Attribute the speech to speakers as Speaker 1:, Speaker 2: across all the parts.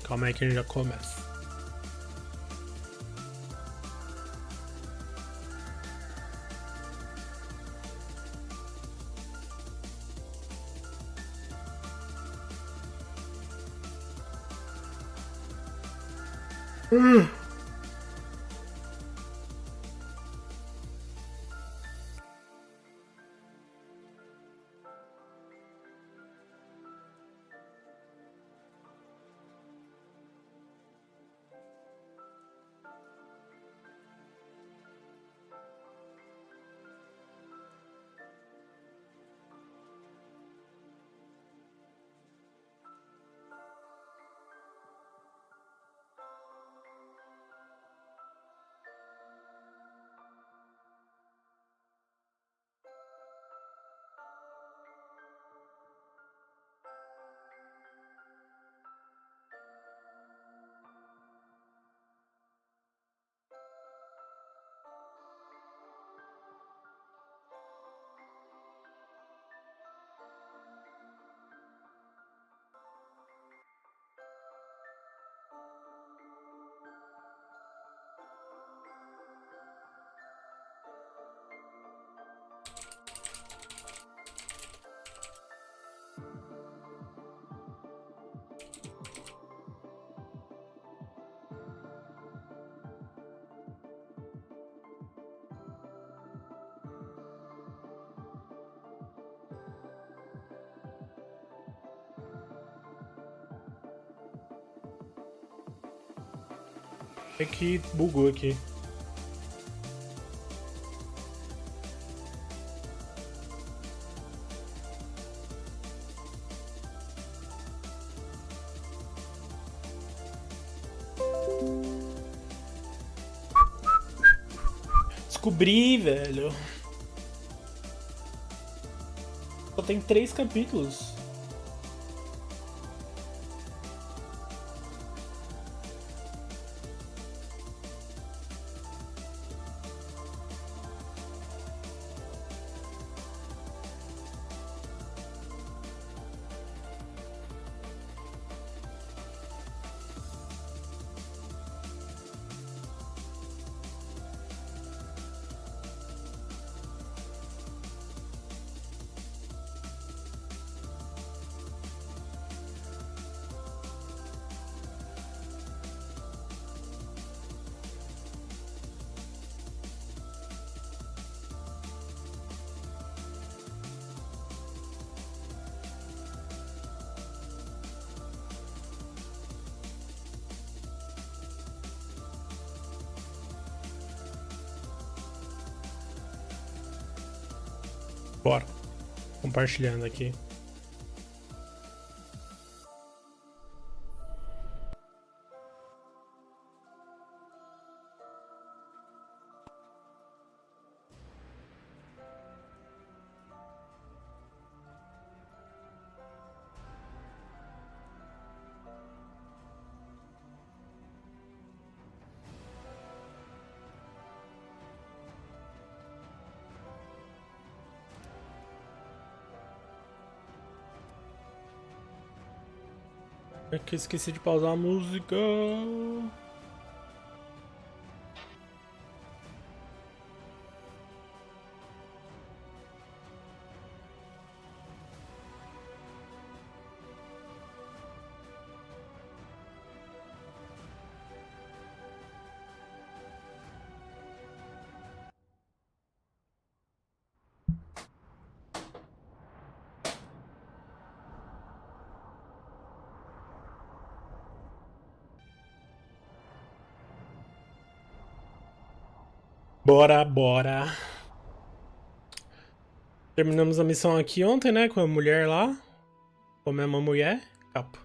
Speaker 1: Calma aí que a gente já começa. É que bugou aqui. Descobri, velho. Só tem 3 capítulos. Bora. Compartilhando aqui. É que eu esqueci de pausar a música. Bora, bora. Terminamos a missão aqui ontem, né? Com a mulher lá. Comemos uma mulher. Capa.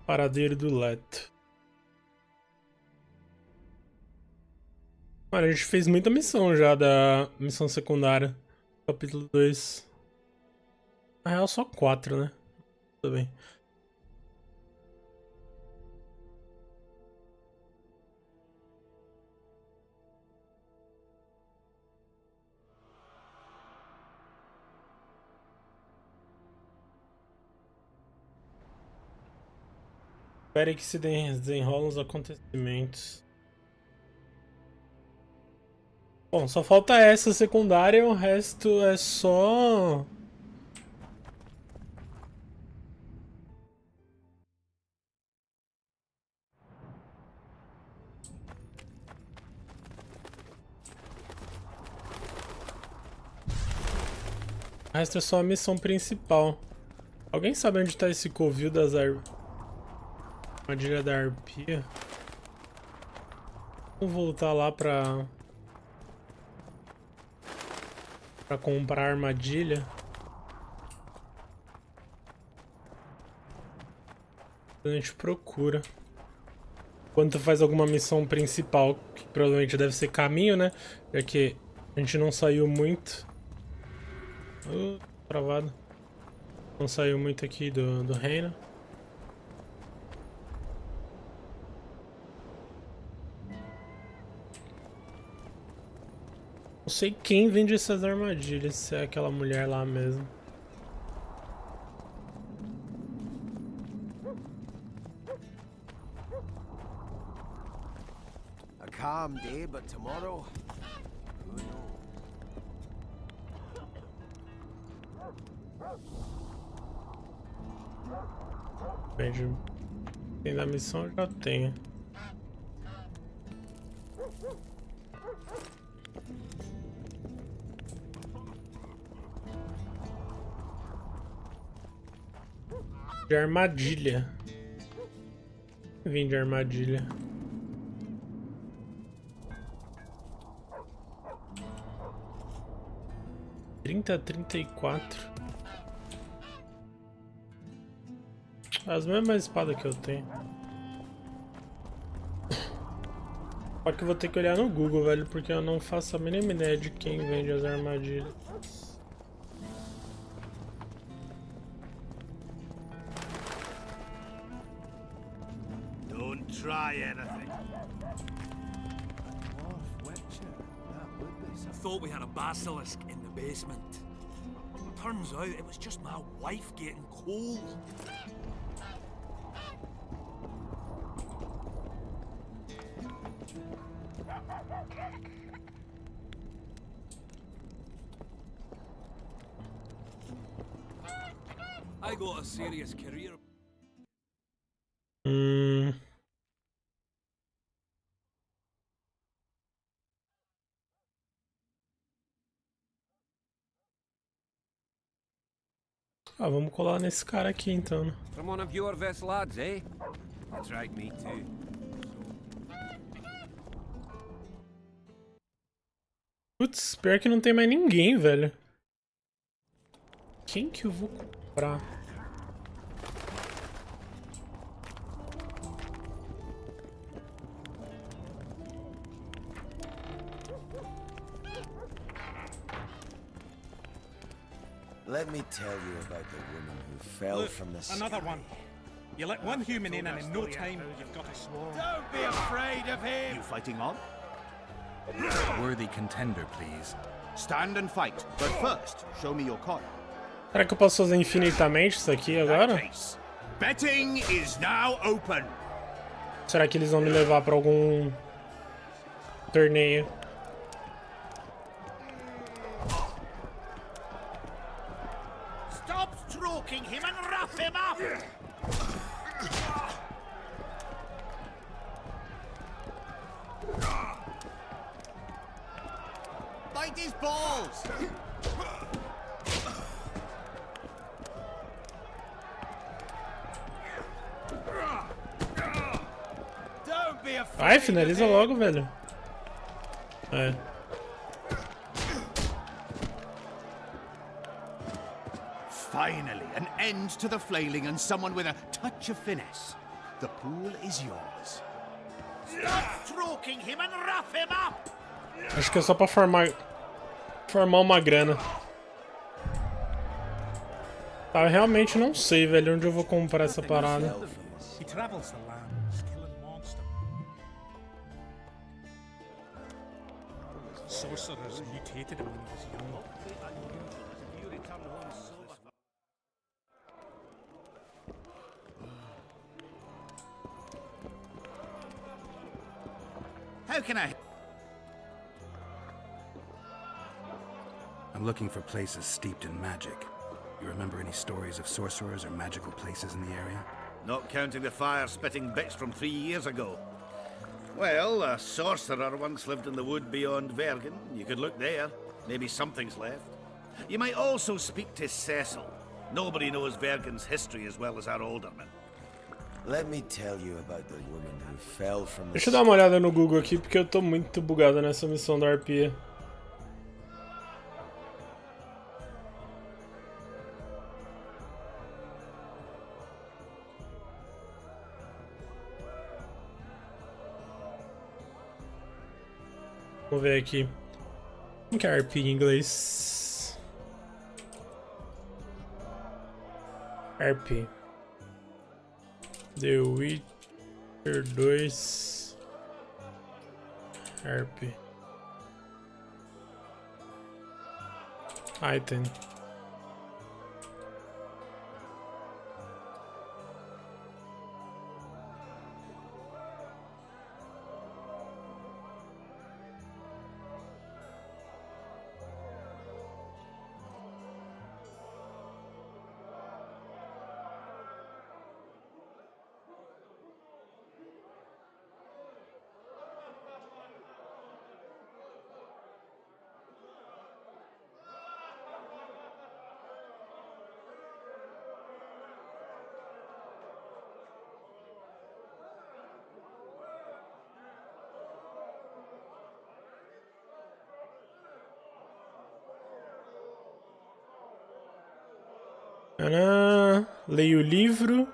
Speaker 1: Paradeiro do Leto. Mano, a gente fez muita missão já da missão secundária. Capítulo 2. Na real, só 4, né? Tudo bem. Espere que se desenrolam os acontecimentos. Bom, só falta essa secundária e o resto é só... O resto é só a missão principal. Alguém sabe onde tá esse covil das armadilha da arpia? Vamos voltar lá pra comprar armadilha. A gente procura. Quando tu faz alguma missão principal, que provavelmente deve ser caminho, né? Já que a gente não saiu muito. Travado. Não saiu muito aqui do reino. Não sei quem vende essas armadilhas, se é aquela mulher lá mesmo.
Speaker 2: A calm day, but tomorrow.
Speaker 1: Vende. Tem da missão, já tenho. De armadilha. Vim de armadilha. $30,34. As mesmas espadas que eu tenho. Só que eu vou ter que olhar no Google, velho, porque eu não faço a mínima ideia de quem vende as armadilhas.
Speaker 2: Don't try anything.
Speaker 3: Thought we had a basilisk in the basement. Turns out it was just my wife getting cold. I got a serious career.
Speaker 1: Ah, vamos colar nesse cara aqui então, né?
Speaker 4: From one of your vest lads, eh?
Speaker 2: That's right, me too.
Speaker 1: Putz, pior que não tem mais ninguém, velho. Quem que eu vou comprar?
Speaker 2: Let me tell you about the woman who fell
Speaker 5: Look,
Speaker 2: from the sky.
Speaker 5: another one. You let one human in and in no time you've got a swarm.
Speaker 2: Don't be afraid of him!
Speaker 6: You fighting on?
Speaker 7: A worthy contender, please.
Speaker 6: Stand and fight. But first, show me your coin.
Speaker 1: Será que eu posso fazer infinitamente isso aqui agora?
Speaker 6: Case. Betting is now open.
Speaker 1: Será que eles vão me levar pra algum torneio?
Speaker 6: Stop stroking him and rough him up. Bite his balls.
Speaker 2: Don't be afraid
Speaker 1: Vai,
Speaker 2: of
Speaker 1: finaliza
Speaker 2: him!
Speaker 1: logo, velho. É.
Speaker 6: Finally, an end to the flailing and someone with a touch of finesse. The pool is yours. Stop stroking him and rough him up.
Speaker 1: Acho que é só pra formar uma grana. Tá, eu realmente não sei, velho, onde eu vou comprar essa parada.
Speaker 5: He travels the lands, killing monsters. Sorcerers mutated him when he was young.
Speaker 6: How can I...
Speaker 7: I'm looking for places steeped in magic. You remember any stories of sorcerers or magical places in the area?
Speaker 6: Not counting the fire-spitting bits from 3 years ago. Well, a sorcerer once lived in the wood beyond Vergen. You could look there. Maybe something's left. You might also speak to Cecil. Nobody knows Vergen's history as well as our alderman.
Speaker 2: Let me tell you about the woman who fell from the...
Speaker 1: Deixa eu dar uma olhada no Google aqui, porque eu tô muito bugado nessa missão da arpia. Vamos ver aqui. Como que é arpia em inglês? Arpia. The Witcher 2 Harp Item. Leio o livro.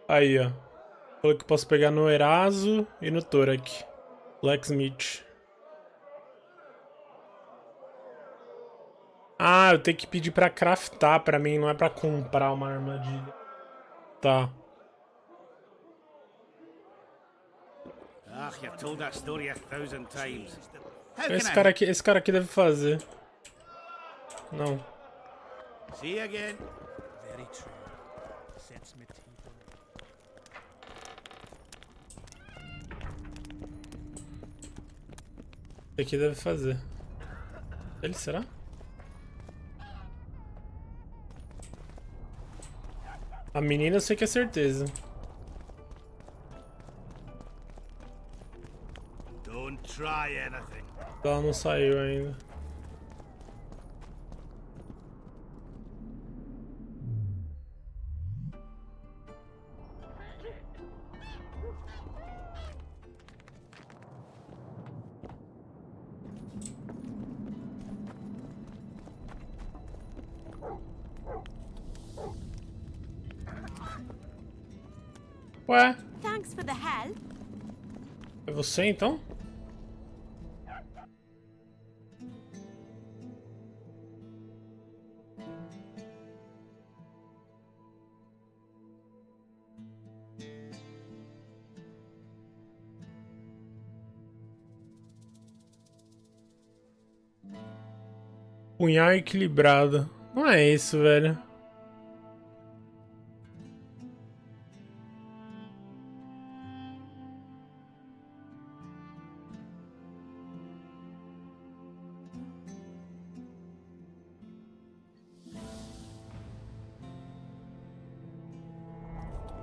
Speaker 1: Aí, ó. Falou que posso pegar no Eraso e no Thorak. Blacksmith. Ah, eu tenho que pedir pra craftar pra mim, não é pra comprar uma armadilha. Tá.
Speaker 6: Ah, you've told that story 1,000 times.
Speaker 1: Esse cara aqui deve fazer. Não.
Speaker 6: See you again.
Speaker 3: Very true. Sets me teeth on it.
Speaker 1: Esse aqui deve fazer. Ele será? A menina eu sei que é certeza.
Speaker 6: Don't try anything.
Speaker 1: Ela não saiu ainda. Ué,
Speaker 8: Thanks for the help.
Speaker 1: é você então? Punhal equilibrado. Não é isso, velho.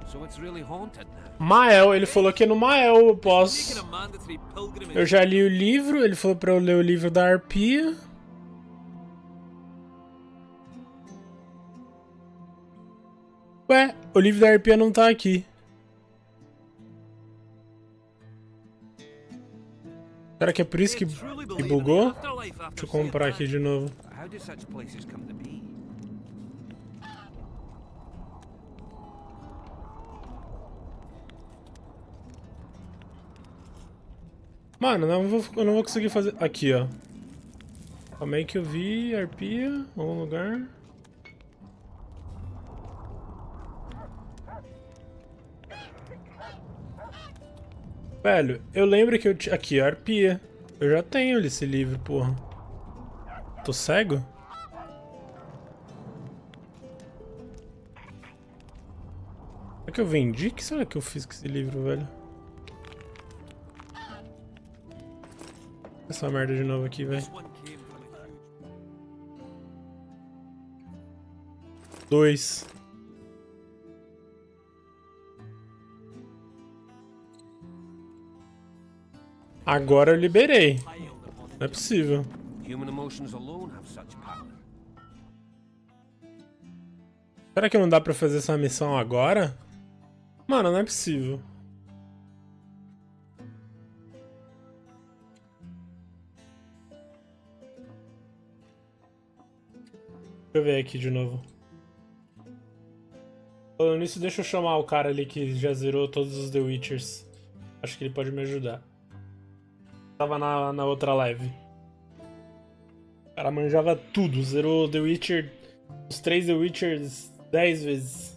Speaker 4: So it's really haunted now.
Speaker 1: Mael, ele falou que no Mael eu posso.
Speaker 3: Making a mandatory pilgrimage.
Speaker 1: Eu já li o livro, ele falou pra eu ler o livro da arpia. Ué, o livro da arpia não tá aqui. Será que é por isso que bugou? Deixa eu comprar aqui de novo.
Speaker 4: How do such places come to be?
Speaker 1: Mano, eu não vou conseguir fazer... Aqui, ó. Como é que eu vi arpia? Algum lugar? Velho, eu lembro que eu tinha... Aqui, arpia. Eu já tenho esse livro, porra. Tô cego? Será que eu vendi? O que será que eu fiz com esse livro, velho? Essa merda de novo aqui, velho.
Speaker 3: This one came from a huge
Speaker 1: 2. Agora eu liberei.
Speaker 3: pile upon
Speaker 1: Não é possível.
Speaker 4: Human emotions alone have such power.
Speaker 1: Será que não dá pra fazer essa missão agora? Mano, não é possível. Deixa eu ver aqui de novo. Falando nisso, deixa eu chamar o cara ali que já zerou todos os The Witchers. Acho que ele pode me ajudar. Tava na outra live. O cara manjava tudo. Zerou The Witcher... Os 3 The Witchers 10 vezes.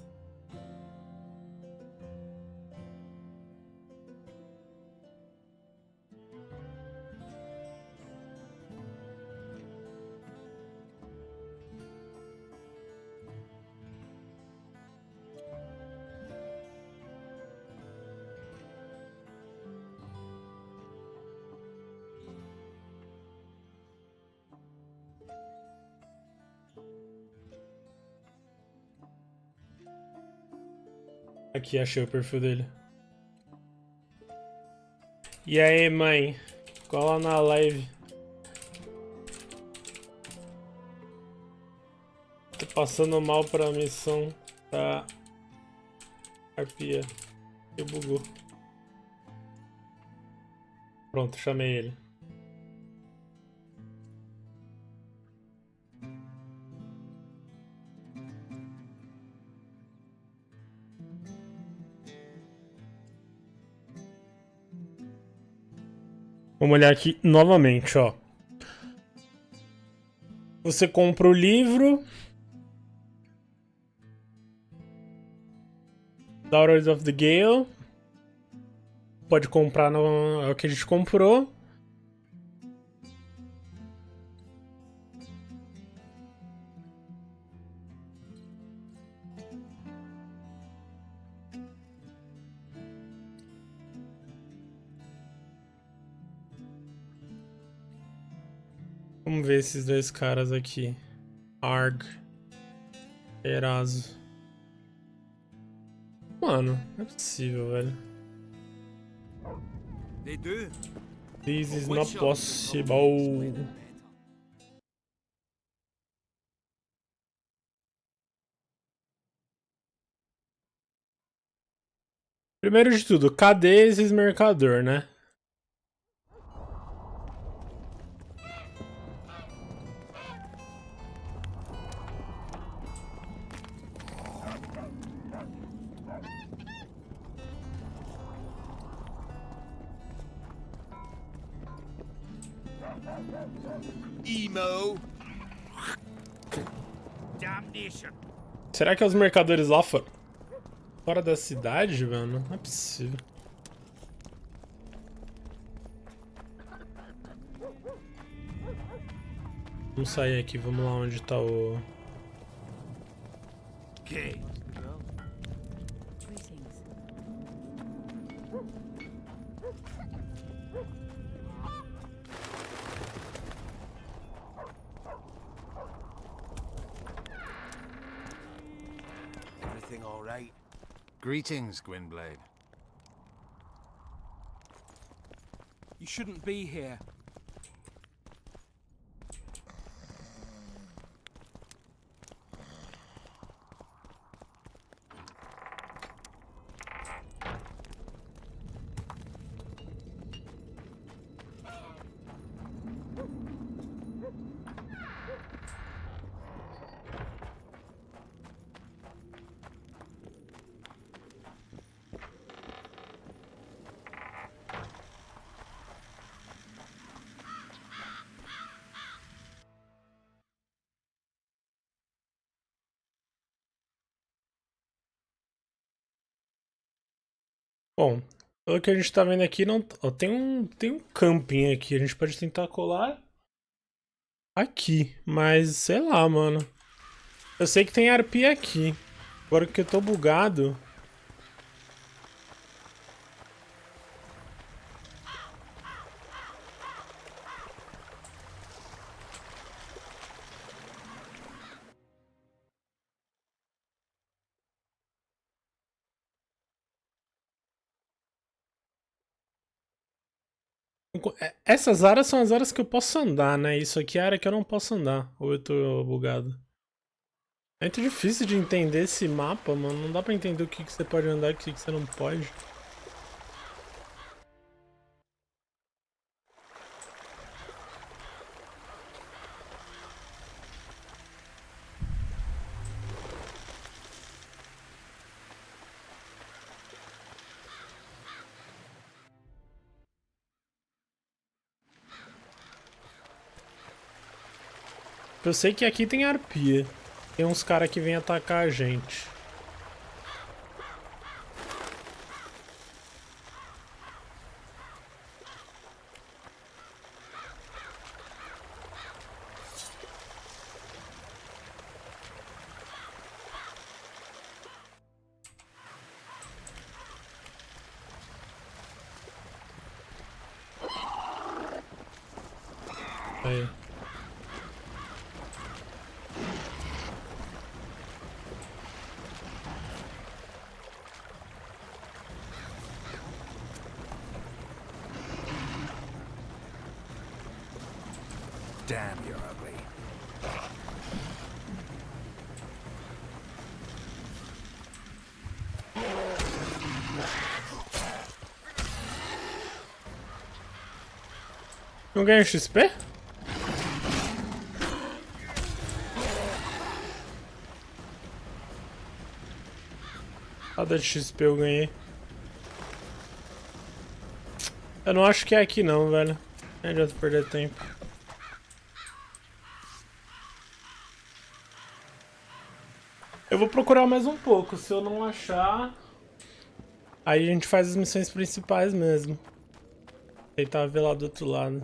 Speaker 1: Aqui, achei o perfil dele. E aí, mãe? Cola na live. Tô passando mal pra missão da arpia. E bugou. Pronto, chamei ele. Vamos olhar aqui novamente, ó. Você compra o livro. Daughters of the Gale. Pode comprar no... É o que a gente comprou. Vamos ver esses dois caras aqui. Arg. Eraso. Mano, não é possível, velho.
Speaker 3: They do.
Speaker 1: This is
Speaker 3: Which
Speaker 1: not
Speaker 3: of
Speaker 1: possible.
Speaker 3: them will explain it better?
Speaker 1: Primeiro de tudo, cadê esses mercador, né?
Speaker 2: Emo.
Speaker 5: Damnation.
Speaker 1: Será que é os mercadores lá fora da cidade, mano? Não é possível. Vamos sair aqui, vamos lá onde tá o...
Speaker 6: Okay.
Speaker 8: Greetings.
Speaker 2: Everything all right?
Speaker 7: Greetings, Gwynblade.
Speaker 5: You shouldn't be here.
Speaker 1: Bom, Pelo que a gente tá vendo aqui, não. Ó, tem um camping aqui. A gente pode tentar colar aqui. Mas sei lá, mano. Eu sei que tem arpia aqui. Agora que eu tô bugado. Essas áreas são as áreas que eu posso andar, né? Isso aqui é a área que eu não posso andar. Ou eu tô bugado. É muito difícil de entender esse mapa, mano. Não dá pra entender o que você pode andar e o que você não pode. Eu sei que aqui tem arpia. Tem uns caras que vêm atacar a gente. Aí.
Speaker 7: Damn, you're ugly.
Speaker 1: Não ganha XP? Nada de XP eu ganhei. Eu não acho que é aqui não, velho. Não adianta perder tempo. Eu vou procurar mais um pouco. Se eu não achar... Aí a gente faz as missões principais mesmo. Tentar ver lá do outro lado.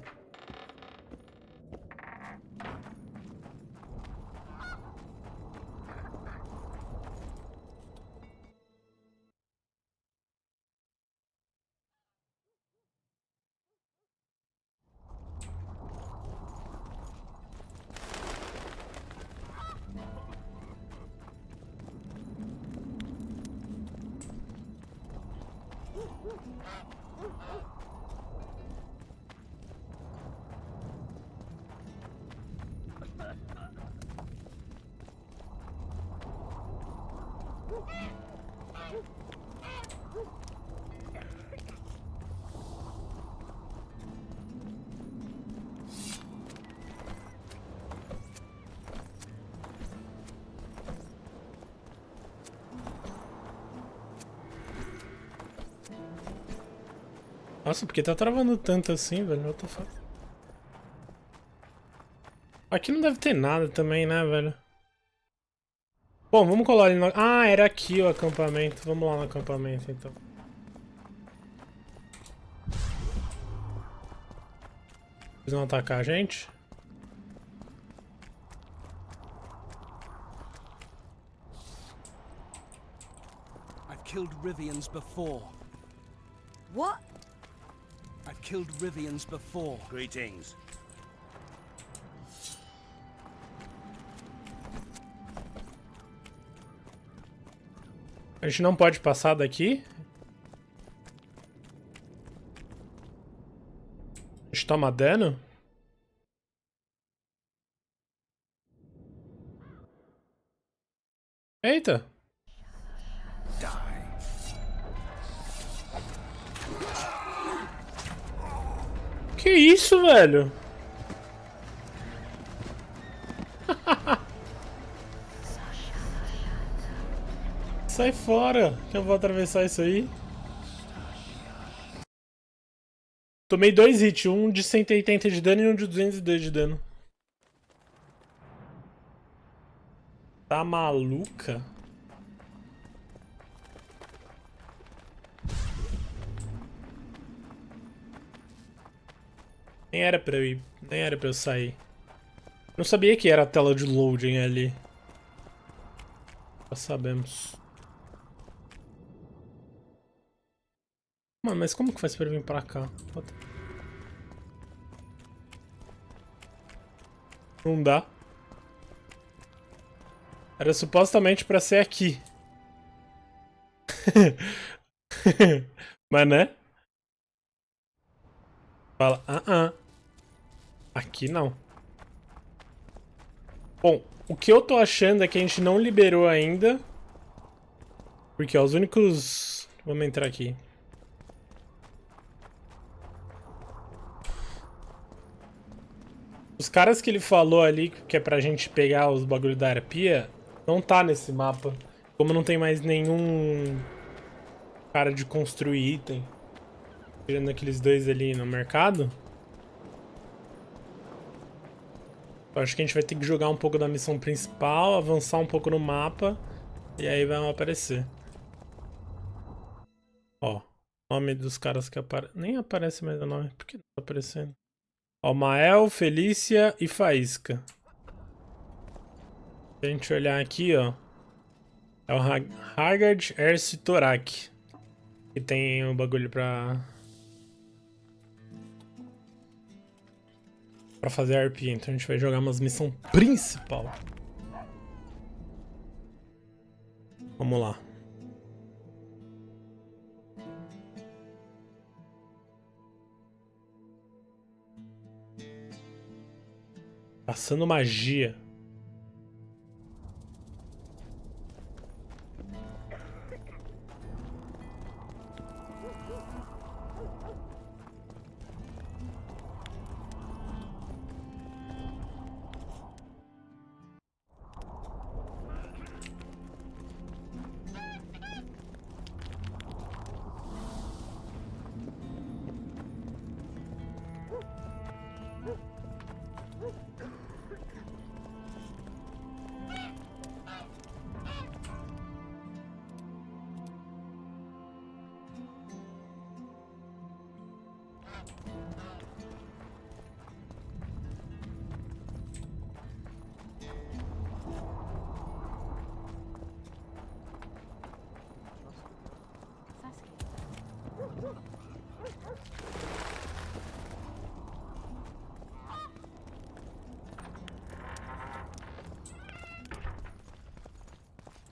Speaker 1: Nossa, por que tá travando tanto assim, velho? What the fuck? Aqui não deve ter nada também, né, velho? Bom, vamos colar ali no... Ah, era aqui o acampamento. Vamos lá no acampamento, então. Eles vão atacar a gente?
Speaker 4: I've killed Rivians before.
Speaker 8: What?
Speaker 4: I've killed Rivians before.
Speaker 6: Greetings.
Speaker 1: A gente não pode passar daqui? A gente toma dano? Eita! Que isso, velho? Sai fora, que eu vou atravessar isso aí. Tomei 2 hits, um de 180 de dano e um de 202 de dano. Tá maluca? Nem era pra eu ir. Nem era pra eu sair. Não sabia que era a tela de loading ali. Já sabemos. Mano, mas como que faz pra eu vir pra cá? Não dá. Era supostamente pra ser aqui. Mas né? Fala, aqui não. Bom, o que eu tô achando é que a gente não liberou ainda. Porque, ó, os únicos... Vamos entrar aqui. Os caras que ele falou ali, que é pra gente pegar os bagulho da arpia, não tá nesse mapa. Como não tem mais nenhum cara de construir item, tirando aqueles dois ali no mercado, eu acho que a gente vai ter que jogar um pouco da missão principal, avançar um pouco no mapa, e aí vai aparecer. Ó, nome dos caras que aparecem. Nem aparece mais o nome, por que não tá aparecendo? Ó, Mael, Felícia e Faísca. Se a gente olhar aqui, ó, é o Haggard, Erce e Torak. Que tem o bagulho pra fazer a RP. Então a gente vai jogar umas missão principal. Vamos lá. Passando magia.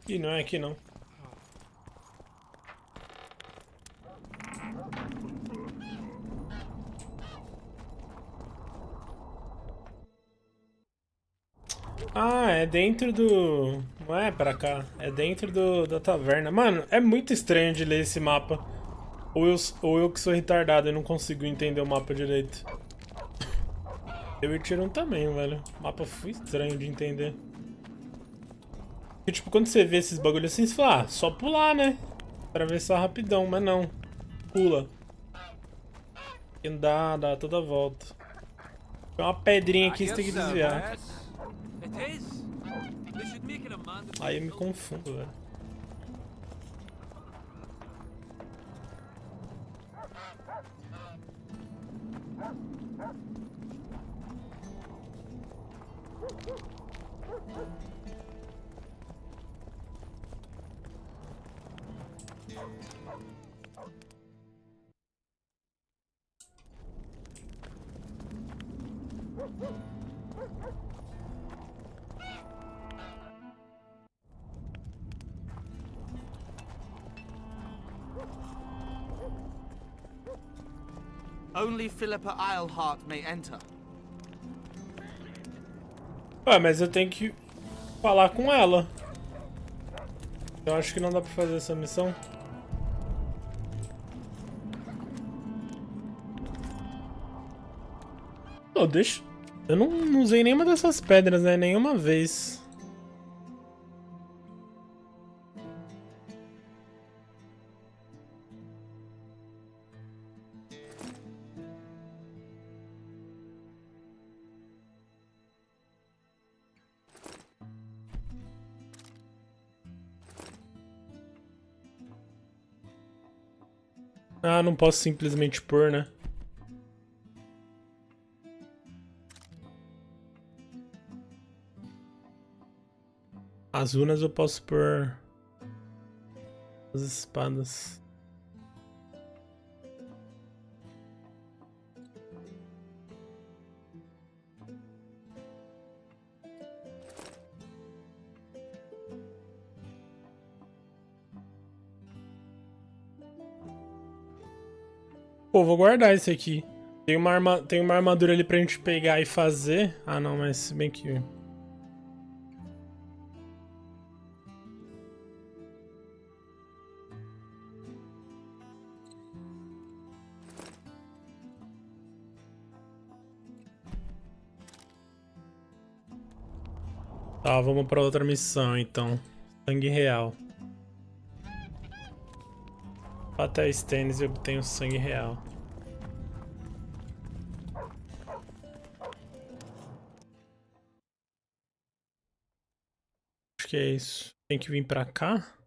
Speaker 1: Ih, não é aqui não. Ah, é dentro do... Não é pra cá. É dentro da taverna. Mano, é muito estranho de ler esse mapa. Ou eu que sou retardado e não consigo entender o mapa direito. Eu e o Tirão também, velho. O mapa foi estranho de entender. Porque, tipo, quando você vê esses bagulhos assim, você fala, ah, só pular, né? Atravessar rapidão, mas não. Pula. E dá toda a volta. Tem uma pedrinha aqui, você tem que desviar. Aí eu me confundo, velho.
Speaker 9: Only Philippa Eilhart may enter.
Speaker 1: Ué, mas eu tenho que falar com ela. Eu acho que não dá pra fazer essa missão. Oh, deixa... Eu não usei nenhuma dessas pedras, né? Nenhuma vez. Ah, não posso simplesmente pôr, né? As runas eu posso pôr as espadas. Pô, vou guardar esse aqui. Tem uma armadura ali pra gente pegar e fazer. Ah, não, mas se bem que... Tá, vamos pra outra missão, então. Sangue real. Até a Stannis e obtenho sangue real. Acho que é isso. Tem que vir pra cá?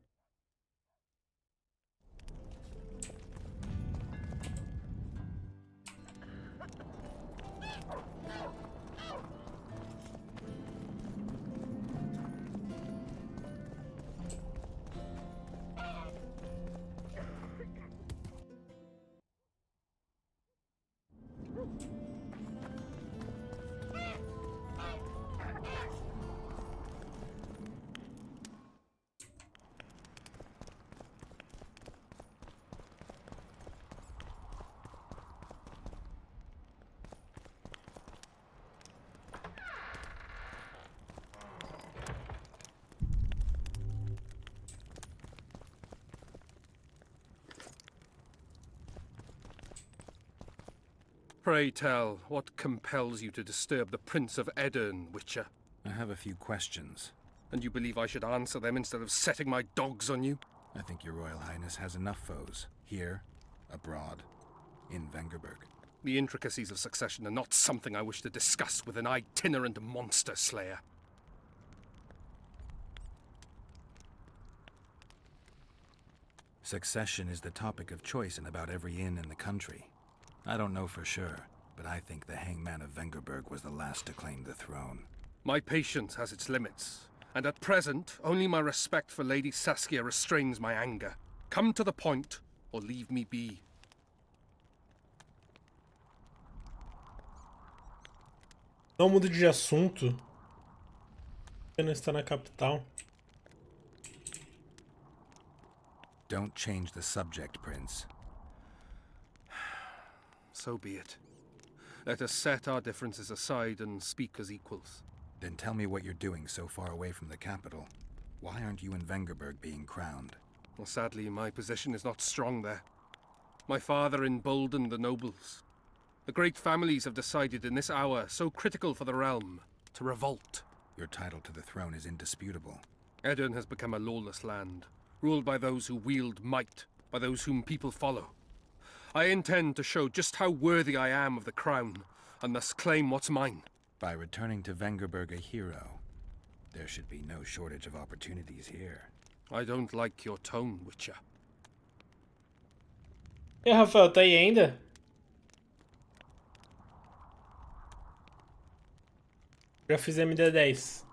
Speaker 10: Pray tell, what compels you to disturb the Prince of Edirn, Witcher?
Speaker 7: I have a few questions.
Speaker 10: And you believe I should answer them instead of setting my dogs on you?
Speaker 7: I think your Royal Highness has enough foes. Here, abroad, in Vengerberg.
Speaker 10: The intricacies of succession are not something I wish to discuss with an itinerant monster slayer.
Speaker 7: Succession is the topic of choice in about every inn in the country. I don't know for sure, but I think the Hangman of Vengerberg was the last to claim the throne.
Speaker 10: My patience has its limits, and at present, only my respect for Lady Saskia restrains my anger. Come to the point, or leave me be.
Speaker 1: Não mude de assunto. Você não está na capital.
Speaker 7: Don't change the subject, Prince.
Speaker 10: So be it. Let us set our differences aside and speak as equals.
Speaker 7: Then tell me what you're doing so far away from the capital. Why aren't you in Vengerberg being crowned?
Speaker 10: Well, sadly, my position is not strong there. My father emboldened the nobles. The great families have decided in this hour, so critical for the realm, to revolt.
Speaker 7: Your title to the throne is indisputable.
Speaker 10: Edirn has become a lawless land, ruled by those who wield might, by those whom people follow. I intend to show just how worthy I am of the crown, and thus claim what's mine.
Speaker 7: By returning to Vengerberg a hero, there should be no shortage of opportunities here.
Speaker 10: I don't like your tone, Witcher.
Speaker 1: E Rafael, tá aí ainda? Já fiz MD10.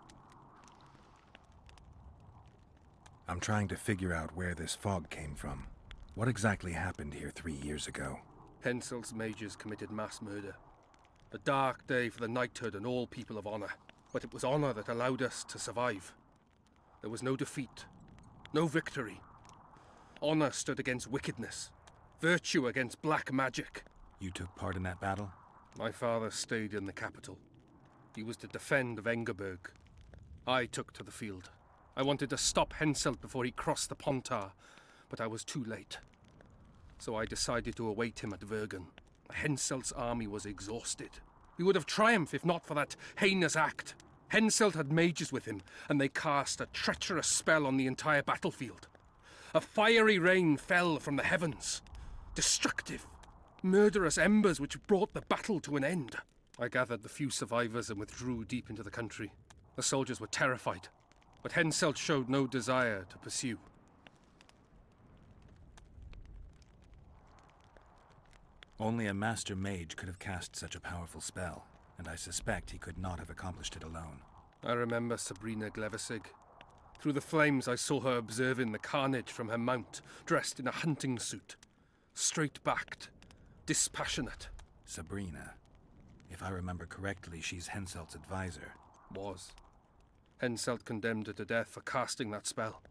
Speaker 7: I'm trying to figure out where this fog came from. What exactly happened here 3 years ago?
Speaker 10: Henselt's mages committed mass murder. A dark day for the knighthood and all people of honor. But it was honor that allowed us to survive. There was no defeat, no victory. Honor stood against wickedness, virtue against black magic.
Speaker 7: You took part in that battle?
Speaker 10: My father stayed in the capital. He was to defend Vengerberg. I took to the field. I wanted to stop Henselt before he crossed the Pontar, but I was too late. So I decided to await him at Vergen. Henselt's army was exhausted. We would have triumphed if not for that heinous act. Henselt had mages with him, and they cast a treacherous spell on the entire battlefield. A fiery rain fell from the heavens. Destructive, murderous embers which brought the battle to an end. I gathered the few survivors and withdrew deep into the country. The soldiers were terrified, but Henselt showed no desire to pursue.
Speaker 7: Only a master mage could have cast such a powerful spell, and I suspect he could not have accomplished it alone.
Speaker 10: I remember Sabrina Glevissig. Through the flames, I saw her observing the carnage from her mount, dressed in a hunting suit. Straight-backed, dispassionate.
Speaker 7: Sabrina. If I remember correctly, she's Henselt's advisor.
Speaker 10: Was. Henselt condemned her to death for casting that spell.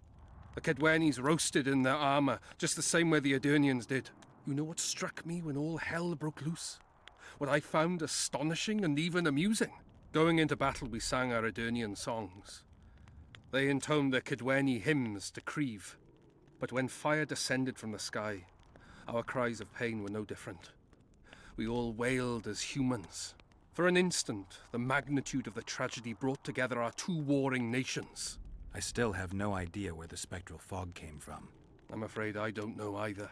Speaker 10: The Kedwenis roasted in their armor, just the same way the Edirnians did. You know what struck me when all hell broke loose? What I found astonishing and even amusing? Going into battle, we sang our Edirnian songs. They intoned their Kedweni hymns to Creve. But when fire descended from the sky, our cries of pain were no different. We all wailed as humans. For an instant, the magnitude of the tragedy brought together our two warring nations.
Speaker 7: I still have no idea where the spectral fog came from.
Speaker 10: I'm afraid I don't know either.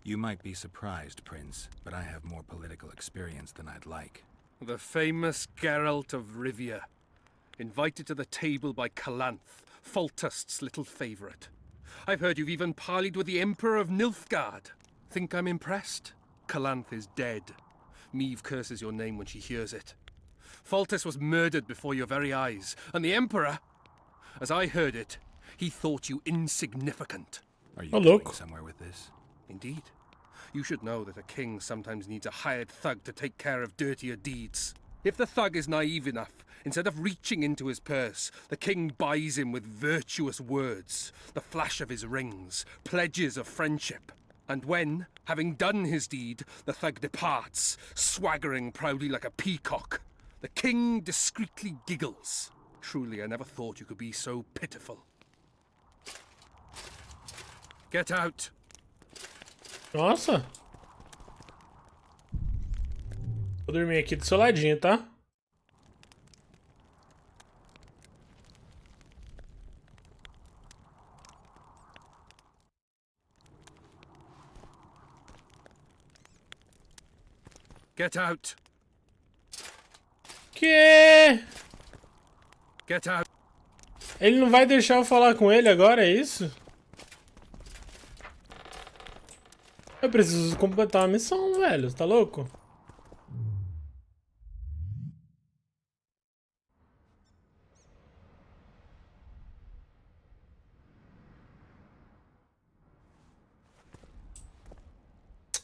Speaker 7: You might be surprised, Prince, but I have more political experience than I'd like.
Speaker 10: The famous Geralt of Rivia, invited to the table by Calanth, Foltest's little favourite. I've heard you've even parleyed with the Emperor of Nilfgaard. Think I'm impressed? Calanth is dead. Meve curses your name when she hears it. Foltest was murdered before your very eyes, and the Emperor, as I heard it, he thought you insignificant.
Speaker 7: Are you going somewhere with this?
Speaker 10: Indeed. You should know that a king sometimes needs a hired thug to take care of dirtier deeds. If the thug is naive enough, instead of reaching into his purse, the king buys him with virtuous words, the flash of his rings, pledges of friendship. And when, having done his deed, the thug departs, swaggering proudly like a peacock, the king discreetly giggles. Truly, I never thought you could be so pitiful. Get out!
Speaker 1: Nossa! Vou dormir aqui do seu ladinho, tá?
Speaker 10: Get out!
Speaker 1: Que?
Speaker 10: Get out!
Speaker 1: Ele não vai deixar eu falar com ele agora, é isso? Eu preciso completar a missão, velho. Você tá louco?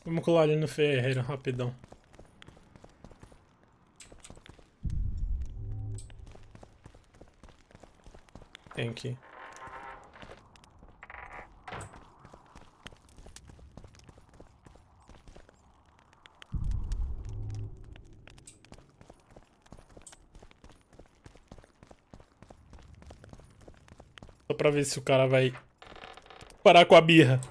Speaker 1: Vamos colar ali no ferreiro, rapidão. Tem aqui. Só pra ver se o cara vai parar com a birra.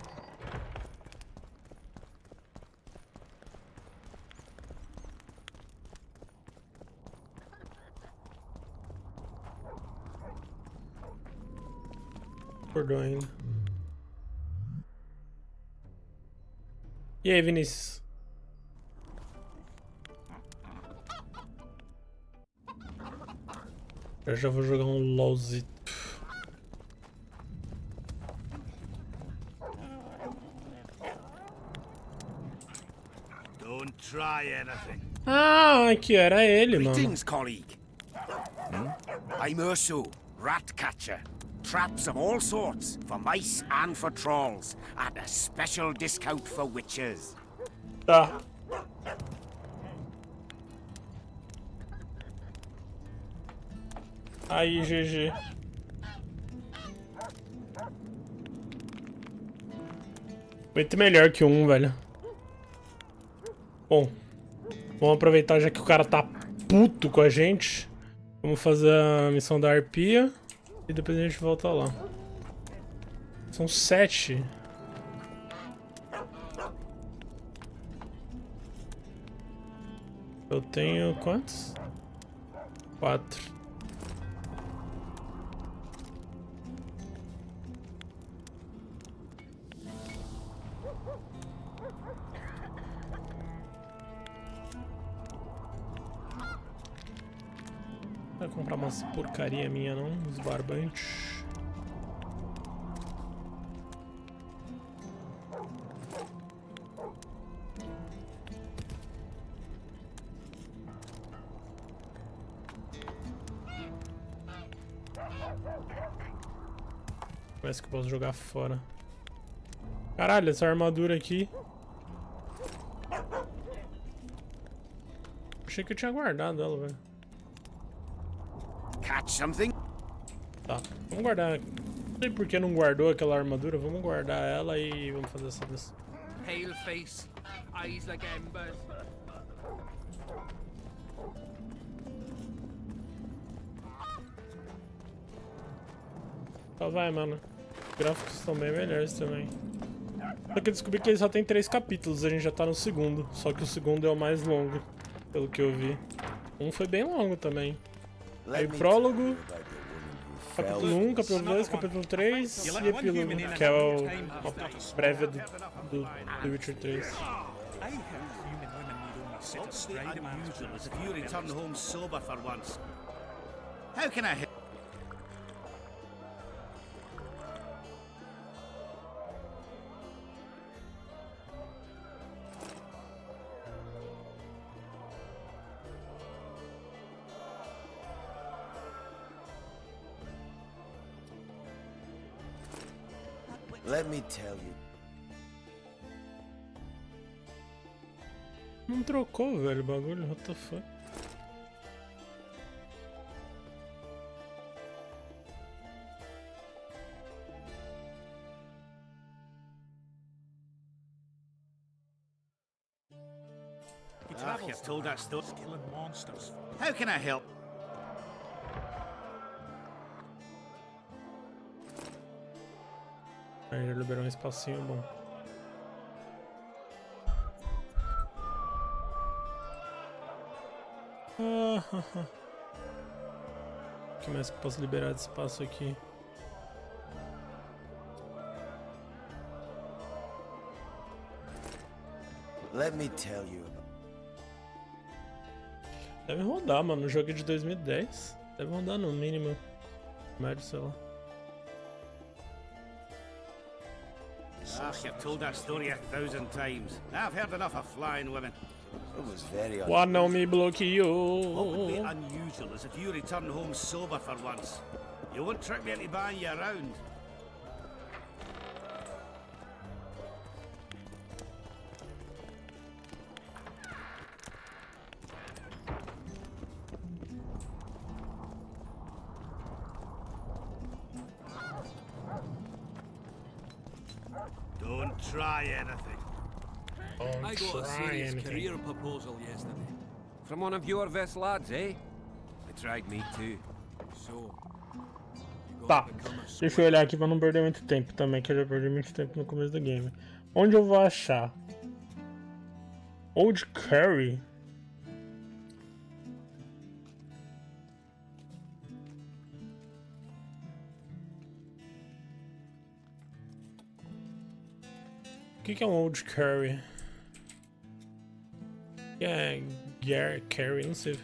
Speaker 1: Acordou ainda. E aí, Vinícius? Eu já vou jogar um LOLzito.
Speaker 6: Don't try anything.
Speaker 1: Ah, que era ele, mano.
Speaker 2: Greetings, colleague. I'm Ursu, rat catcher. Traps of all sorts, for mice and for trolls, at a special discount for witches.
Speaker 1: Tá. Aí, GG. Muito melhor que um, velho. Bom, vamos aproveitar já que o cara tá puto com a gente. Vamos fazer a missão da arpia. E depois a gente volta lá. São 7. Eu tenho quantos? 4. Não vai comprar umas porcaria minha não, uns barbantes. Parece que eu posso jogar fora. Caralho, essa armadura aqui. Achei que eu tinha guardado ela, velho.
Speaker 2: Catch something?
Speaker 1: Tá, vamos guardar. Não sei por que não guardou aquela armadura. Vamos guardar ela e vamos fazer essa dessa.
Speaker 9: Pale face, eyes like embers.
Speaker 1: Só vai, mano. Os gráficos estão bem melhores também. Só que eu descobri que ele só tem 3 capítulos, a gente já tá no segundo. Só que o segundo é o mais longo, pelo que eu vi. Um foi bem longo também. Aí o prólogo, capítulo 1, capítulo 2, capítulo 3 e epílogo, que é a prévia do The Witcher 3.
Speaker 5: I heard human women need only sit astride a man's
Speaker 6: Unusual as if you return home sober for once. How can I help?
Speaker 11: Let me tell you.
Speaker 1: Não trocou, velho, o bagulho, what the fuck?
Speaker 6: You've told that story.
Speaker 5: killing monsters.
Speaker 6: How can I help?
Speaker 1: Aí já liberou um espacinho bom. O que mais que eu posso liberar de espaço aqui?
Speaker 11: Let me tell you.
Speaker 1: Deve rodar, mano. O jogo é de 2010. Deve rodar no mínimo. Médio, sei lá.
Speaker 6: You've told that story 1,000 times. I've heard enough of flying women.
Speaker 11: It was very
Speaker 1: O anão me
Speaker 6: What would be
Speaker 1: bloqueou.
Speaker 6: unusual is if you return home sober for once. You won't trick me into buying you around. Don't try anything.
Speaker 3: I got a serious career proposal yesterday.
Speaker 12: From one of your Vest lads, eh? They tried me too.
Speaker 3: So, you
Speaker 1: Tá,
Speaker 3: gotta become a
Speaker 1: deixa eu olhar aqui pra não perder muito tempo também, que eu já perdi muito tempo no começo do game. Onde eu vou achar? Old Curry? O que é um Old Curry? É Gary Curry, não sei.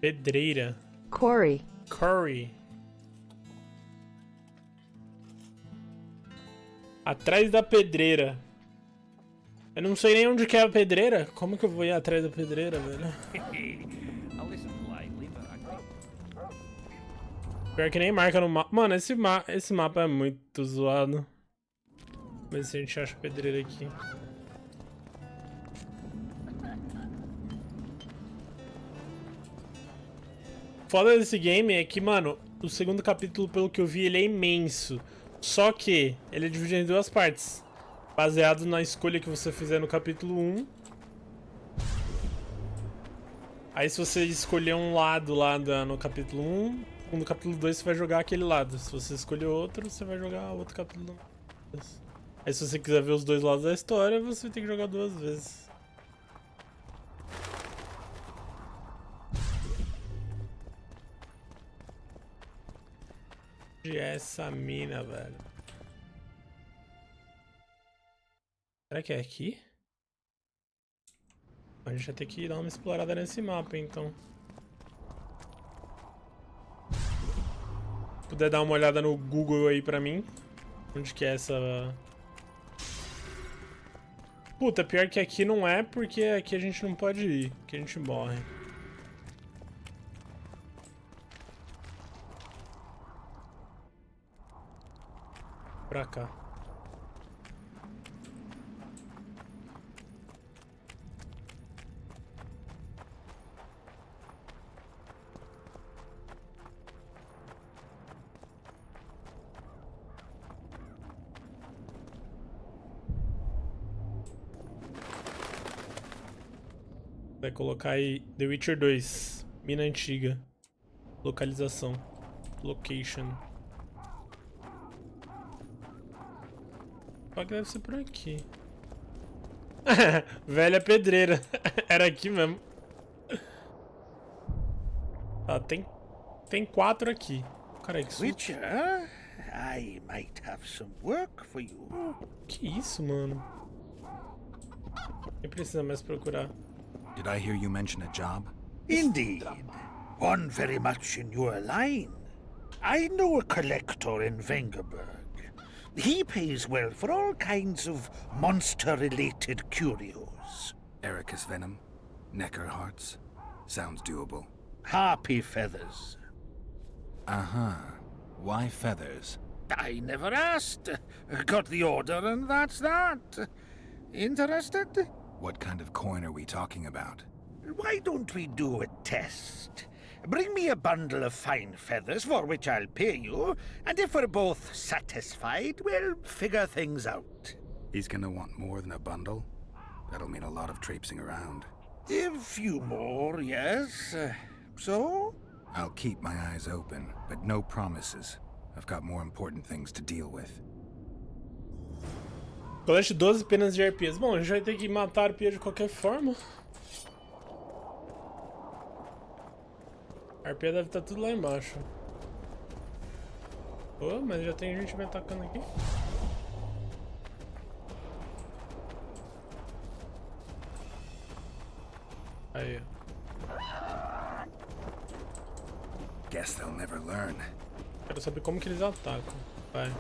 Speaker 1: Pedreira.
Speaker 8: Quarry.
Speaker 1: Curry. Atrás da pedreira. Eu não sei nem onde que é a pedreira. Como que eu vou ir atrás da pedreira, velho?
Speaker 12: I'll listen politely, but I think...
Speaker 1: Pior que nem marca no mapa. Mano, esse mapa é muito zoado. Vamos ver se a gente acha a pedreira aqui. Foda desse game é que, mano, o segundo capítulo, pelo que eu vi, ele é imenso. Só que ele é dividido em 2 partes. Baseado na escolha que você fizer no capítulo 1. Aí se você escolher um lado lá no capítulo 1, no capítulo 2 você vai jogar aquele lado. Se você escolher outro, você vai jogar outro capítulo 2. Aí se você quiser ver os 2 lados da história, você vai ter que jogar 2 vezes. Onde é essa mina, velho? Será que é aqui? A gente vai ter que dar uma explorada nesse mapa, então. Se puder dar uma olhada no Google aí pra mim. Onde que é essa... Puta, pior que aqui não é, porque aqui a gente não pode ir. Aqui a gente morre. Pra cá. Vai colocar aí The Witcher 2, mina antiga, localização, location. Só que deve ser por aqui. Velha pedreira, era aqui mesmo. Tá, tem 4 aqui. Cara, que susto.
Speaker 13: Witcher, I might have some work for you.
Speaker 1: Que isso, mano? Nem precisa mais procurar.
Speaker 7: Did I hear you mention a job?
Speaker 13: Indeed. One very much in your line. I know a collector in Vengerberg. He pays well for all kinds of monster-related curios.
Speaker 7: Ericus venom, Necker hearts. Sounds doable.
Speaker 13: Harpy feathers.
Speaker 7: Uh-huh. Why feathers?
Speaker 13: I never asked. Got the order and that's that. Interested?
Speaker 7: What kind of coin are we talking about?
Speaker 13: Why don't we do a test? Bring me a bundle of fine feathers for which I'll pay you, and if we're both satisfied, we'll figure things out.
Speaker 7: He's gonna want more than a bundle? That'll mean a lot of traipsing around.
Speaker 13: A few more, yes. So?
Speaker 7: I'll keep my eyes open, but no promises. I've got more important things to deal with.
Speaker 1: Colete 12 penas de arpias. Bom, a gente vai ter que matar a arpia de qualquer forma. A arpia deve estar tudo lá embaixo. Oh, mas já tem gente me atacando aqui. Aí.
Speaker 7: Guess they'll never learn.
Speaker 1: Quero saber como que eles atacam. Vai.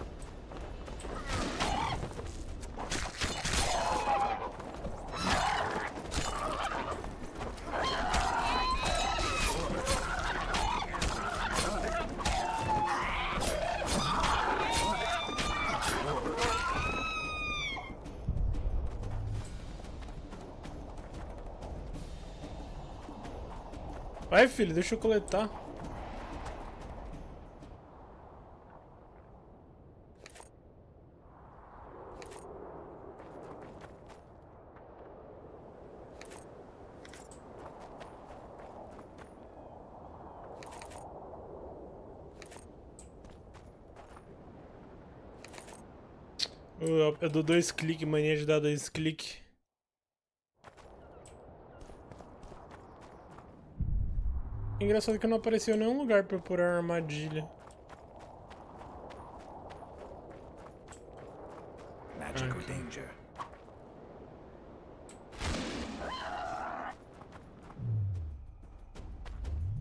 Speaker 1: Vai, filho, deixa eu coletar. Eu dou 2 cliques, mania de dar 2 cliques. Engraçado que não apareceu em nenhum lugar pra eu pôr a armadilha.
Speaker 7: Magical danger.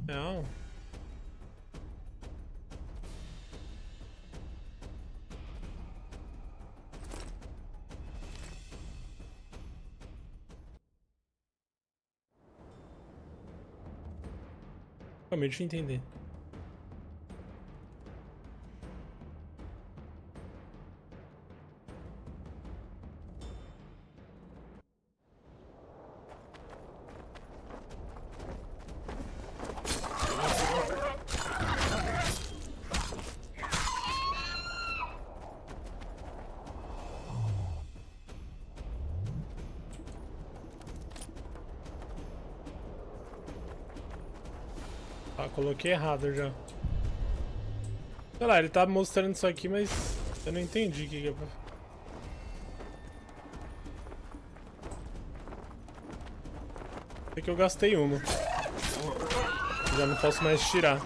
Speaker 1: Não. Acabei de entender. Ah, coloquei errado já. Sei lá, ele tá mostrando isso aqui, mas eu não entendi o que é pra... Sei que eu gastei uma. Já não posso mais tirar.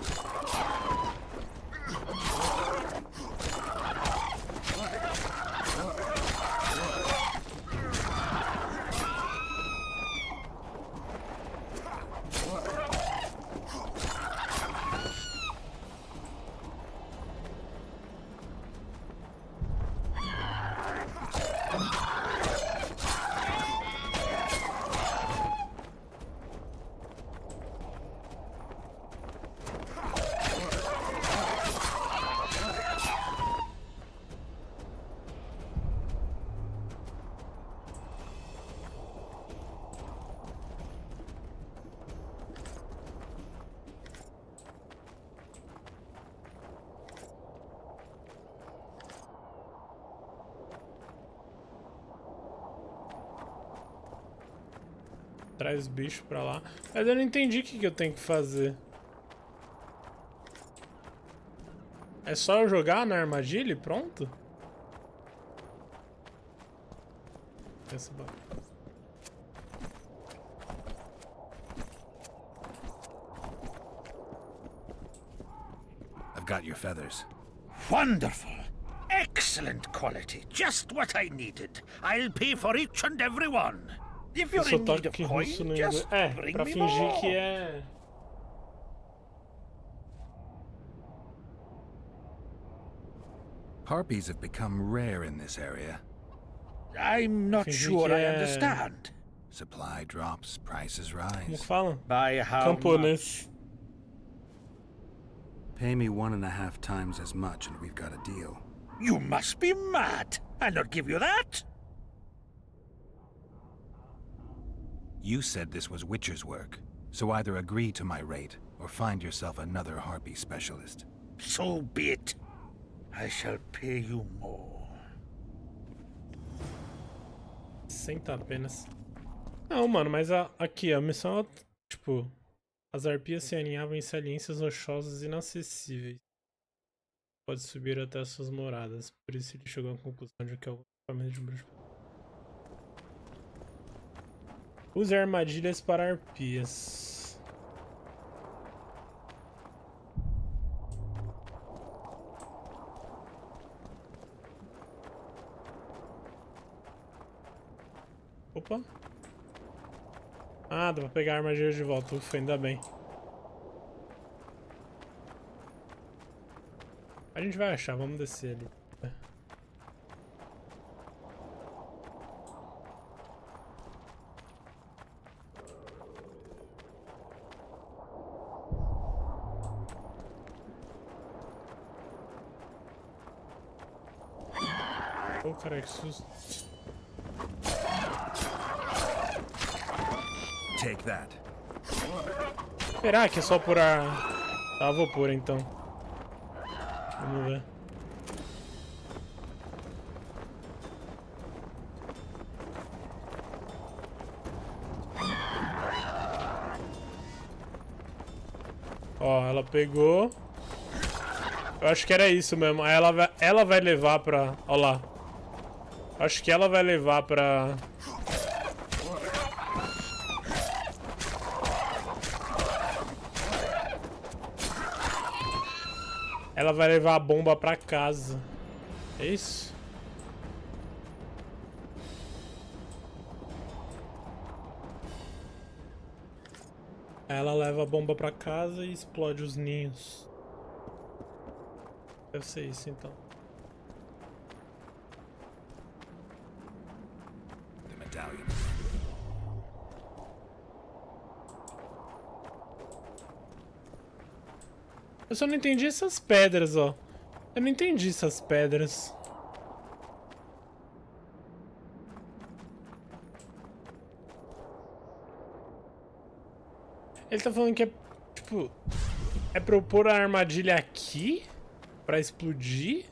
Speaker 1: traz bicho pra lá. Mas eu não entendi o que eu tenho que fazer. É só eu jogar na armadilha e pronto? Essa
Speaker 7: I've got your feathers.
Speaker 13: Wonderful. Excellent quality. Just what I needed. I'll pay for each and every one. If you're in need of coin, just bring
Speaker 1: pra
Speaker 13: me
Speaker 1: fingir
Speaker 13: more.
Speaker 1: que é...
Speaker 7: Harpies have become rare in this area.
Speaker 13: I'm not sure I understand.
Speaker 7: Supply drops, prices
Speaker 1: Como
Speaker 7: rise.
Speaker 1: fala?
Speaker 13: By how
Speaker 1: Camponês.
Speaker 7: Pay me 1.5 times as much and we've got a deal.
Speaker 13: You must be mad. I'll not give you that.
Speaker 7: You said this was Witcher's work, so either agree to my rate or find yourself another harpy specialist.
Speaker 13: So be it. I shall pay you more.
Speaker 1: 60 apenas. Não, mano, mas aqui, a missão é, tipo... As arpias se aninhavam em saliências rochosas inacessíveis. Pode subir até as suas moradas. Por isso ele chegou à conclusão de que é o equipamento de bruxo. Use armadilhas para arpias. Opa. Ah, dá pra pegar a armadilha de volta. Ufa, ainda bem. A gente vai achar, vamos descer ali. Oh, cara, que susto.
Speaker 7: Take that.
Speaker 1: Será que é só por a... Tá, vou pôr então. Vamos ver. Ó, ela pegou. Eu acho que era isso mesmo. Aí ela vai levar pra... Ó lá. Acho que ela vai levar pra... Ela vai levar a bomba pra casa. É isso? Ela leva a bomba pra casa e explode os ninhos. Deve ser isso então.
Speaker 7: The medallion.
Speaker 1: Eu só não entendi essas pedras, ó. Eu não entendi essas pedras. Ele tá falando que é, tipo... É pra eu pôr a armadilha aqui? Pra explodir?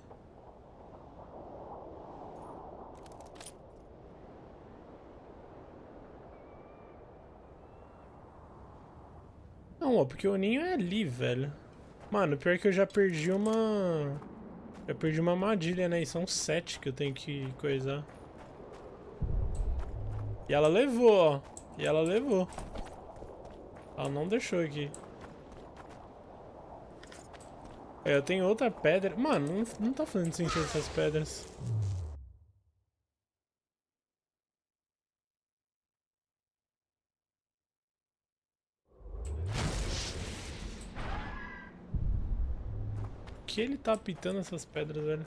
Speaker 1: Não, ó, porque o ninho é ali, velho. Mano, pior que eu já perdi uma... Já perdi uma armadilha, né? E são 7 que eu tenho que coisar. E ela levou, ó. E ela levou. Ela não deixou aqui. É, eu tenho outra pedra. Mano, não tá fazendo sentido essas pedras. Que ele tá apitando essas pedras, velho?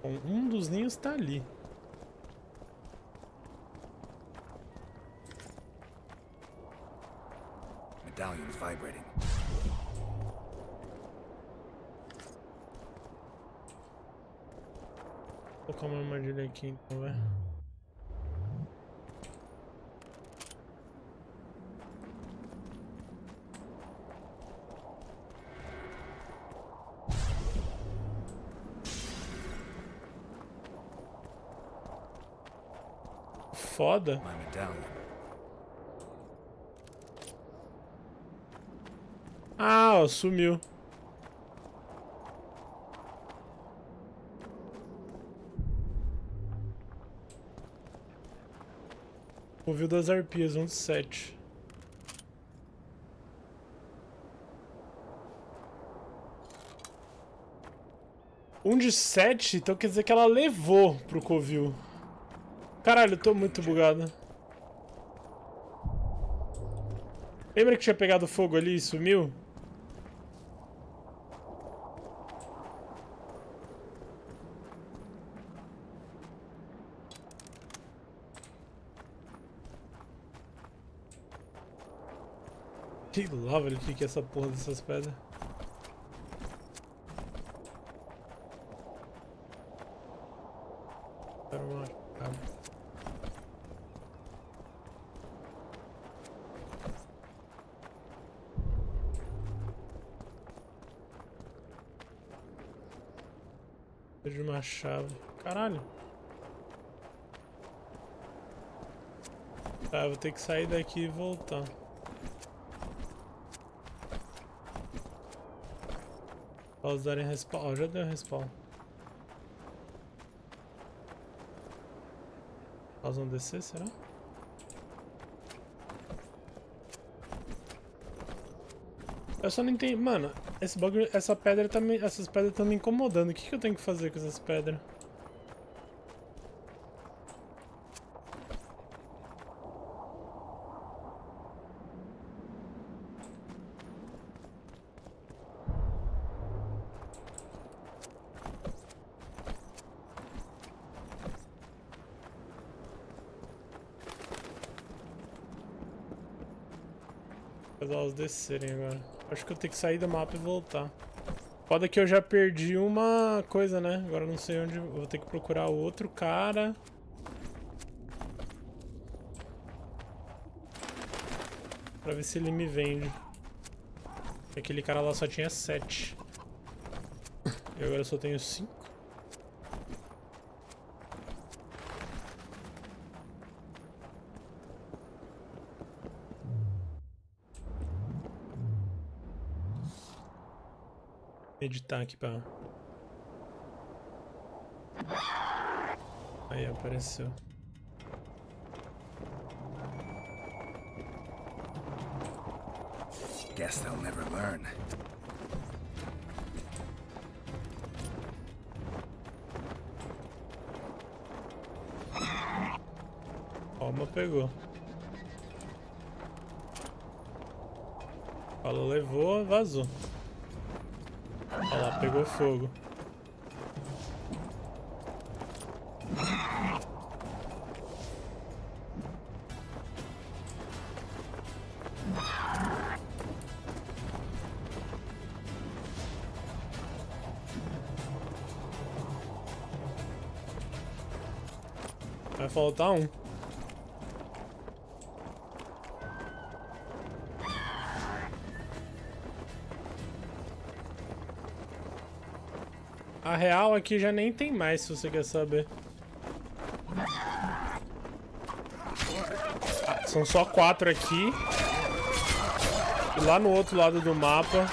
Speaker 1: Bom, um dos ninhos tá ali.
Speaker 7: Medallion's vibrating.
Speaker 1: Vou colocar uma armadilha aqui então, velho. foda.
Speaker 7: My medallion.
Speaker 1: Ah, ó, sumiu. Ouviu das arpias, 1 de 7. Um de 7, então quer dizer que ela levou pro covil. Caralho, eu tô muito bugado. Lembra que tinha pegado fogo ali e sumiu? Que lá, velho, o que é essa porra dessas pedras? Era uma cabra. Vejo uma chave. Caralho. Tá, eu vou ter que sair daqui e voltar. Pra usarem respawn. Ó, já deu respawn. Elas vão descer, será? Eu só não entendi. Mano, esse bagulho, essa pedra tá me, essas pedras estão me incomodando. O que eu tenho que fazer com essas pedras? Fazer elas descerem agora. Acho que eu tenho que sair do mapa e voltar. Foda que eu já perdi uma coisa, né? Agora eu não sei onde. Eu vou ter que procurar outro cara. Pra ver se ele me vende. Aquele cara lá só tinha 7. E agora eu só tenho 5. Editar aqui pra... Aí apareceu.
Speaker 7: Guess they'll never learn.
Speaker 1: Ó, uma pegou. Falou, levou, vazou. Olha lá, pegou fogo. Vai faltar um. A real aqui já nem tem mais, se você quer saber. Ah, são só 4 aqui. E lá no outro lado do mapa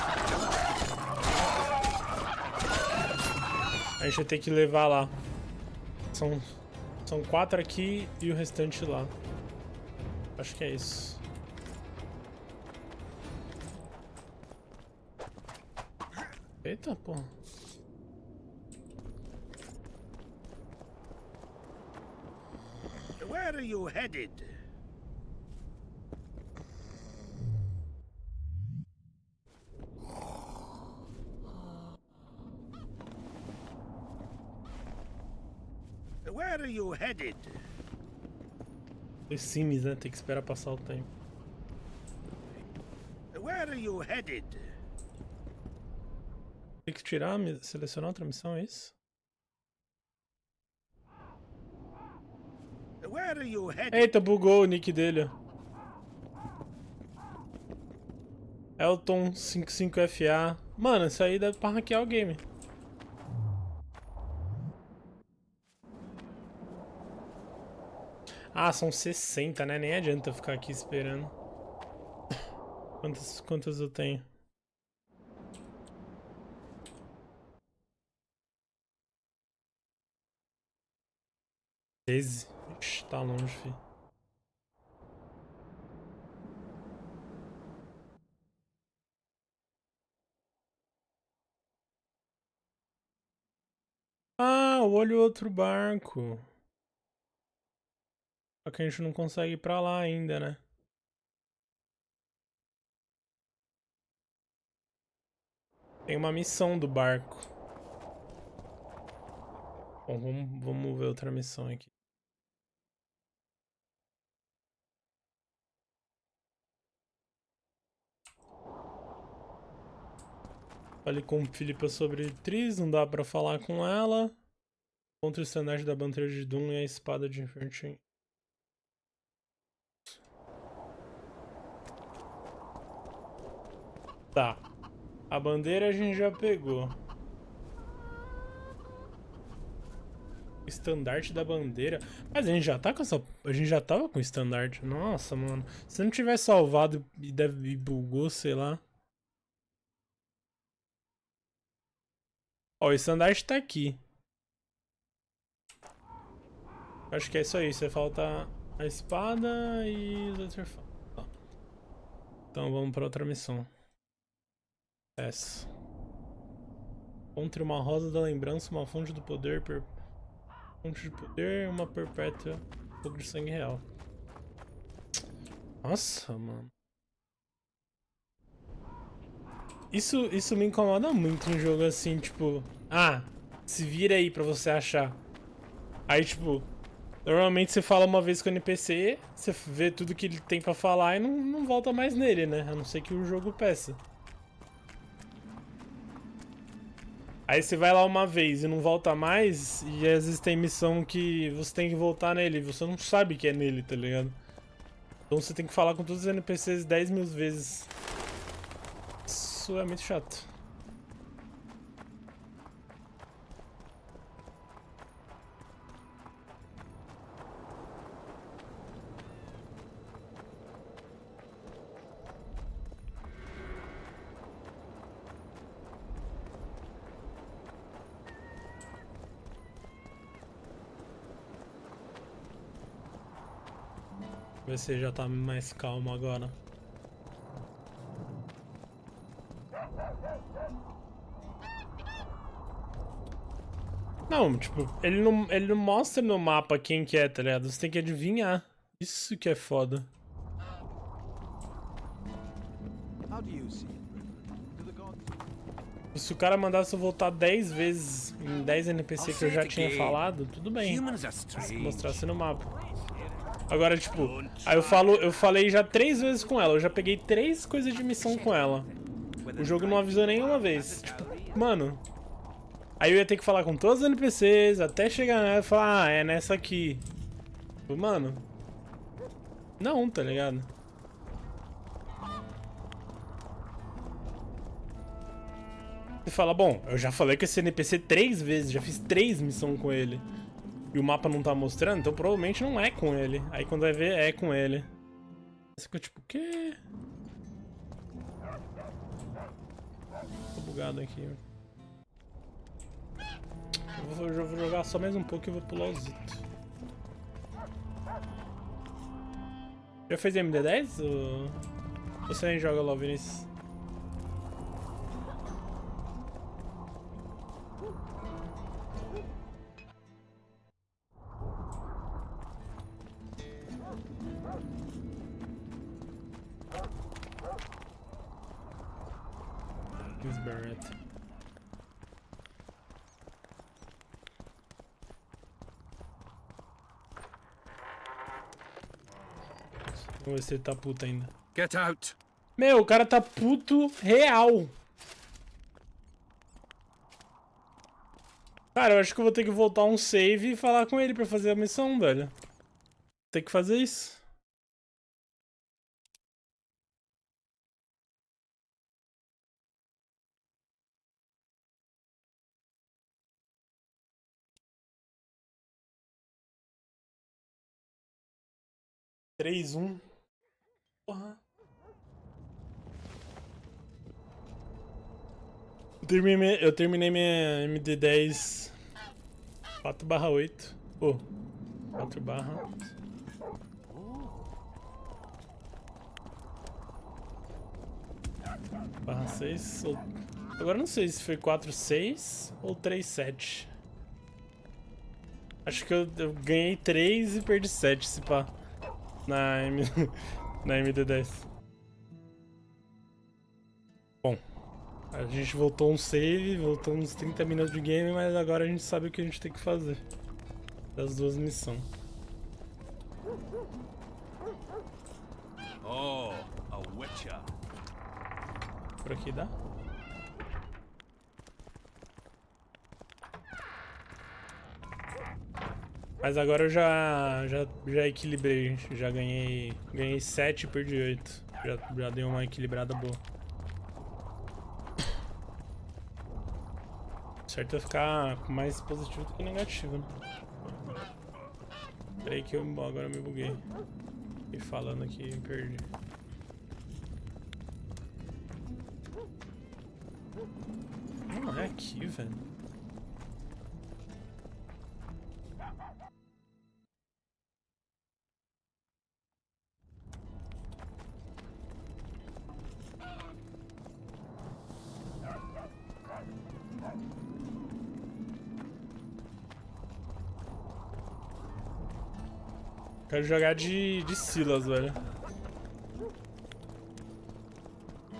Speaker 1: a gente vai ter que levar lá. São 4 aqui e o restante lá. Acho que é isso. Eita, porra.
Speaker 6: Where are you headed? Where are you headed?
Speaker 1: Os sims, né? Tem que esperar passar o tempo.
Speaker 6: Where are you headed?
Speaker 1: Tem que tirar, selecionar outra missão, é isso?
Speaker 6: Where are you headed?
Speaker 1: Eita, bugou o nick dele. Elton 55FA. Mano, isso aí deve pra hackear o game. Ah, são 60, né? Nem adianta ficar aqui esperando. Quantas eu tenho? Ixi, tá longe, filho. Ah, olha o outro barco. Só que a gente não consegue ir pra lá ainda, né? Tem uma missão do barco. Bom, vamos ver outra missão aqui. Falei com Filipa sobre Tris, não dá pra falar com ela. Contra o estandarte da bandeira de Doom e a espada de Inferno. Tá. A bandeira a gente já pegou. Estandarte da bandeira. Mas a gente já tá com essa. A gente já tava com o estandarte. Nossa, mano. Se não tivesse salvado e bugou, sei lá. Ó, o estandarte tá aqui. Acho que é isso aí. Você falta a espada e os artefatos. Tá. Então vamos pra outra missão. Essa. Encontre uma rosa da lembrança, uma fonte do poder. Fonte de poder, uma perpétua. Fogo de sangue real. Nossa, mano. Isso me incomoda muito em jogo assim, tipo... Ah, se vira aí pra você achar. Aí, tipo... Normalmente você fala uma vez com o NPC, você vê tudo que ele tem pra falar e não volta mais nele, né? A não ser que o jogo peça. Aí você vai lá uma vez e não volta mais, e às vezes tem missão que você tem que voltar nele, e você não sabe que é nele, tá ligado? Então você tem que falar com todos os NPCs 10 mil vezes. Isso é muito chato. Ver se já tá mais calmo agora. Não, tipo, ele não mostra no mapa quem que é, tá ligado? Você tem que adivinhar. Isso que é foda. Se o cara mandasse eu voltar 10 vezes em 10 NPC que eu já tinha falado, tudo bem. Se mostrasse no mapa. Agora, tipo, aí eu falei já 3 vezes com ela. Eu já peguei 3 coisas de missão com ela. O jogo não avisou nenhuma vez. Tipo, mano. Aí eu ia ter que falar com todos os NPCs até chegar nela e falar, ah, é nessa aqui. Tipo, mano. Não, tá ligado? Você fala, bom, eu já falei com esse NPC 3 vezes, já fiz 3 missões com ele. E o mapa não tá mostrando, então provavelmente não é com ele. Aí quando vai ver, é com ele. Você fica tipo, o quê? Tô bugado aqui. Eu vou jogar só mais um pouco e vou pular o Zito. Já fez MD10? Ou você nem joga LoL, Vinícius? Barrett. Vamos ver se ele tá puto ainda.
Speaker 10: Get out.
Speaker 1: Meu, o cara tá puto real. Cara, eu acho que eu vou ter que voltar um save e falar com ele pra fazer a missão, velho. Tem que fazer isso. 3-1. Porra. Eu terminei minha MD10 4/8. Pô, 4 barra. Barra 6. Agora não sei se foi 4/6 ou 3/7. Acho que eu ganhei 3 e perdi 7, se pá. Na MD10. Bom, a gente voltou um save, voltou uns 30 minutos de game, mas agora a gente sabe o que a gente tem que fazer. Das duas missões.
Speaker 14: Oh, a witcher.
Speaker 1: Por aqui dá? Mas agora eu já equilibrei, já ganhei 7 e perdi 8. Já dei uma equilibrada boa. Certo é ficar mais positivo do que negativo, né? Peraí que agora eu me buguei. Fiquei falando aqui e perdi. Não é aqui, velho. Quero jogar de Silas, velho.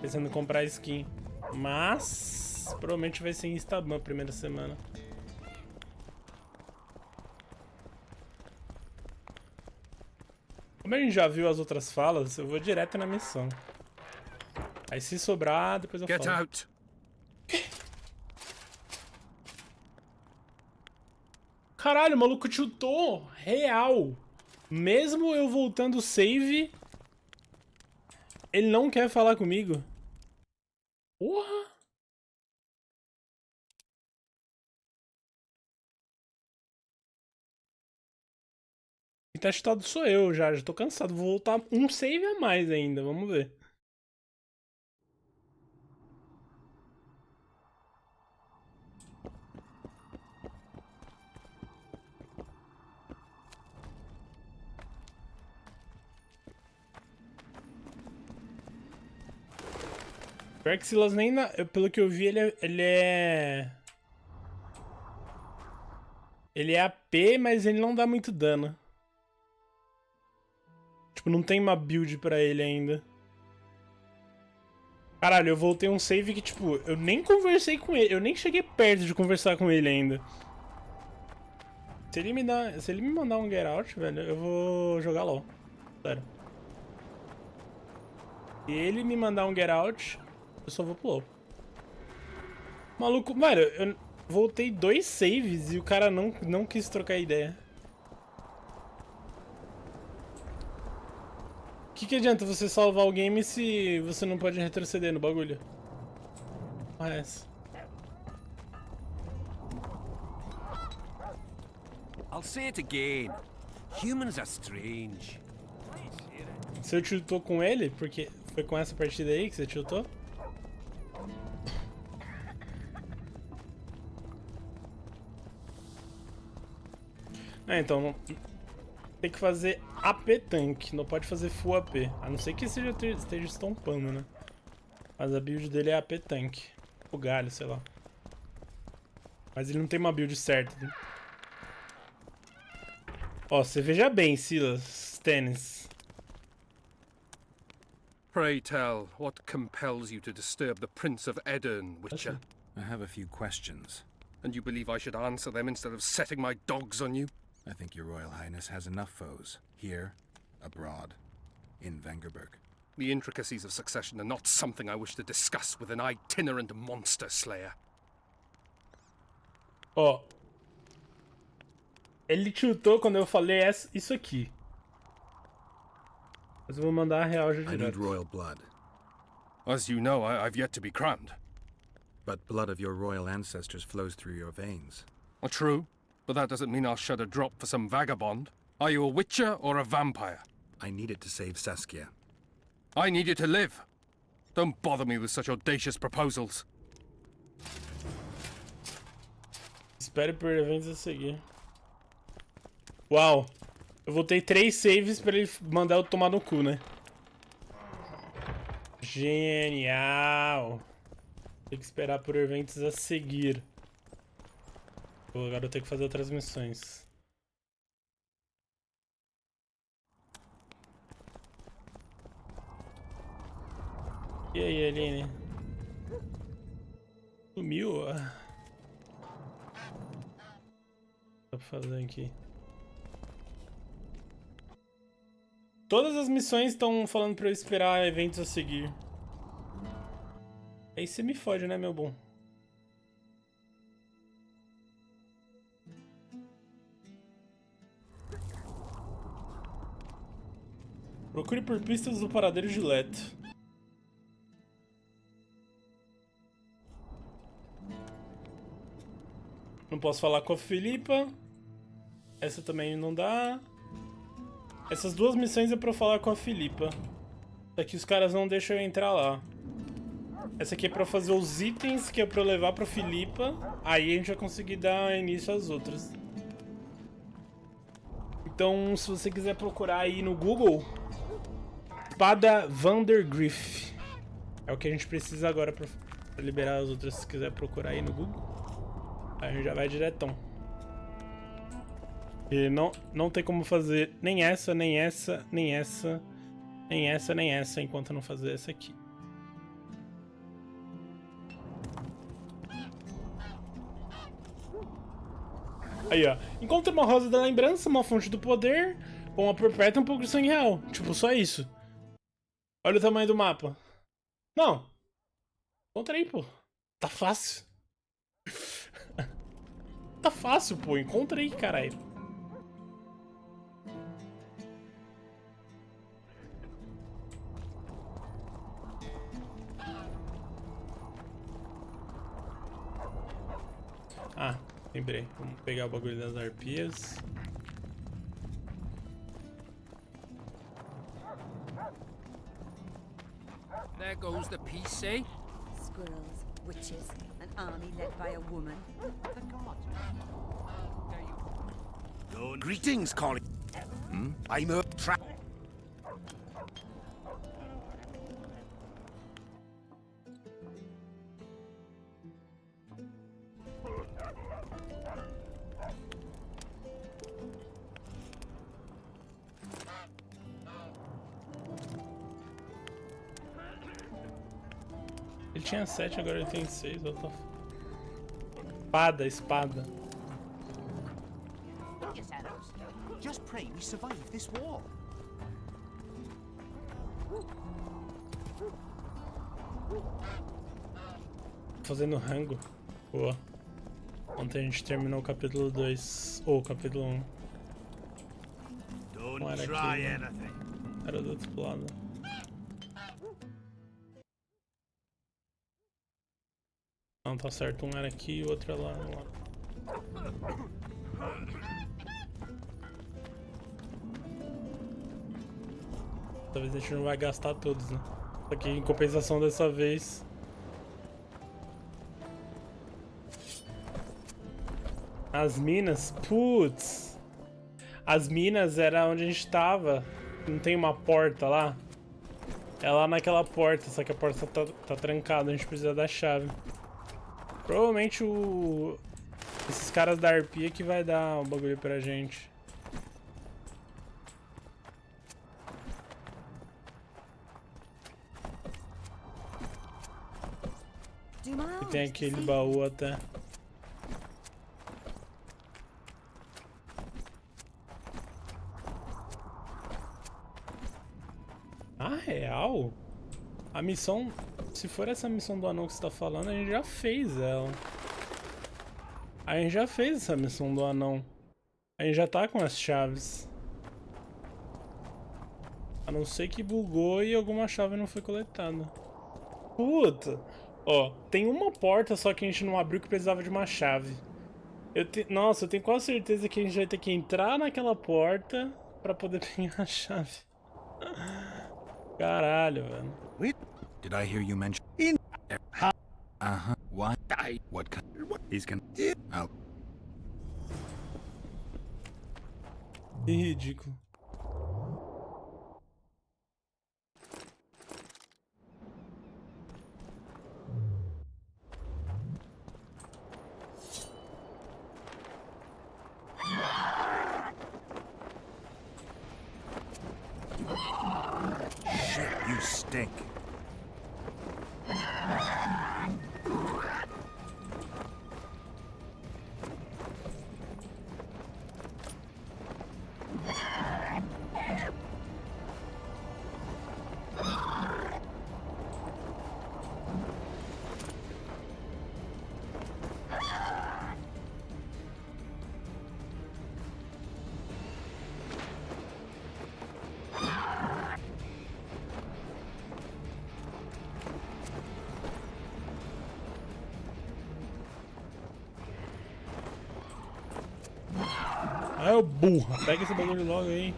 Speaker 1: Pensando em comprar skin. Mas provavelmente vai ser em Instaban a primeira semana. Como a gente já viu as outras falas, eu vou direto na missão. Aí se sobrar, depois eu falo.
Speaker 10: Get out!
Speaker 1: Caralho, o maluco tiltou real. Mesmo eu voltando save, ele não quer falar comigo. Porra! Quem tá chutado sou eu já tô cansado. Vou voltar um save a mais ainda, vamos ver. Pior que Silas nem pelo que eu vi, ele é AP, mas ele não dá muito dano. Tipo, não tem uma build pra ele ainda. Caralho, eu voltei um save que, tipo, eu nem conversei com ele. Eu nem cheguei perto de conversar com ele ainda. Se ele me mandar um get out, velho, eu vou jogar LOL. Sério. Se ele me mandar um get out, eu só vou pro LOL. Maluco, mano, eu voltei 2 saves e o cara não quis trocar ideia. O que adianta você salvar o game se você não pode retroceder no bagulho? Ah, é essa.
Speaker 12: I'll say it again. Humans are strange.
Speaker 1: Você tiltou com ele? Porque foi com essa partida aí que você tiltou? Ah, então tem que fazer AP tank, não pode fazer full AP. A não ser que esteja estompando, né? Mas a build dele é AP tank. O galho, sei lá. Mas ele não tem uma build certa. Né? Ó, você veja bem, Silas, Stannis.
Speaker 10: Pray tell, what compels you to disturb the Prince of Edirn, Witcher?
Speaker 7: I have a few questions.
Speaker 10: And you believe I should answer them instead of setting my dogs on you?
Speaker 7: I think your Royal Highness has enough foes, here, abroad, in Vengerberg.
Speaker 10: The intricacies of succession are not something I wish to discuss with an itinerant monster slayer.
Speaker 1: Ó. Ele tiltou quando eu falei isso aqui. Mas eu vou mandar a real já
Speaker 7: I need
Speaker 1: direto.
Speaker 7: royal blood.
Speaker 10: As you know, I've yet to be crowned.
Speaker 7: But blood of your royal ancestors flows through your veins.
Speaker 10: True, but that doesn't mean I'll shed a drop for some vagabond. Are you a witcher or a vampire?
Speaker 7: I need it to save Saskia.
Speaker 10: I need it to live. Don't bother me with such audacious proposals.
Speaker 1: Espere por eventos a seguir. Uau. Eu voltei 3 saves pra ele mandar eu tomar no cu, né? Genial. Tem que esperar por eventos a seguir. Pô, agora eu tenho que fazer outras missões. E aí, Aline? Sumiu? O que dá pra fazer aqui? Todas as missões estão falando pra eu esperar eventos a seguir. Aí você me fode, né, meu bom? Procure por pistas do paradeiro de Leto. Não posso falar com a Filipa. Essa também não dá. Essas 2 missões é pra eu falar com a Filipa. Aqui os caras não deixam eu entrar lá. Essa aqui é pra fazer os itens que é pra eu levar pra Filipa. Aí a gente vai conseguir dar início às outras. Então, se você quiser procurar aí no Google, Espada Vandergriff. É o que a gente precisa agora pra liberar as outras. Se quiser procurar aí no Google, aí a gente já vai diretão. E não tem como fazer nem essa, nem essa, nem essa, nem essa, nem essa, enquanto eu não fazer essa aqui. Aí, ó. Encontre uma rosa da lembrança, uma fonte do poder, uma perpétua e um pouco de sangue real. Tipo, só isso. Olha o tamanho do mapa. Não. Encontrei, pô. Tá fácil. Tá fácil, pô. Encontrei, caralho. Ah, lembrei. Vamos pegar o bagulho das arpias.
Speaker 9: There goes the peace, eh?
Speaker 8: Squirrels, witches, an army led by a woman.
Speaker 2: Greetings, Colin. I'm a trap.
Speaker 1: Ele tinha 7, agora ele tem 6. Espada, espada.
Speaker 15: Just pray we survive this war.
Speaker 1: Fazendo rango. Boa. Ontem a gente terminou o capítulo 2. Ou capítulo 1. Não era aqui, né? Era do outro lado. Não, tá certo. Um era aqui e o outro é lá. Talvez a gente não vai gastar todos, né? Só que em compensação dessa vez... As minas? Putz! As minas era onde a gente tava. Não tem uma porta lá? É lá naquela porta, só que a porta tá trancada. A gente precisa da chave. Provavelmente esses caras da arpia que vai dar o bagulho pra gente. E tem aquele baú até. Ah, real? A missão... Se for essa missão do anão que você tá falando, a gente já fez ela. A gente já fez essa missão do anão. A gente já tá com as chaves. A não ser que bugou e alguma chave não foi coletada. Puta! Ó, tem uma porta só que a gente não abriu que precisava de uma chave. Nossa, eu tenho quase certeza que a gente vai ter que entrar naquela porta pra poder pegar a chave. Caralho, velho.
Speaker 7: Did I hear you mention? What? What kind? He's gonna. I'll.
Speaker 1: Que ridículo.
Speaker 7: Shit, you stink.
Speaker 1: Ah, ô burra. Pega esse bagulho logo aí.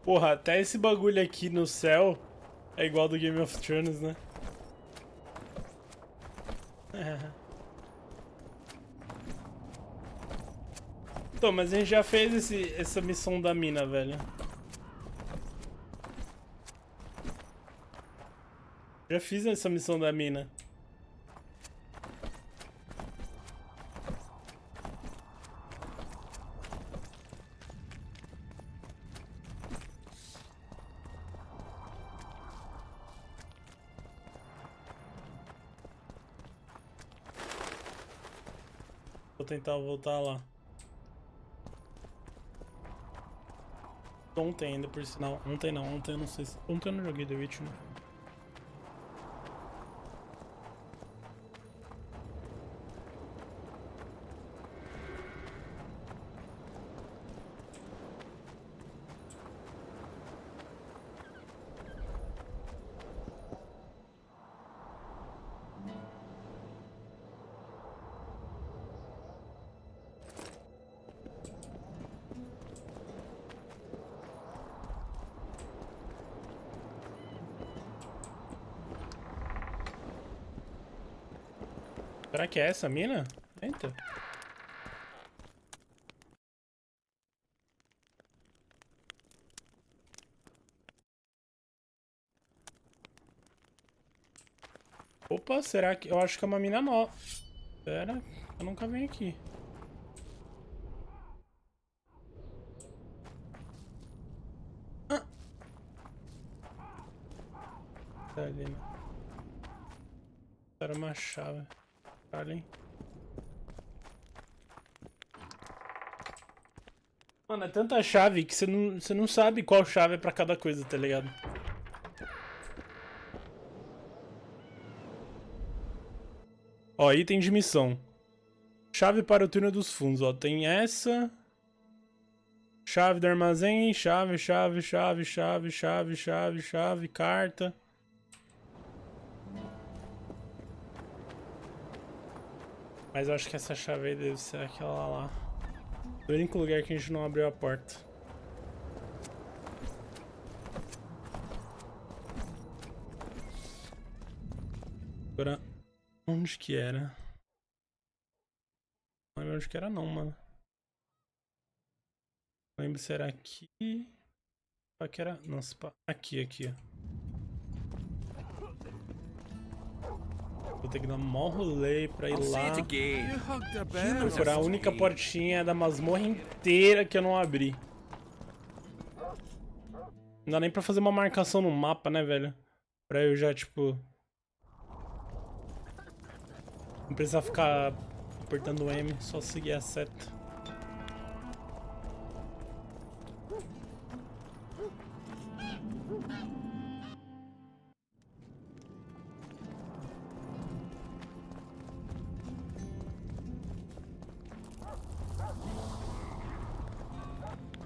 Speaker 1: Porra, até esse bagulho aqui no céu é igual do Game of Thrones, né? Então, mas a gente já fez essa missão da mina, velho. Já fiz essa missão da mina. Vou tentar voltar lá. Ontem ainda, por sinal. Ontem não, ontem eu não sei se... Ontem eu não joguei The Witch, né? Será que é essa mina? Eita. Opa, será que... Eu acho que é uma mina nova. Pera, eu nunca venho aqui. Ah. Tá ali, né? Era uma chave. Ali. Mano, é tanta chave que você não sabe qual chave é pra cada coisa, tá ligado? Ó, item de missão. Chave para o túnel dos fundos, ó. Tem essa. Chave do armazém, chave, carta. Mas eu acho que essa chave aí deve ser aquela lá. O único lugar que a gente não abriu a porta. Agora, onde que era? Não lembro onde que era não, mano. Não lembro se era aqui. Aqui era... Nossa, aqui, ó. Vou ter que dar um maior rolê pra ir lá. Procurar a única portinha da masmorra inteira que eu não abri. Não dá nem pra fazer uma marcação no mapa, né, velho? Pra eu já, tipo... Não precisar ficar apertando o M, só seguir a seta.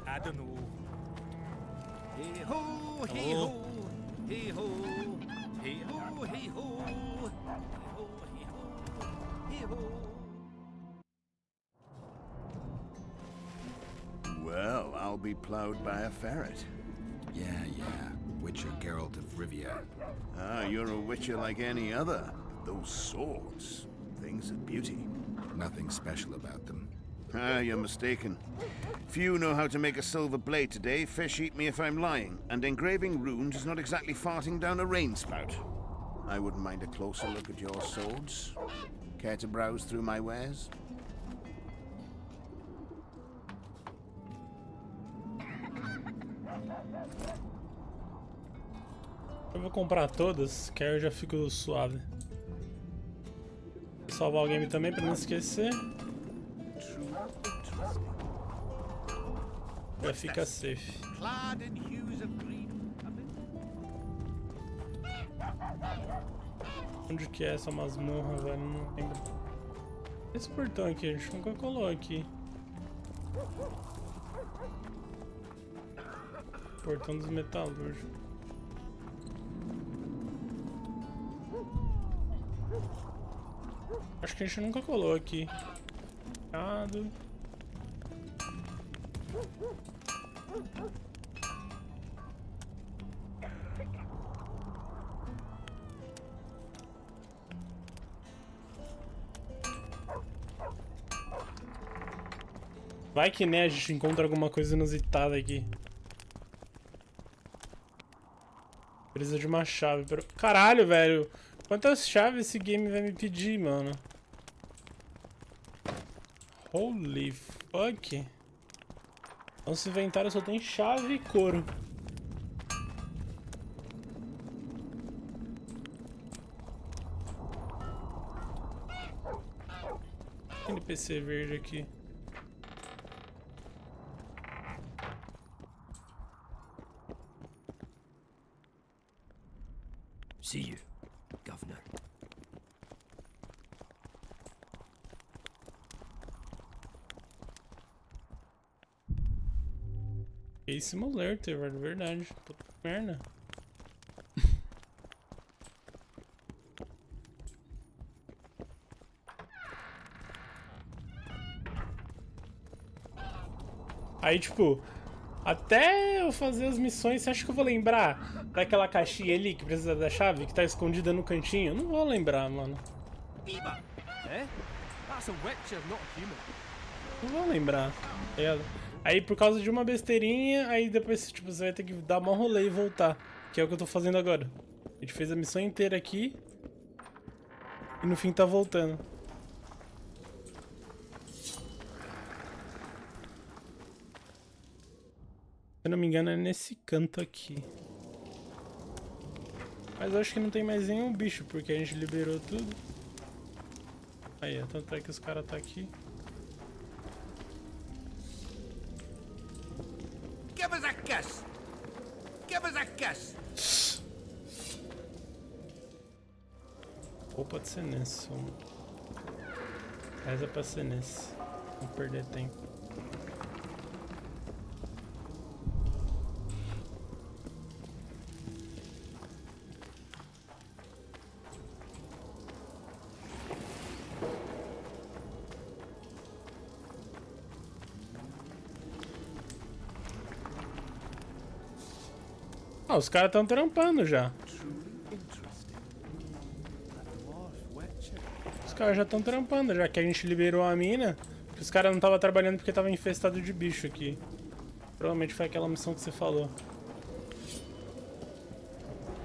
Speaker 5: I don't know.
Speaker 6: Hey ho, hey ho, hey ho, hey ho, hey ho, hey ho.
Speaker 7: Well, I'll be plowed by a ferret. Yeah. Witcher Geralt of Rivia.
Speaker 6: Ah, you're a witcher like any other. Those swords, things of beauty.
Speaker 7: Nothing special about them.
Speaker 6: Ah, you're mistaken. Few know how to make a silver blade today. Fish eat me if I'm lying. And engraving runes is not exactly farting down a rain spout. I wouldn't mind a closer look at your swords. Care to browse through my wares?
Speaker 1: Eu vou comprar todas, que aí eu já fico suave. Vou salvar o game também pra não esquecer. Já fica safe. Onde que é essa masmorra, velho? Não lembro. Esse portão aqui, a gente nunca colou aqui. Portão dos metalúrgicos. Acho que a gente nunca colou aqui. Vai que né, a gente encontra alguma coisa inusitada aqui. Precisa de uma chave. Caralho, velho. Quantas chaves esse game vai me pedir, mano? Holy fuck. Nosso inventário só tem chave e couro. NPC verde aqui.
Speaker 16: See you, Governor.
Speaker 1: Esse alerta, velho, verdade. Puta merda. Aí, tipo, até eu fazer as missões, você acha que eu vou lembrar daquela caixinha ali que precisa da chave, que tá escondida no cantinho? Não vou lembrar, mano. Não vou lembrar. Aí, por causa de uma besteirinha, aí depois, tipo, você vai ter que dar uma rolê e voltar. Que é o que eu tô fazendo agora. A gente fez a missão inteira aqui. E no fim tá voltando. Se eu não me engano é nesse canto aqui. Mas eu acho que não tem mais nenhum bicho, porque a gente liberou tudo. Aí, tanto é que os caras tá aqui.
Speaker 2: Give us a kiss! Give us a kiss!
Speaker 1: Ou pode ser nesse. Reza pra ser nesse. Não perder tempo. Ah, os caras estão trampando já. Os caras já estão trampando, já que a gente liberou a mina. Os caras não estavam trabalhando porque tava infestado de bicho aqui. Provavelmente foi aquela missão que você falou.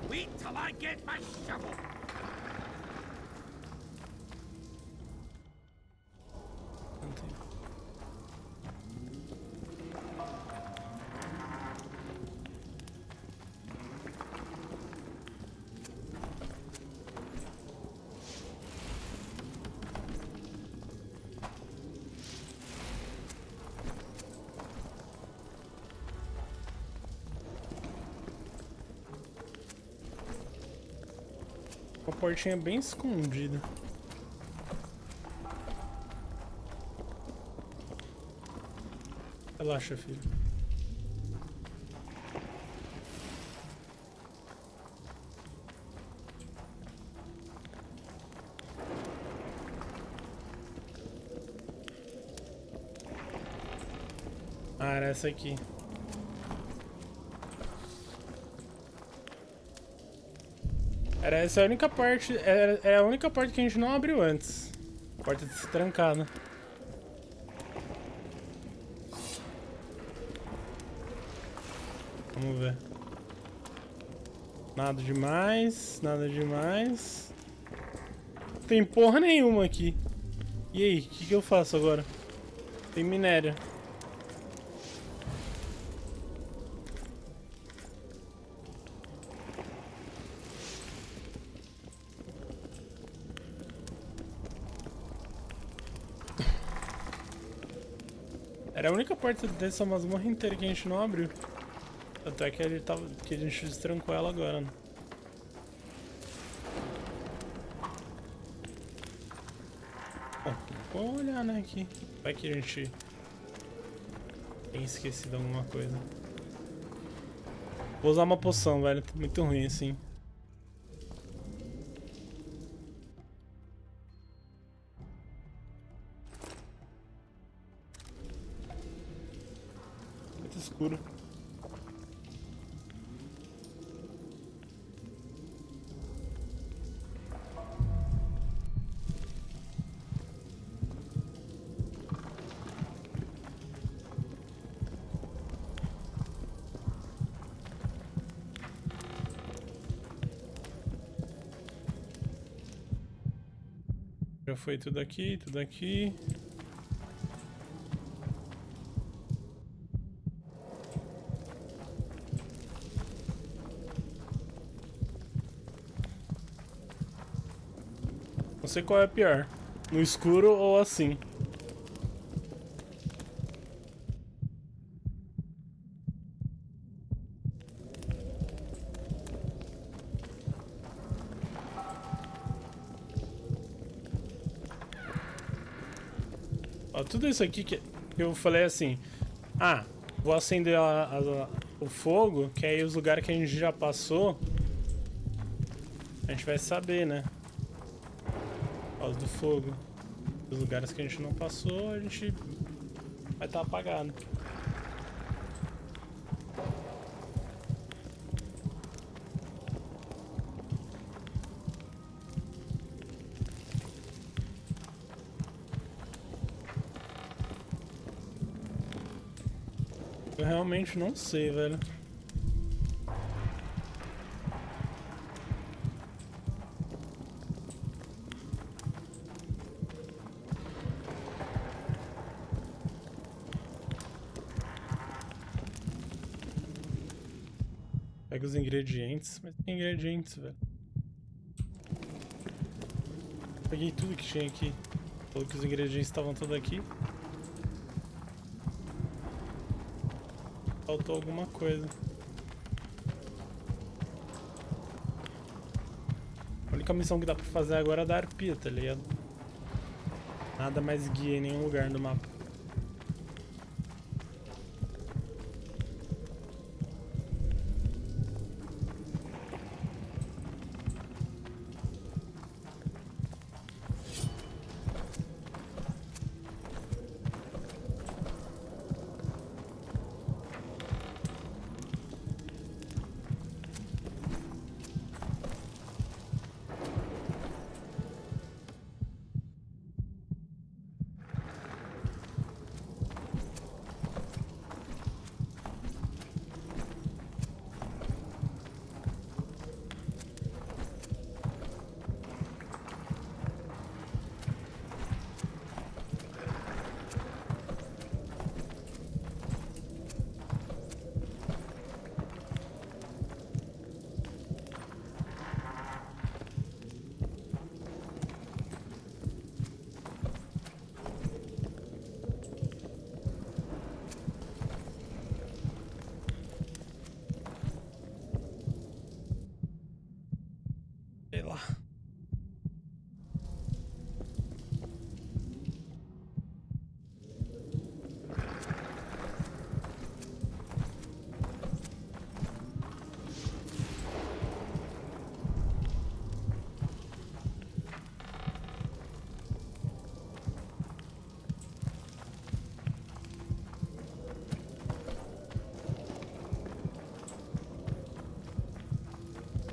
Speaker 2: Wait till I get my shovel.
Speaker 1: Uma portinha bem escondida. Relaxa, filho. Ah, era essa aqui. Era essa a única parte. Era a única parte que a gente não abriu antes. A porta de se trancar, né? Vamos ver. Nada demais, nada demais. Não tem porra nenhuma aqui. E aí, o que eu faço agora? Tem minério. Era a única porta dessa masmorra inteira que a gente não abriu. Até que que a gente destrancou ela agora, né? Bom, vou olhar, né, aqui. Vai que a gente tem esquecido alguma coisa. Vou usar uma poção, velho. Tá muito ruim assim. Muito escuro. Já foi tudo aqui, tudo aqui. Não sei qual é pior, no escuro ou assim. Ó, tudo isso aqui que eu falei assim, ah, vou acender o fogo, que aí os lugares que a gente já passou, a gente vai saber, né? Por causa do fogo. Os lugares que a gente não passou, a gente vai estar apagado. Eu realmente não sei, velho. Pega os ingredientes, mas tem ingredientes, velho. Peguei tudo que tinha aqui. Falou que os ingredientes estavam todos aqui. Faltou alguma coisa. A única missão que dá pra fazer agora é da arpia, tá ligado? Nada mais guia em nenhum lugar do mapa.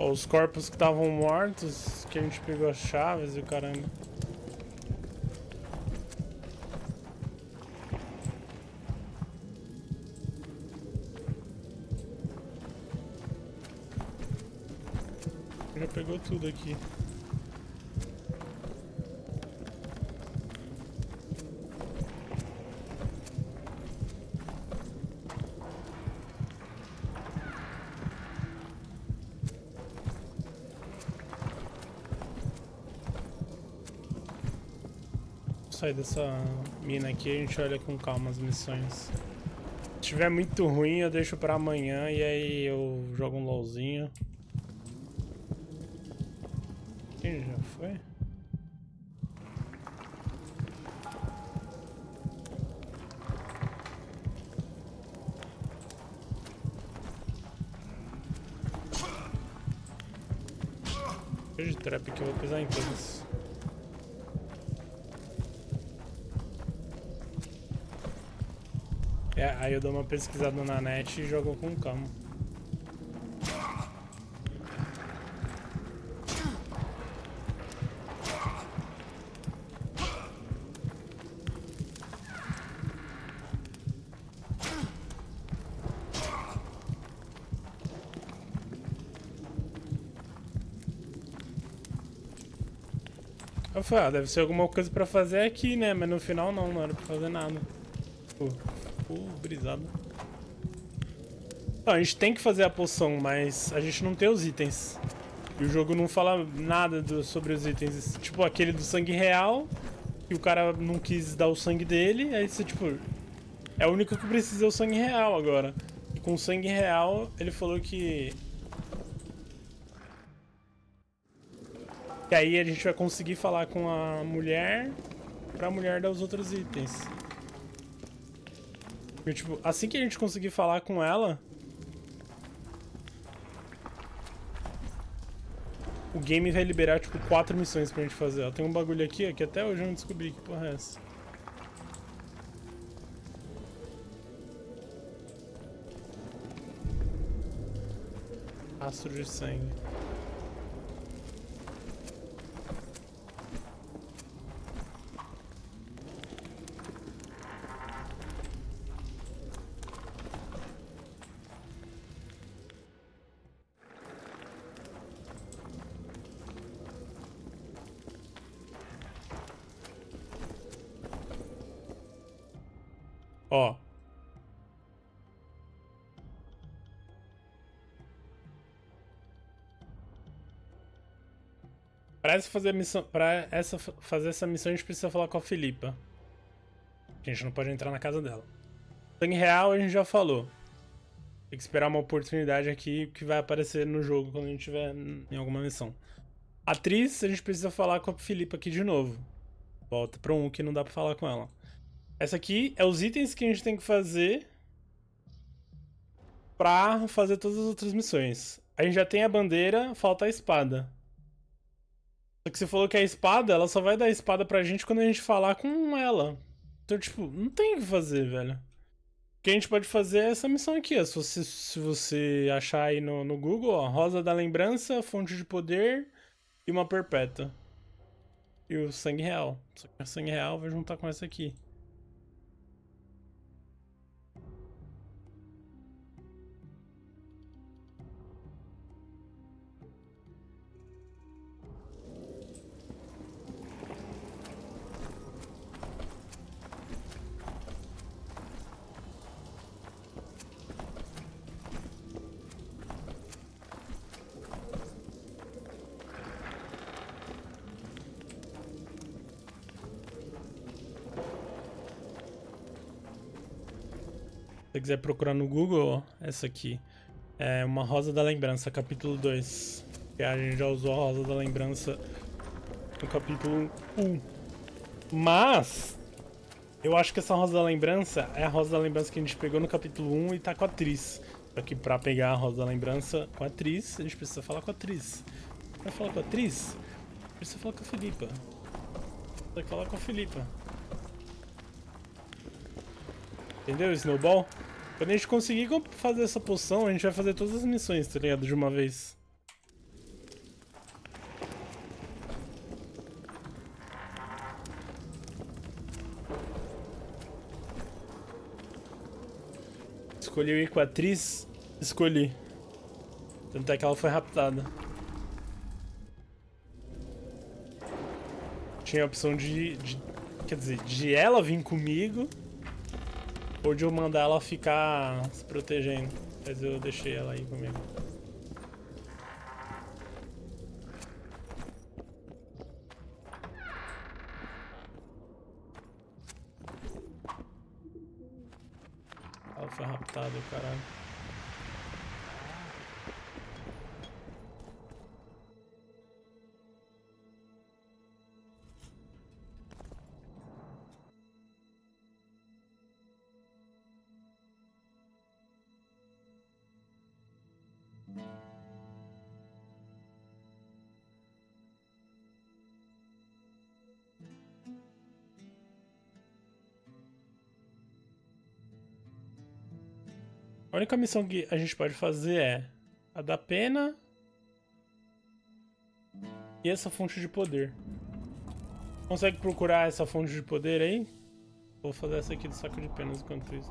Speaker 1: Ó, os corpos que estavam mortos, que a gente pegou as chaves e o caramba. Já pegou tudo aqui. Sair dessa mina aqui, a gente olha com calma as missões. Se estiver muito ruim, eu deixo pra amanhã e aí eu jogo um LOLzinho. Quem já foi? De trap que eu vou pisar em todos. É, aí eu dou uma pesquisada na net e jogo com calma. Eu falei, ah, deve ser alguma coisa pra fazer aqui, né? Mas no final não era pra fazer nada. Brisado. Não, a gente tem que fazer a poção, mas a gente não tem os itens. E o jogo não fala nada sobre os itens. Tipo, aquele do sangue real, que o cara não quis dar o sangue dele, aí você, tipo... É o único que precisa o sangue real agora. E com o sangue real, ele falou que... Que aí a gente vai conseguir falar com a mulher, pra mulher dar os outros itens. E, tipo, assim que a gente conseguir falar com ela, o game vai liberar, tipo, 4 missões pra gente fazer. Ó, tem um bagulho aqui, ó, que até hoje eu não descobri que porra é essa. Rastro de sangue. Ó. Fazer essa missão a gente precisa falar com a Filipa. A gente não pode entrar na casa dela. Sangue real a gente já falou. Tem que esperar uma oportunidade aqui que vai aparecer no jogo quando a gente estiver em alguma missão. Atriz, a gente precisa falar com a Filipa aqui de novo. Volta pra que não dá pra falar com ela. Essa aqui é os itens que a gente tem que fazer pra fazer todas as outras missões. A gente já tem a bandeira, falta a espada. Só que você falou que a espada, ela só vai dar a espada pra gente quando a gente falar com ela. Então, tipo, não tem o que fazer, velho. O que a gente pode fazer é essa missão aqui, ó. Se você achar aí no Google, ó, Rosa da Lembrança, Fonte de Poder e uma Perpétua. E o Sangue Real. Só que o Sangue Real vai juntar com essa aqui. Se você quiser procurar no Google, ó, essa aqui. É uma Rosa da Lembrança, capítulo 2. Que a gente já usou a Rosa da Lembrança no capítulo 1. Mas, eu acho que essa Rosa da Lembrança é a Rosa da Lembrança que a gente pegou no capítulo 1 e tá com a atriz. Só que pra pegar a Rosa da Lembrança com a atriz, a gente precisa falar com a atriz. Pra falar com a atriz, precisa falar com a Filipa. Tem que falar com a Filipa. Entendeu, Snowball? Quando a gente conseguir fazer essa poção, a gente vai fazer todas as missões, tá ligado? De uma vez. Escolhi ir com a atriz? Escolhi. Tanto é que ela foi raptada. Tinha a opção quer dizer, de ela vir comigo ou de eu mandar ela ficar se protegendo. Mas eu deixei ela ir comigo. Ela foi raptada, caralho. A única missão que a gente pode fazer é a da pena e essa fonte de poder. Consegue procurar essa fonte de poder aí? Vou fazer essa aqui do saco de penas enquanto isso.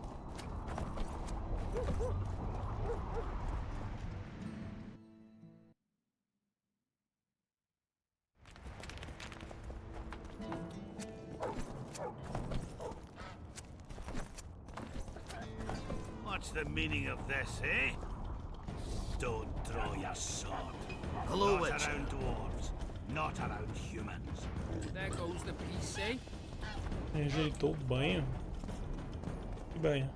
Speaker 6: What's the meaning of this, eh? Don't draw your sword. Hello, not
Speaker 2: Witcher.
Speaker 6: around dwarves, not around humans.
Speaker 9: There goes the PC.
Speaker 1: Rejeitou o banho? Que banho?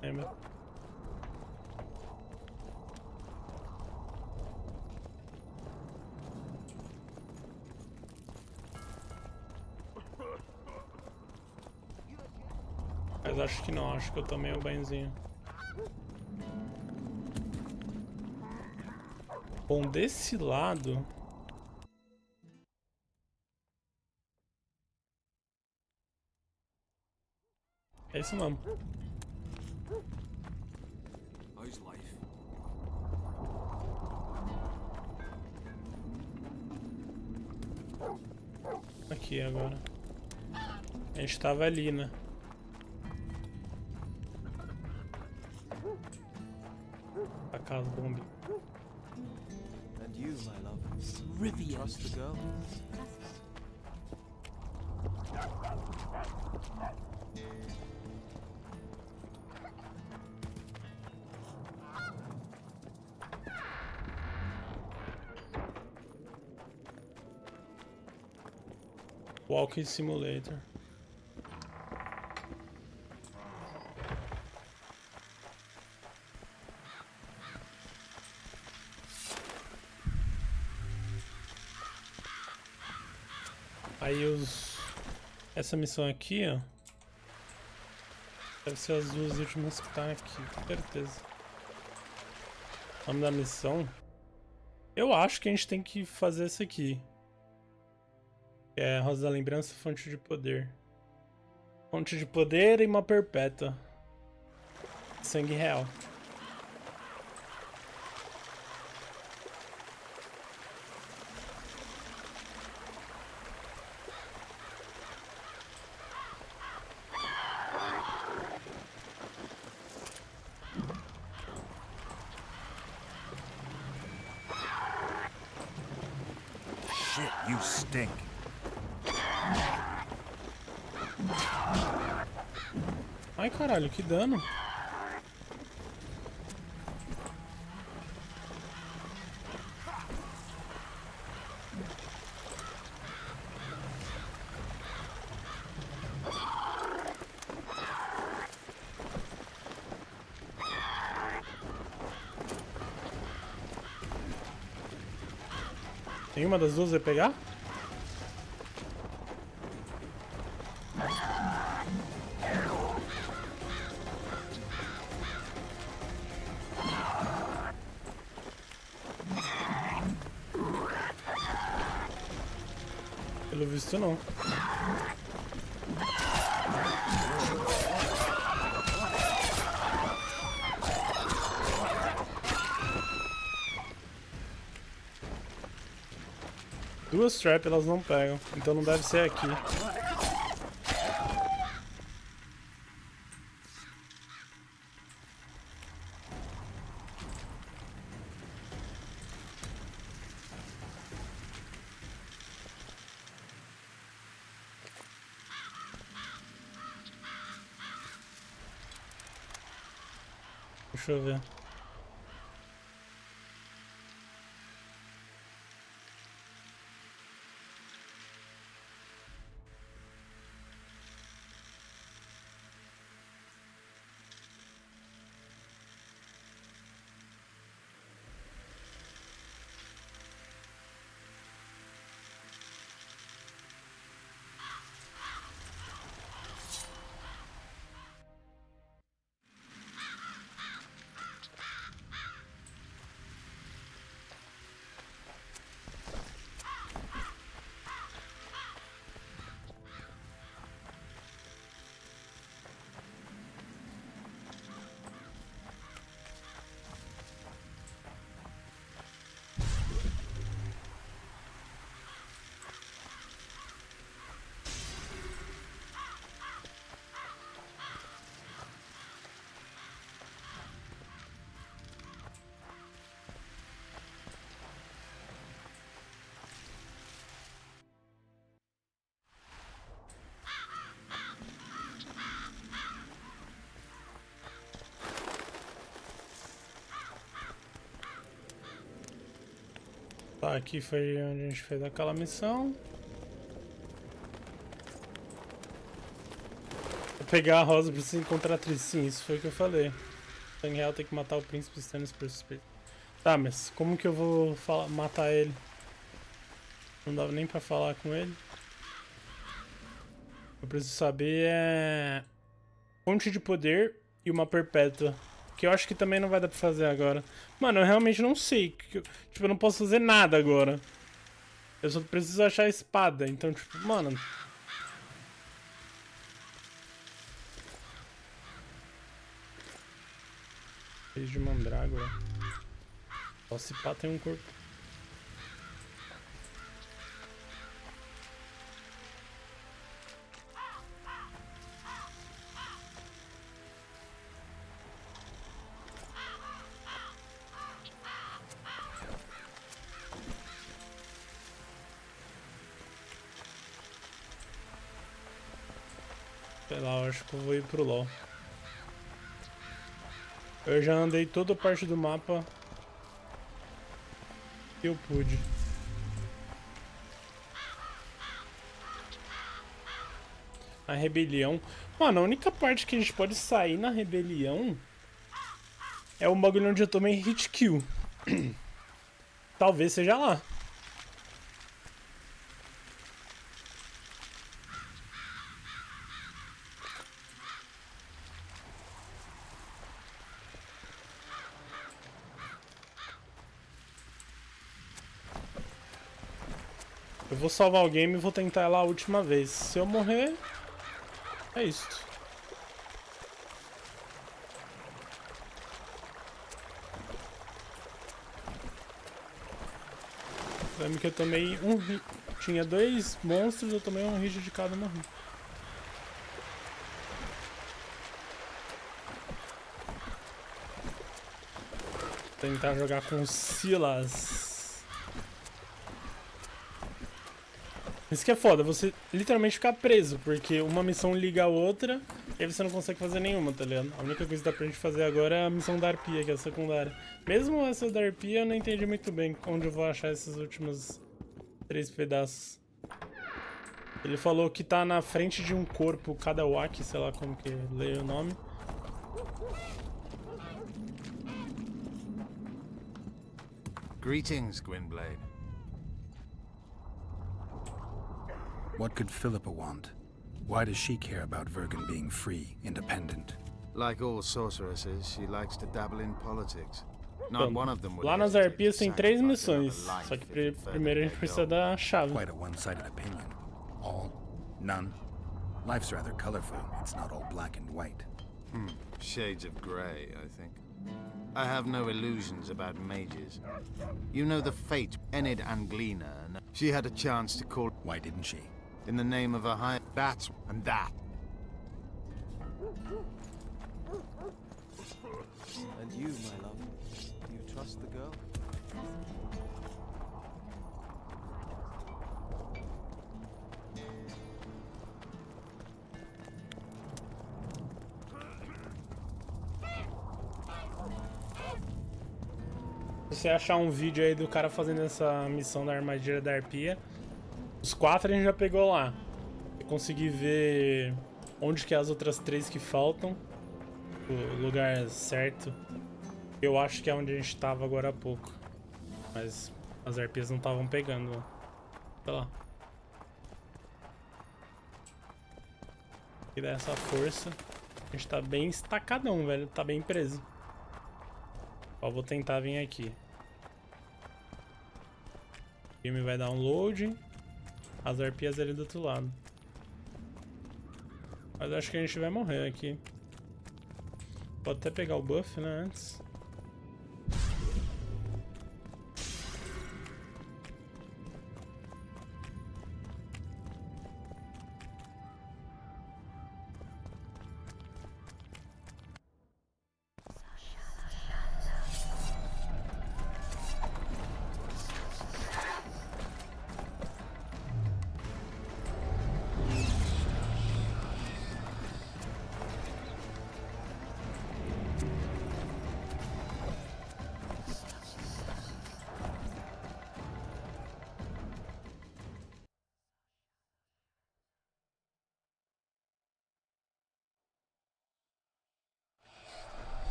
Speaker 1: Lembra? Mas acho que não, acho que eu tomei o banhozinho. Bom, desse lado... É isso mesmo.
Speaker 3: How's life?
Speaker 1: Aqui agora. A gente tava ali, né? Tacar as bombas.
Speaker 11: And you, my love.
Speaker 4: Rivian.
Speaker 11: Trust the girl?
Speaker 1: Walking Simulator. Aí essa missão aqui, ó. Deve ser as duas últimas que tá aqui, com certeza. O nome da missão. Eu acho que a gente tem que fazer essa aqui. Que é Rosa da Lembrança, Fonte de Poder. Fonte de Poder e uma perpétua. Sangue real.
Speaker 2: Shit, you stink.
Speaker 1: Ai, caralho, que dano. Nenhuma das duas vai pegar? Pelo visto não. Duas trap elas não pegam, então não deve ser aqui. Deixa eu ver. Tá, aqui foi onde a gente fez aquela missão. Vou pegar a rosa, preciso encontrar a atriz. Sim, isso foi o que eu falei. Em real, tem que matar o príncipe Stannis por suspeito. Tá, mas como que eu vou matar ele? Não dava nem pra falar com ele. Eu preciso saber é... fonte de poder e uma perpétua. Que eu acho que também não vai dar pra fazer agora. Mano, eu realmente não sei. Tipo, eu não posso fazer nada agora. Eu só preciso achar a espada. Então, tipo, mano... Beijo de mandrágora. Só se pá tem um corpo. Sei lá, eu acho que eu vou ir pro LoL. Eu já andei toda a parte do mapa que eu pude. A rebelião. Mano, a única parte que a gente pode sair na rebelião é o bagulho onde eu tomei hit kill. Talvez seja lá. Eu vou salvar o game e vou tentar lá a última vez. Se eu morrer, é isso. Lembro que eu tomei um hit. Tinha 2 monstros, eu tomei um hit de cada morri. Tentar jogar com Silas. Isso que é foda, você literalmente ficar preso, porque uma missão liga a outra e aí você não consegue fazer nenhuma, tá ligado? A única coisa que dá pra gente fazer agora é a missão da arpia, que é a secundária. Mesmo essa da arpia eu não entendi muito bem onde eu vou achar esses últimos 3 pedaços. Ele falou que tá na frente de um corpo, cada wak, sei lá como que leio o nome.
Speaker 17: Greetings, Gwynblade.
Speaker 7: What could Philippa want? Why does she care about Vergen being free, independent?
Speaker 17: Like all sorceresses, she likes to dabble in politics. Not one of them would
Speaker 1: lá nas arpias tem 3 missões, só que primeiro a gente precisa da chave.
Speaker 7: Quite a one-sided opinion. All? None? Life's rather colorful. It's not all black and white.
Speaker 17: Shades of grey, I think. I have no illusions about mages. You know the fate Enid Anglina. She had a chance to call...
Speaker 7: Why didn't she?
Speaker 17: In the name of a high... That's... and that.
Speaker 11: And you, my love, do you trust the girl?
Speaker 1: você achar um vídeo aí do cara fazendo essa missão da armadilha da arpia, os 4 a gente já pegou lá. Eu consegui ver onde que é as outras 3 que faltam, o lugar certo. Eu acho que é onde a gente tava agora há pouco, mas as arpias não estavam pegando. Sei lá. E dá essa força. A gente tá bem estacadão, velho. Tá bem preso. Ó, vou tentar vir aqui. O game vai dar um loading. As arpias ali do outro lado. Mas acho que a gente vai morrer aqui. Pode até pegar o buff, né, antes.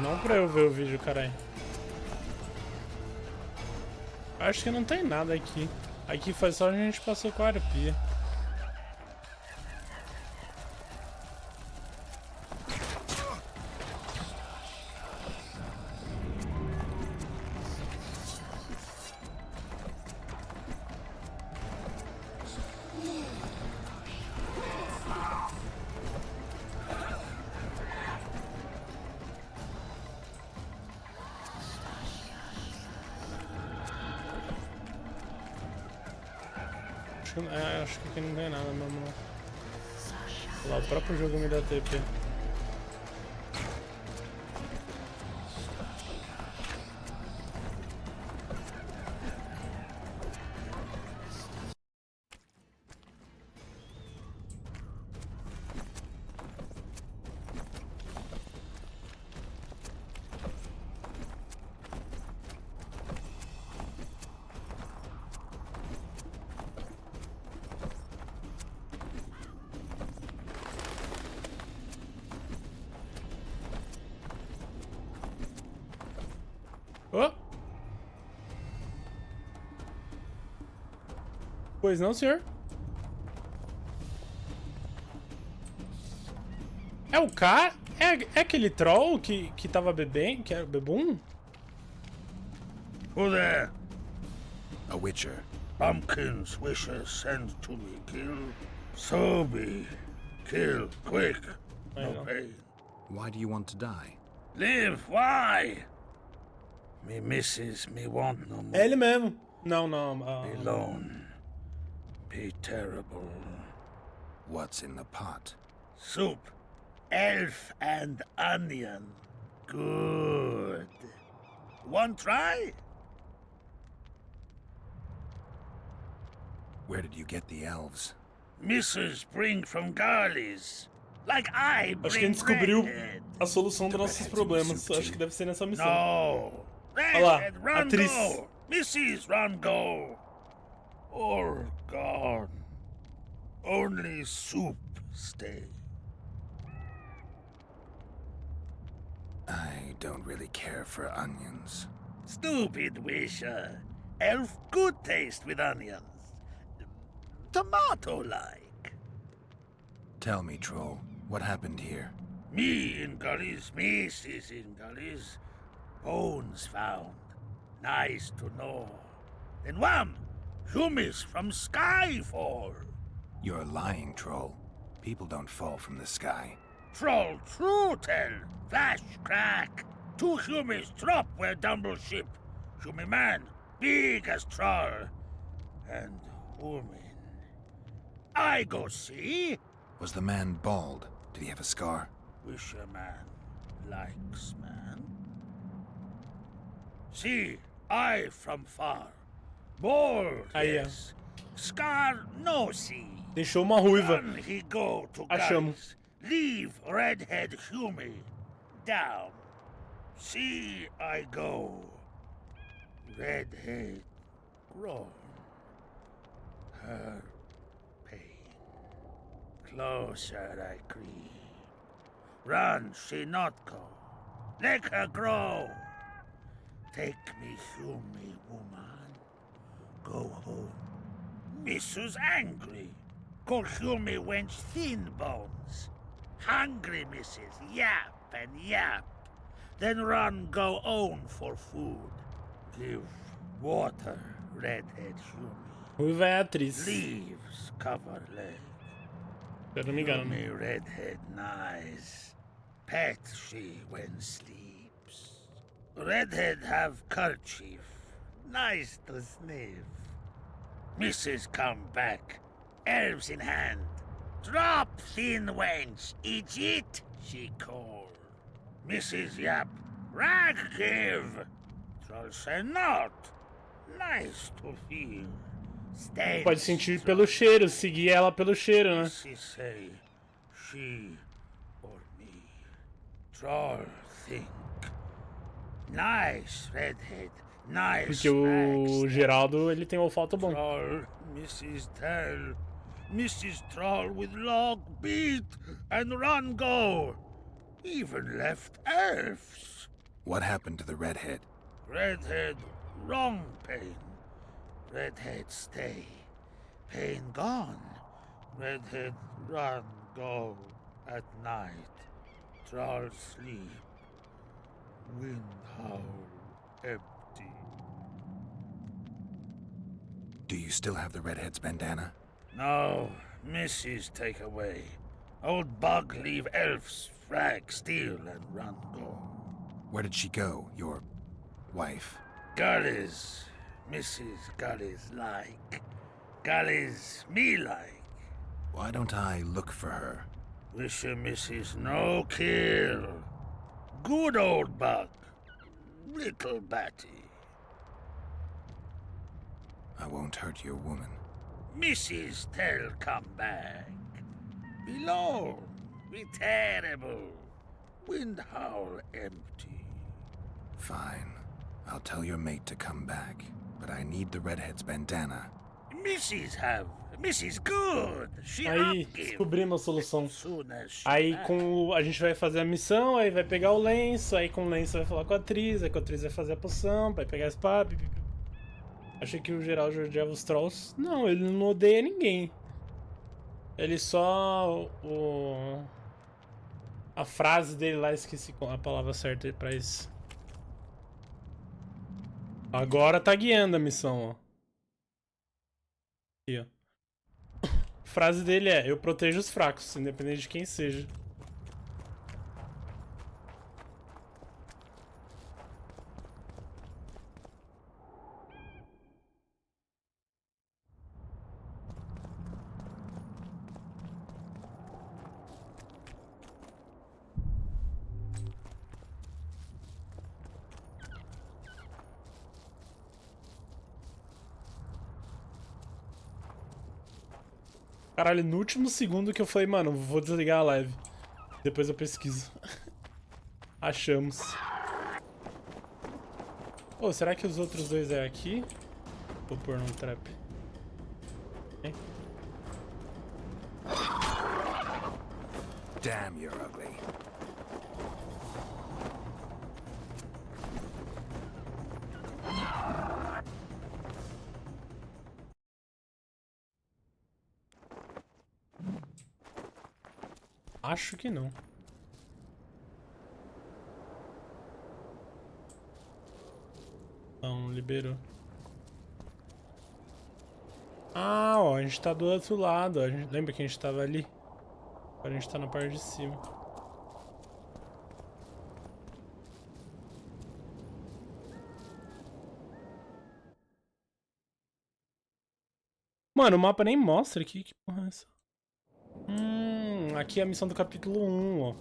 Speaker 1: Não pra eu ver o vídeo, caralho. Acho que não tem nada aqui. Aqui foi só a gente passou com a arpia. Acho que aqui não tem nada mesmo. Olha lá, o próprio jogo me dá TP. Oh. Pois não, senhor? É o cara? É aquele troll que tava bebendo? Que era bebum?
Speaker 13: Who there?
Speaker 7: A witcher.
Speaker 13: Pumpkin's wishes send to me, kill. So be. Kill, quick. No pain.
Speaker 7: Why do you want to die?
Speaker 13: Live, why? Me misses, me want no more.
Speaker 1: É ele mesmo. Não.
Speaker 13: Be alone. Be terrible.
Speaker 7: What's in the pot?
Speaker 13: Soup. Elf and onion. Good. One try?
Speaker 7: Where did you get the elves?
Speaker 13: Missus bring from Garley's. Like I bring
Speaker 1: Acho que a gente descobriu
Speaker 13: bread.
Speaker 1: a solução dos nossos problemas. Acho que deve ser nessa missão.
Speaker 13: No.
Speaker 1: Olha lá,
Speaker 13: Run,
Speaker 1: atriz.
Speaker 13: go. Mrs. Run, go. All gone. Only soup stay.
Speaker 7: I don't really care for onions.
Speaker 13: Stupid wisher. Elf good taste with onions. Tomato-like.
Speaker 7: Tell me, troll, what happened here?
Speaker 13: Me in gullies, Mrs. in gullies. Bones found. Nice to know. Then wham! Hummus from Skyfall.
Speaker 7: You're lying, troll. People don't fall from the sky.
Speaker 13: Troll true tell. Flash crack. 2 humans drop where Dumble ship. Hummy man, big as troll. And woman. I go see.
Speaker 7: Was the man bald? Did he have a scar?
Speaker 13: Wisherman likes man. See, I from far. Bold, yes. Scar no see.
Speaker 1: Deixou uma ruiva.
Speaker 13: Run he go to
Speaker 1: Achamos.
Speaker 13: guys. Leave redhead Hume down. See I go. Redhead grown. Her pain. Closer I creep. Run she not go. Let her grow. Take me Hume, woman. Go home. Mrs. angry. Call Hume wench thin bones. Hungry Mrs. Yap and yap. Then run go own for food. Give water, redhead Hume.
Speaker 1: Ruiva é a atriz.
Speaker 13: Leaves cover leg.
Speaker 1: Se eu não me engano.
Speaker 13: Hume redhead nice. Pet she when sleeps. Redhead have kerchief. Nice to sniff. Mrs. come back. Elves in hand. Drop thin wench. Eat, she called. Mrs. Yap. Rag give. Troll say not. Nice to feel. Stay.
Speaker 1: Pode sentir pelo cheiro, seguir ela pelo cheiro, né?
Speaker 13: Mrs. say, she or me. Troll think. Nice, redhead. Nice.
Speaker 1: Porque o Geraldo, ele tem um olfato bom.
Speaker 13: Troll, Mrs. Tell. Mrs. Troll with log beat and run go. Even left elves.
Speaker 7: What happened to the redhead?
Speaker 13: Redhead, wrong pain. Redhead stay. Pain gone. Redhead run go at night. Troll sleep. Wind howl empty.
Speaker 7: Do you still have the redhead's bandana?
Speaker 13: No, Mrs. take away. Old bug leave elves frag steal and run go.
Speaker 7: Where did she go, your wife?
Speaker 13: Gullies, Mrs. Gullies like. Gullies me like.
Speaker 7: Why don't I look for her?
Speaker 13: Wish her Mrs. no kill. Good old bug. Little batty.
Speaker 7: I won't hurt your woman.
Speaker 13: Mrs. Tell come back. Below, be terrible. Wind howl empty.
Speaker 7: Fine. I'll tell your mate to come back. But I need the redhead's bandana.
Speaker 13: Mrs. have. Mrs. good. She
Speaker 1: Aí
Speaker 13: upgive.
Speaker 1: descobrimos a solução.
Speaker 13: Soon as she
Speaker 1: Aí
Speaker 13: back.
Speaker 1: a gente vai fazer a missão, aí vai pegar o lenço, aí com o lenço vai falar com a atriz, aí com a atriz vai fazer a poção, vai pegar a espada. Achei que o Geraldo odiava os trolls. Não, ele não odeia ninguém. Ele só... A frase dele lá, esqueci a palavra certa pra isso. Agora tá guiando a missão, ó. Aqui, ó. A frase dele é: eu protejo os fracos, independente de quem seja. Caralho, no último segundo que eu falei, mano, vou desligar a live. Depois eu pesquiso. Achamos. Oh, será que os outros dois é aqui? Vou pôr num trap. Hein?
Speaker 7: Damn, you're ugly.
Speaker 1: Acho que não. Não, liberou. Ah, ó, a gente tá do outro lado. A gente, lembra que a gente tava ali? Agora a gente tá na parte de cima. Mano, o mapa nem mostra aqui. Que porra é essa? Aqui é a missão do capítulo 1, ó.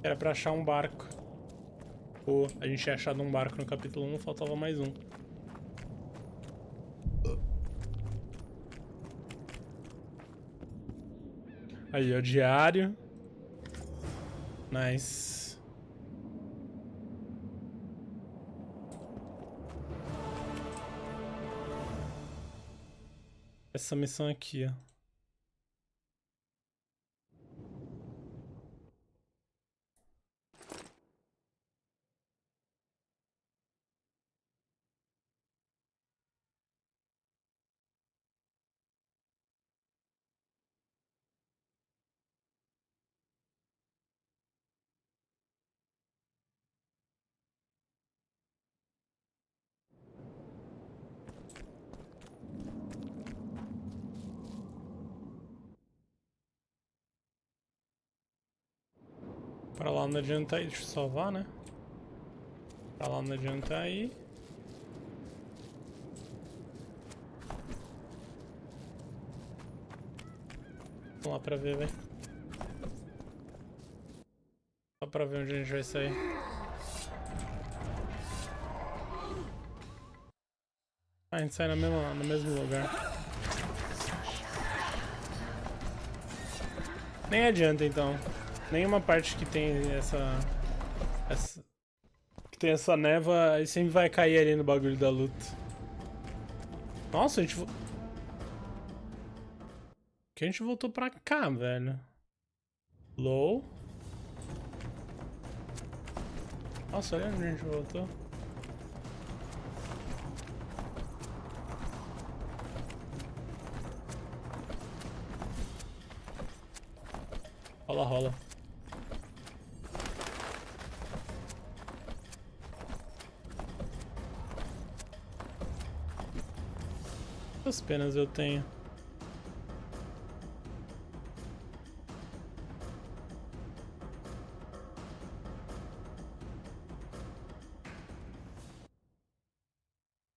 Speaker 1: Era pra achar um barco. Pô, a gente tinha achado um barco no capítulo 1, faltava mais um. Aí, ó, diário. Nice. Essa missão aqui, ó. Pra lá não adianta ir, deixa eu salvar, né? Pra lá não adianta ir. Vamos lá pra ver, velho. Só pra ver onde a gente vai sair. Ah, a gente sai no mesmo lugar. Nem adianta então. Nenhuma parte que tem que tem essa névoa, aí sempre vai cair ali no bagulho da luta. Nossa, a gente que a gente voltou pra cá, velho. Low. Nossa, olha onde a gente voltou. Rola, rola. Quantas penas eu tenho?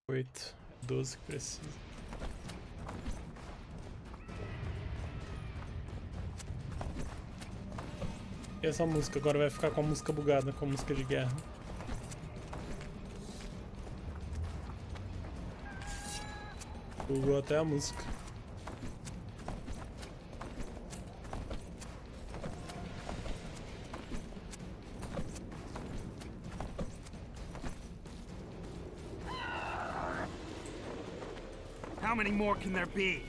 Speaker 1: Oito, 12 que precisa. E essa música agora vai ficar com a música bugada, com a música de guerra. Bugou até a música.
Speaker 3: How many more can there be?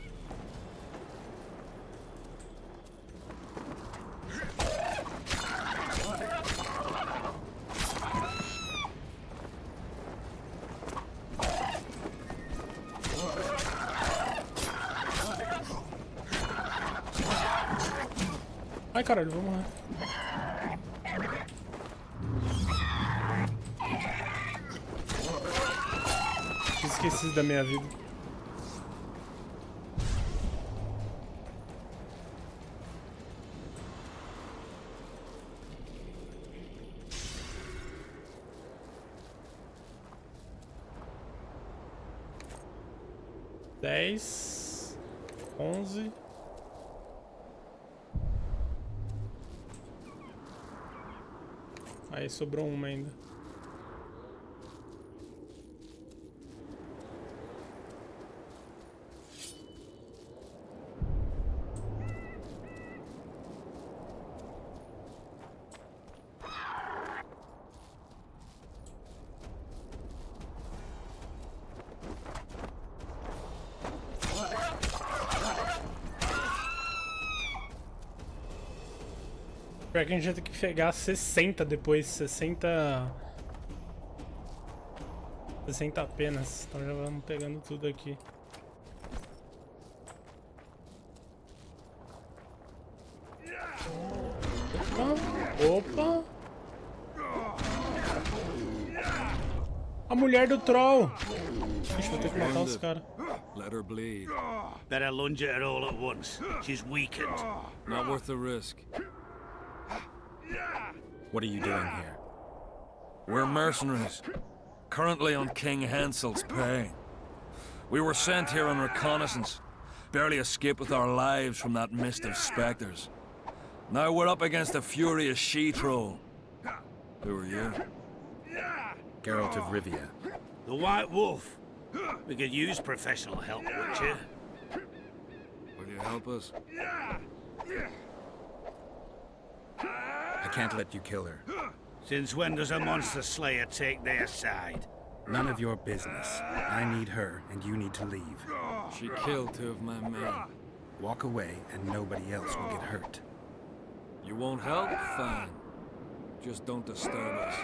Speaker 1: Ai, caralho, vamos lá. Esqueci da minha vida. Dez, 11. Aí sobrou uma ainda. Pior que a gente vai ter que pegar 60 depois, 60 apenas, então já vamos pegando tudo aqui. Opa! A mulher do troll! Ixi, vou ter que matar os caras.
Speaker 12: Let her bleed.
Speaker 6: Better lunge at her all at once. She's weakened.
Speaker 12: Not worth the risk. What are you doing here? We're mercenaries, currently on King Hansel's pay. We were sent here on reconnaissance, barely escaped with our lives from that mist of specters. Now we're up against a furious she-troll. Who are you?
Speaker 7: Geralt of Rivia.
Speaker 6: The White Wolf. We could use professional help, Witcher.
Speaker 12: Will you help us?
Speaker 7: I can't let you kill her.
Speaker 6: Since when does a monster slayer take their side?
Speaker 7: None of your business. I need her, and you need to leave.
Speaker 12: She killed 2 of my men.
Speaker 7: Walk away, and nobody else will get hurt.
Speaker 12: You won't help? Fine. Just don't disturb us.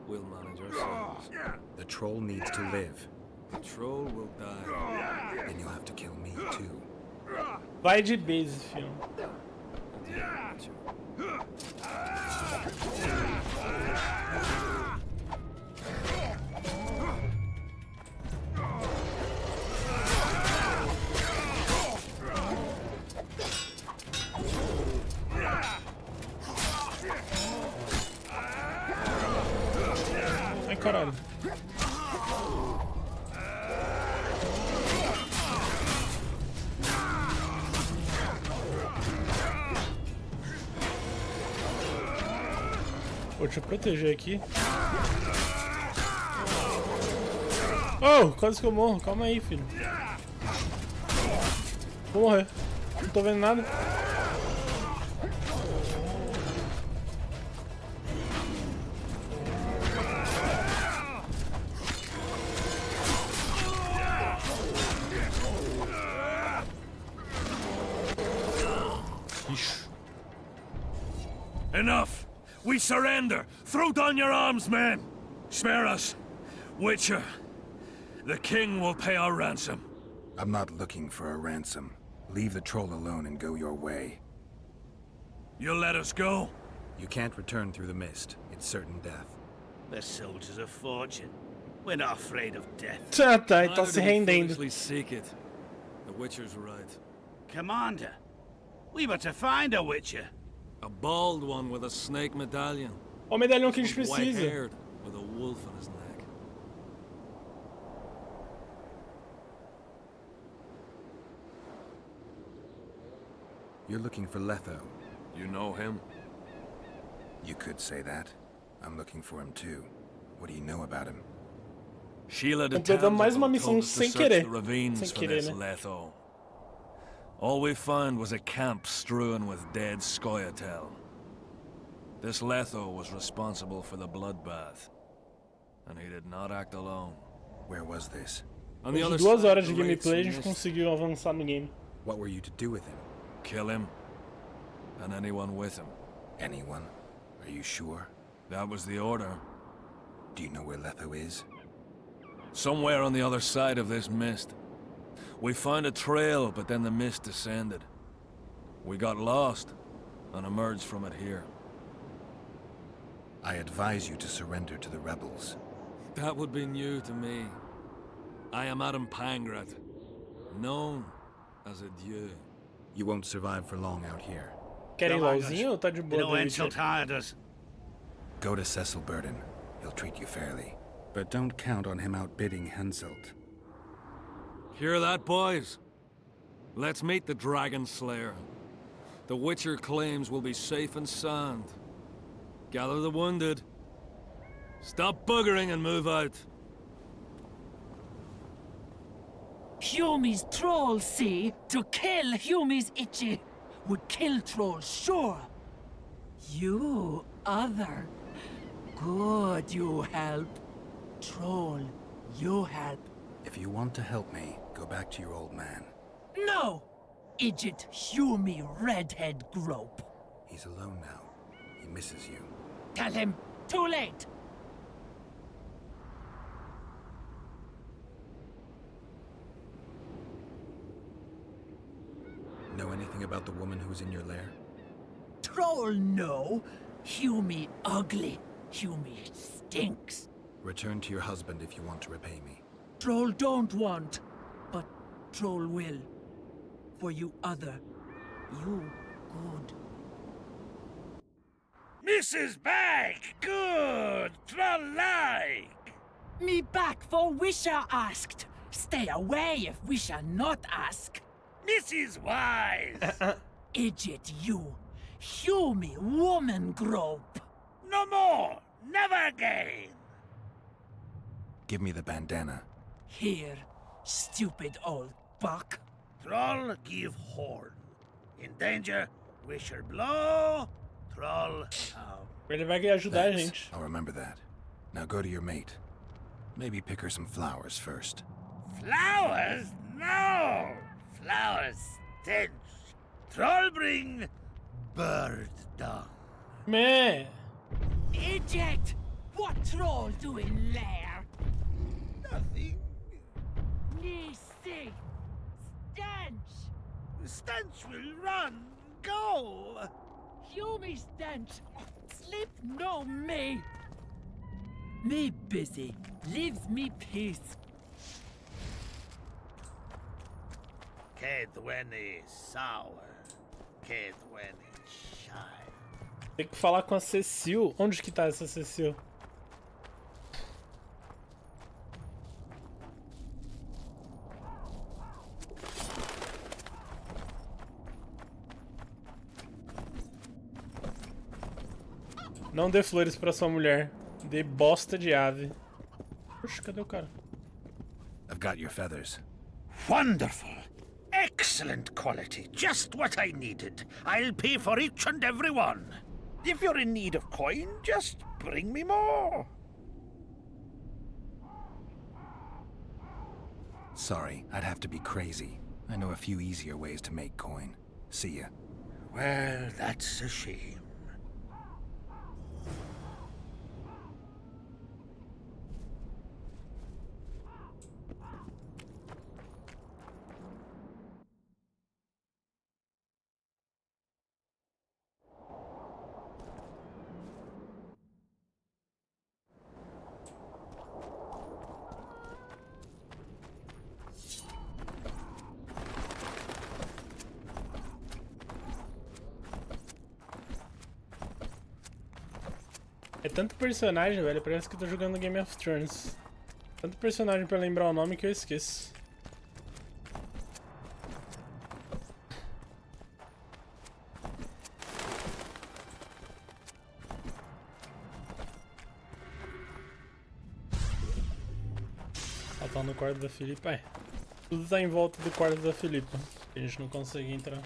Speaker 12: We'll manage ourselves.
Speaker 7: The troll needs to live.
Speaker 12: The troll will die.
Speaker 7: Then you'll have to kill me, too.
Speaker 1: Vai de base, filho. Ai, caralho. Pô, deixa eu proteger aqui. Oh, quase que eu morro. Calma aí, filho. Vou morrer. Não tô vendo nada. Ixi.
Speaker 12: Enough! We surrender! Throw down your arms, men! Spare us! Witcher, the king will pay our ransom.
Speaker 7: I'm not looking for a ransom. Leave the troll alone and go your way.
Speaker 12: You'll let us go?
Speaker 7: You can't return through the mist. It's certain death.
Speaker 6: The soldiers of fortune. We're not afraid of death.
Speaker 1: Tá, então se rendendo.
Speaker 12: Seek it. The Witcher's right.
Speaker 6: Commander, we were to find a Witcher.
Speaker 12: A bald one with a snake medallion.
Speaker 1: O medalhão que a gente precisa.
Speaker 12: White-haired with a wolf on his neck.
Speaker 7: You're looking for Letho.
Speaker 12: You know him?
Speaker 7: You could say that. I'm looking for him too. What do you know about him?
Speaker 12: Sheila de
Speaker 1: Completamos mais uma
Speaker 12: Townsville
Speaker 1: missão
Speaker 12: told us to
Speaker 1: sem
Speaker 12: search
Speaker 1: querer.
Speaker 12: the ravines
Speaker 1: Sem
Speaker 12: for
Speaker 1: querer,
Speaker 12: this
Speaker 1: né?
Speaker 12: Letho. All we found was a camp strewn with dead Scoia'tael. This Letho was responsible for the bloodbath, and he did not act alone.
Speaker 7: Where was this?
Speaker 12: On the other
Speaker 1: 2
Speaker 12: side
Speaker 1: horas
Speaker 12: of
Speaker 1: de
Speaker 12: the
Speaker 1: gameplay a
Speaker 12: Wraith's
Speaker 1: gente
Speaker 12: Mist.
Speaker 1: conseguiu avançar no game.
Speaker 7: What were you to do with him?
Speaker 12: Kill him, and anyone with him.
Speaker 7: Anyone? Are you sure?
Speaker 12: That was the order.
Speaker 7: Do you know where Letho is?
Speaker 12: Somewhere on the other side of this mist. We found a trail, but then the mist descended. We got lost, and emerged from it here.
Speaker 7: I advise you to surrender to the rebels.
Speaker 12: That would be new to me. I am Adam Pangrat, known as a dieu.
Speaker 7: You won't survive for long out here.
Speaker 1: Querem LOLzinho ou tá de
Speaker 6: You
Speaker 1: boa?
Speaker 6: know,
Speaker 1: The
Speaker 6: Ensel
Speaker 1: Witcher?
Speaker 6: tired us.
Speaker 7: Go to Cecil Burden. He'll treat you fairly. But don't count on him outbidding Henselt.
Speaker 12: Hear that, boys? Let's meet the Dragon Slayer. The Witcher claims we'll be safe and sound. Gather the wounded. Stop buggering and move out.
Speaker 18: Humi's troll, see? To kill Humi's itchy. Would kill trolls, sure. You, other. Good, you help. Troll, you help.
Speaker 7: If you want to help me, go back to your old man.
Speaker 18: No! Idjit Humi redhead grope.
Speaker 7: He's alone now. He misses you.
Speaker 18: Tell him, too late.
Speaker 7: Know anything about the woman who was in your lair?
Speaker 18: Troll, no. Humi ugly. Humi stinks.
Speaker 7: Return to your husband if you want to repay me.
Speaker 18: Troll don't want, but Troll will. For you other. You good.
Speaker 6: Mrs. Back! Good! Troll-like!
Speaker 18: Me back for Wisha asked. Stay away if Wisha not ask.
Speaker 6: Mrs. Wise!
Speaker 18: Idjit you. Humi woman grope.
Speaker 13: No more! Never again!
Speaker 7: Give me the bandana.
Speaker 18: Here, stupid old buck.
Speaker 13: Troll give horn. In danger, wisher blow. Troll out.
Speaker 1: Ele vai ajudar a gente.
Speaker 7: I'll remember that. Now go to your mate. Maybe pick her some flowers first.
Speaker 13: Flowers? No! Flowers stench. Troll bring bird dung.
Speaker 1: Man.
Speaker 18: Eject! What troll doing there?
Speaker 13: Nothing.
Speaker 18: Me see. Stench!
Speaker 13: Stench will run. Go!
Speaker 18: You me stench. Sleep no me. Me busy. Leaves me peace.
Speaker 13: Kedweni sour. Kedweni shy.
Speaker 1: Tem que falar com a Cecil. Onde que tá essa Cecil? Não dê flores pra sua mulher. Dê bosta de ave. Oxe, cadê o cara?
Speaker 7: I've got your feathers.
Speaker 13: Wonderful. Excellent quality. Just what I needed. I'll pay for each and every one. If you're in need of coin, just bring me more.
Speaker 7: Sorry, I'd have to be crazy. I know a few easier ways to make coin. See ya.
Speaker 13: Well, that's a shame.
Speaker 1: É tanto personagem, velho, parece que eu tô jogando Game of Thrones. Tanto personagem pra lembrar o nome que eu esqueço. Ela tá no quarto da Filipa, é. Tudo tá em volta do quarto da Filipa. A gente não consegue entrar.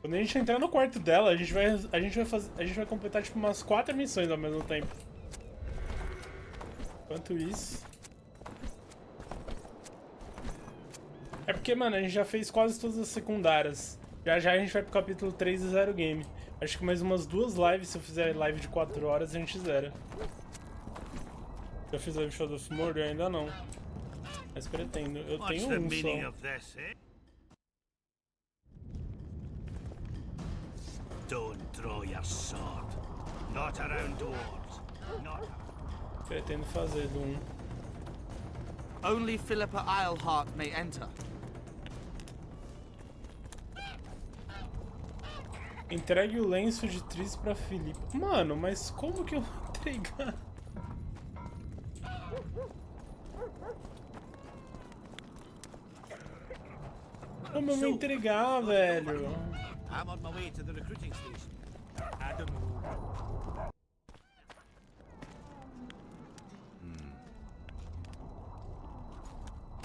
Speaker 1: Quando a gente entrar no quarto dela, a gente vai completar tipo umas 4 missões ao mesmo tempo. Enquanto isso... É porque, mano, a gente já fez quase todas as secundárias. Já já a gente vai pro capítulo 3 e zero game. Acho que mais umas 2 lives, se eu fizer live de 4 horas, a gente zera. Já fiz live Shadow of Mordor? Ainda não. Mas pretendo. Eu tenho um só.
Speaker 13: Don't draw your sword. Not around dwarves. Not.
Speaker 1: Pretendo fazer do 1.
Speaker 19: Only Philippa Eilhart may enter.
Speaker 1: Entregue o lenço de Tris pra Filipa. Mano, mas como que eu vou entregar? Como eu vou entregar, velho?
Speaker 6: I'm on my way to the recruiting station. I don't know.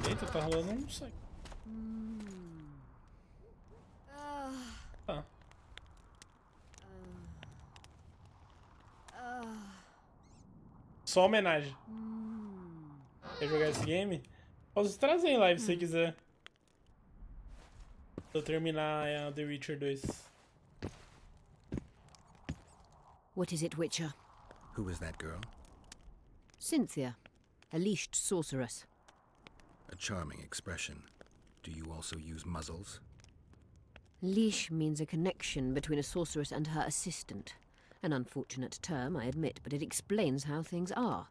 Speaker 1: Eita, tá rolando um sangue. Tá. Só homenagem. Quer jogar esse game? Posso trazer em live se você quiser. Se eu terminar The Witcher 2.
Speaker 20: What is it, Witcher?
Speaker 7: Who is that girl?
Speaker 20: Cynthia, a leashed sorceress.
Speaker 7: A charming expression. Do you also use muzzles?
Speaker 20: Leash means a connection between a sorceress and her assistant. An unfortunate term, I admit, but it explains how things are.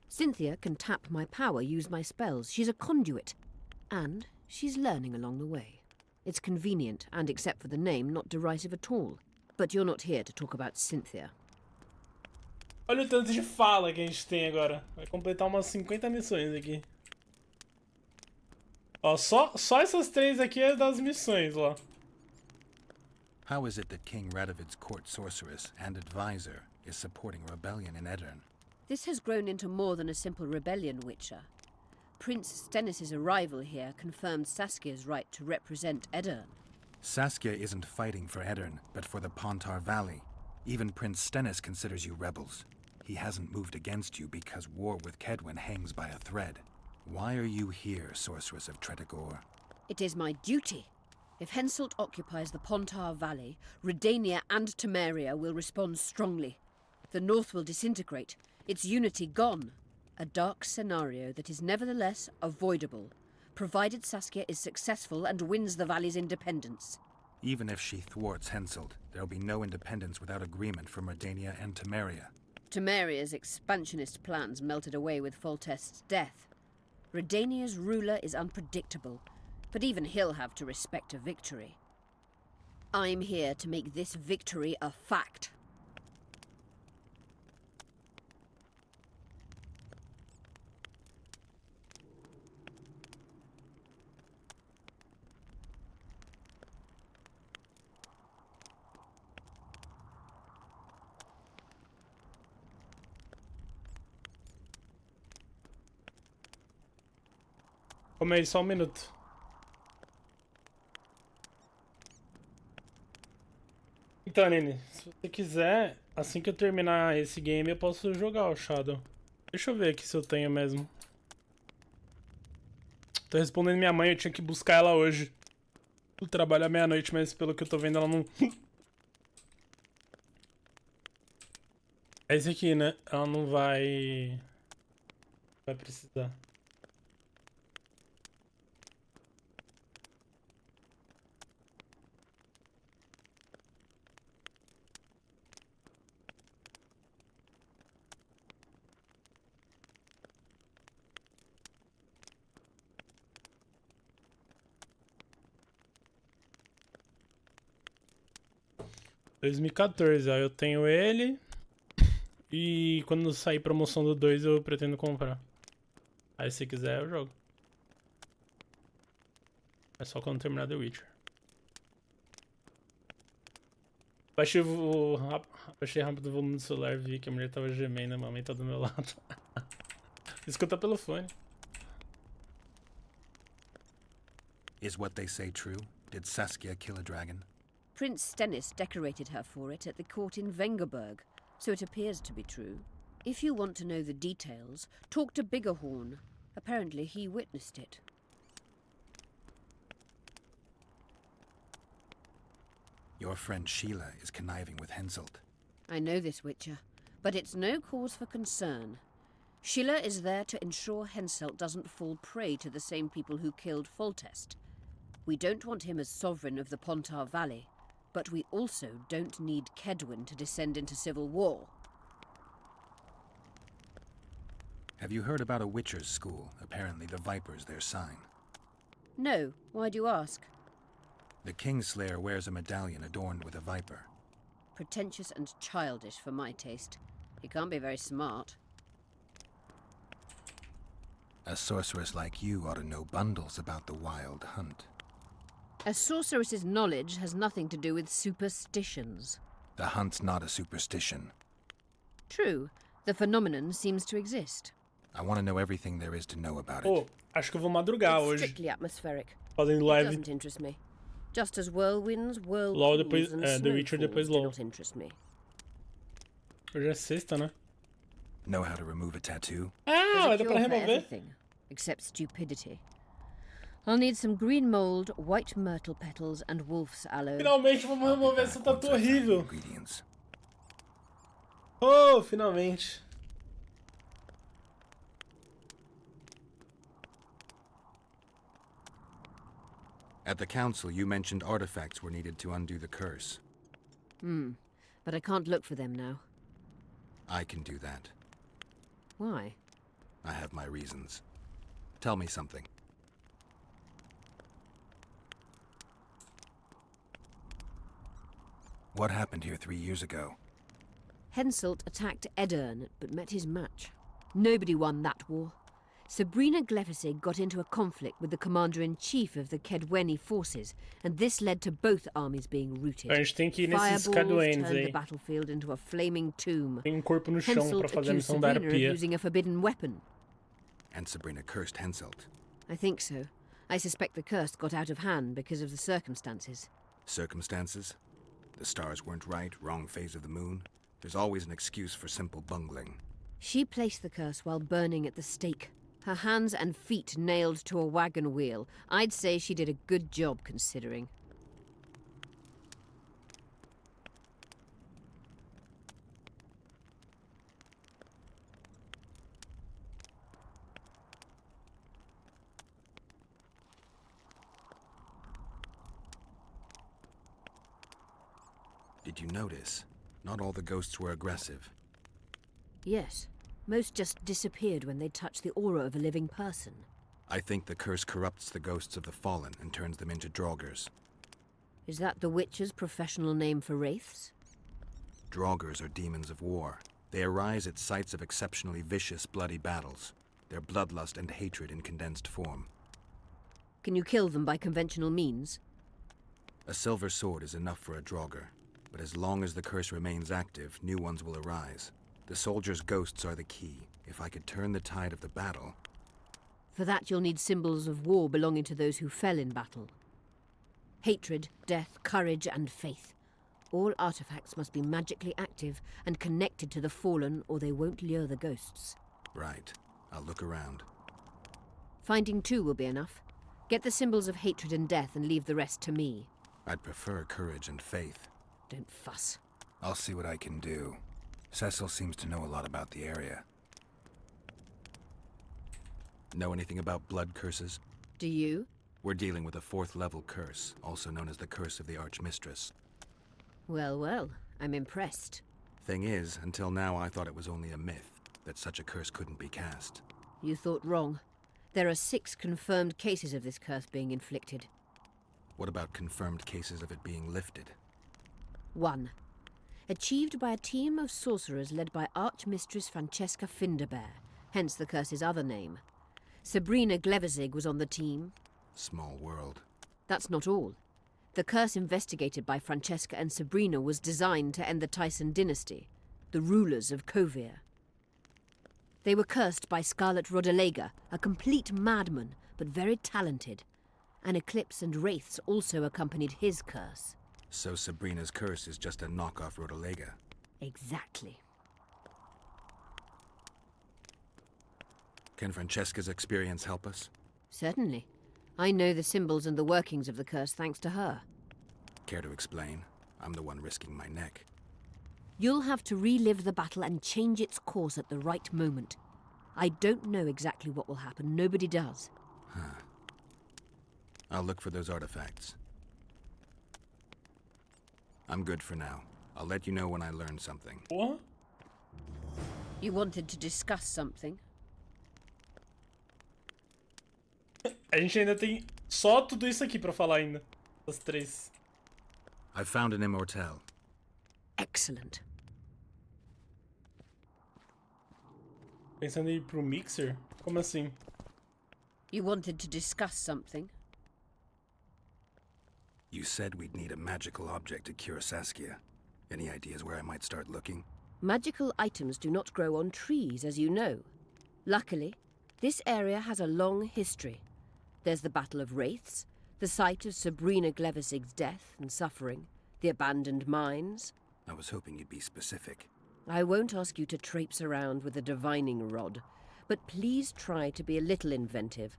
Speaker 20: Cynthia can tap my power, use my spells. She's a conduit. And she's learning along the way. It's convenient, and except for the name, not derisive at all. But you're not here to talk about Cynthia.
Speaker 1: Olha o tanto de fala que a gente tem agora. Vai completar umas 50 missões aqui. Ó, só essas 3 aqui é das missões, ó.
Speaker 7: How is it that King Radovid's court sorceress and advisor is supporting rebellion in Edirn?
Speaker 20: This has grown into more than a simple rebellion, Witcher. Prince Stennis' arrival here confirmed Saskia's right to represent Edirn.
Speaker 7: Saskia isn't fighting for Edirn, but for the Pontar Valley. Even Prince Stennis considers you rebels. He hasn't moved against you because war with Kedwin hangs by a thread. Why are you here, Sorceress of Tretogor?
Speaker 20: It is my duty. If Henselt occupies the Pontar Valley, Redania and Temeria will respond strongly. The North will disintegrate, its unity gone. A dark scenario that is nevertheless avoidable, provided Saskia is successful and wins the Valley's independence.
Speaker 7: Even if she thwarts Henselt, there'll be no independence without agreement from Redania and Temeria.
Speaker 20: Temeria's expansionist plans melted away with Foltest's death. Redania's ruler is unpredictable, but even he'll have to respect a victory. I'm here to make this victory a fact.
Speaker 1: Calma aí, só um minuto. Então, Nini, se você quiser, assim que eu terminar esse game, eu posso jogar o Shadow. Deixa eu ver aqui se eu tenho mesmo. Tô respondendo minha mãe, eu tinha que buscar ela hoje. Eu trabalho à meia-noite, mas pelo que eu tô vendo, ela não... É esse aqui, né? Ela não vai... Vai precisar. Em 2014, ó, eu tenho ele. E quando sair promoção do 2 eu pretendo comprar. Aí se quiser eu jogo. É só quando terminar The Witcher. Baixei rápido o volume do celular, vi que a mulher tava gemendo, a mamãe tá do meu lado. Escuta pelo fone.
Speaker 7: Is what they say true? Did Saskia kill a dragon?
Speaker 20: Prince Stennis decorated her for it at the court in Vengerberg, so it appears to be true. If you want to know the details, talk to Biggerhorn. Apparently he witnessed it.
Speaker 7: Your friend Sheila is conniving with Henselt.
Speaker 20: I know this, Witcher, but it's no cause for concern. Sheila is there to ensure Henselt doesn't fall prey to the same people who killed Foltest. We don't want him as sovereign of the Pontar Valley, but we also don't need Kedwin to descend into civil war.
Speaker 7: Have you heard about a Witcher's school? Apparently the Viper's their sign.
Speaker 20: No, why do you ask?
Speaker 7: The Kingslayer wears a medallion adorned with a viper.
Speaker 20: Pretentious and childish for my taste. He can't be very smart.
Speaker 7: A sorceress like you ought to know bundles about the wild hunt.
Speaker 20: A sorceress's knowledge has nothing to do with superstitions.
Speaker 7: The hunt's not a superstition.
Speaker 20: True. The phenomenon seems to exist.
Speaker 7: I want to know everything there is to know about it.
Speaker 1: Oh, acho que eu vou madrugar
Speaker 20: It's
Speaker 1: hoje.
Speaker 20: strictly atmospheric.
Speaker 1: Fazendo
Speaker 20: It
Speaker 1: live.
Speaker 20: doesn't interest me. Just as whirlwinds, whirlpools,
Speaker 1: LOL depois,
Speaker 20: and
Speaker 1: The Witcher depois
Speaker 20: snowfalls do
Speaker 1: LOL.
Speaker 20: not interest me.
Speaker 1: Hoje é sexta, né?
Speaker 7: Know how to remove a tattoo?
Speaker 1: Ah, vai
Speaker 20: There's a
Speaker 1: dar pra
Speaker 20: cure for
Speaker 1: remover.
Speaker 20: everything, except stupidity. I'll need some green mold, white myrtle petals, and wolf's aloe.
Speaker 1: Finalmente vamos remover essa tatu horrível.
Speaker 7: Ingredients.
Speaker 1: Oh, finalmente.
Speaker 7: At the council, you mentioned artifacts were needed to undo the curse.
Speaker 20: But I can't look for them now.
Speaker 7: I can do that.
Speaker 20: Why?
Speaker 7: I have my reasons. Tell me something. What happened here 3 years ago?
Speaker 20: Henselt attacked Edirn, but met his match. Nobody won that war. Sabrina Glefisig got into a conflict with the commander-in-chief of the Kedweni forces, and this led to both armies being routed.
Speaker 1: A gente tem que ir nesses
Speaker 20: Fireballs
Speaker 1: Kedwenis
Speaker 20: turned
Speaker 1: aí.
Speaker 20: the battlefield into a flaming tomb.
Speaker 1: Tem corpo no chão pra
Speaker 20: Henselt
Speaker 1: fazer a
Speaker 20: accused
Speaker 1: missão da
Speaker 20: Sabrina of
Speaker 1: arpia.
Speaker 20: using a forbidden weapon.
Speaker 7: And Sabrina cursed Henselt.
Speaker 20: I think so. I suspect the curse got out of hand because of the circumstances.
Speaker 7: Circumstances? The stars weren't right, wrong phase of the moon. There's always an excuse for simple bungling.
Speaker 20: She placed the curse while burning at the stake. Her hands and feet nailed to a wagon wheel. I'd say she did a good job, considering.
Speaker 7: Did you notice? Not all the ghosts were aggressive.
Speaker 20: Yes. Most just disappeared when they touched the aura of a living person.
Speaker 7: I think the curse corrupts the ghosts of the fallen and turns them into draugrs.
Speaker 20: Is that the Witcher's professional name for wraiths?
Speaker 7: Draugrs are demons of war. They arise at sites of exceptionally vicious, bloody battles. Their bloodlust and hatred in condensed form.
Speaker 20: Can you kill them by conventional means?
Speaker 7: A silver sword is enough for a draugr, but as long as the curse remains active, new ones will arise. The soldiers' ghosts are the key. If I could turn the tide of the battle...
Speaker 20: For that you'll need symbols of war belonging to those who fell in battle. Hatred, death, courage, and faith. All artifacts must be magically active and connected to the fallen, or they won't lure the ghosts.
Speaker 7: Right. I'll look around.
Speaker 20: Finding two will be enough. Get the symbols of hatred and death and leave the rest to me.
Speaker 7: I'd prefer courage and faith.
Speaker 20: Don't fuss.
Speaker 7: I'll see what I can do. Cecil seems to know a lot about the area. Know anything about blood curses?
Speaker 20: Do you?
Speaker 7: We're dealing with a 4th level curse, also known as the Curse of the Archmistress.
Speaker 20: Well, well, I'm impressed.
Speaker 7: Thing is, until now I thought it was only a myth, that such a curse couldn't be cast.
Speaker 20: You thought wrong. There are 6 confirmed cases of this curse being inflicted.
Speaker 7: What about confirmed cases of it being lifted?
Speaker 20: 1. Achieved by a team of sorcerers led by Archmistress Francesca Finderbear, hence the curse's other name. Sabrina Glefisig was on the team.
Speaker 7: Small world.
Speaker 20: That's not all. The curse investigated by Francesca and Sabrina was designed to end the Tyson dynasty, the rulers of Kovir. They were cursed by Scarlet Rodalega, a complete madman, but very talented. An eclipse and wraiths also accompanied his curse.
Speaker 7: So Sabrina's curse is just a knockoff Rodalega?
Speaker 20: Exactly.
Speaker 7: Can Francesca's experience help us?
Speaker 20: Certainly. I know the symbols and the workings of the curse thanks to her.
Speaker 7: Care to explain? I'm the one risking my neck.
Speaker 20: You'll have to relive the battle and change its course at the right moment. I don't know exactly what will happen. Nobody does.
Speaker 7: Huh. I'll look for those artifacts. I'm good for now. I'll let you know when I learn something.
Speaker 1: What?
Speaker 20: You wanted to discuss something?
Speaker 1: A gente ainda tem só tudo isso aqui pra falar ainda. As 3.
Speaker 7: I found an immortal.
Speaker 20: Excellent.
Speaker 1: Pensando em ir pro mixer? Como assim?
Speaker 20: You wanted to discuss something?
Speaker 7: You said we'd need a magical object to cure Saskia. Any ideas where I might start looking?
Speaker 20: Magical items do not grow on trees, as you know. Luckily, this area has a long history. There's the Battle of Wraiths, the site of Sabrina Glevisig's death and suffering, the abandoned mines.
Speaker 7: I was hoping you'd be specific.
Speaker 20: I won't ask you to traipse around with a divining rod, but please try to be a little inventive.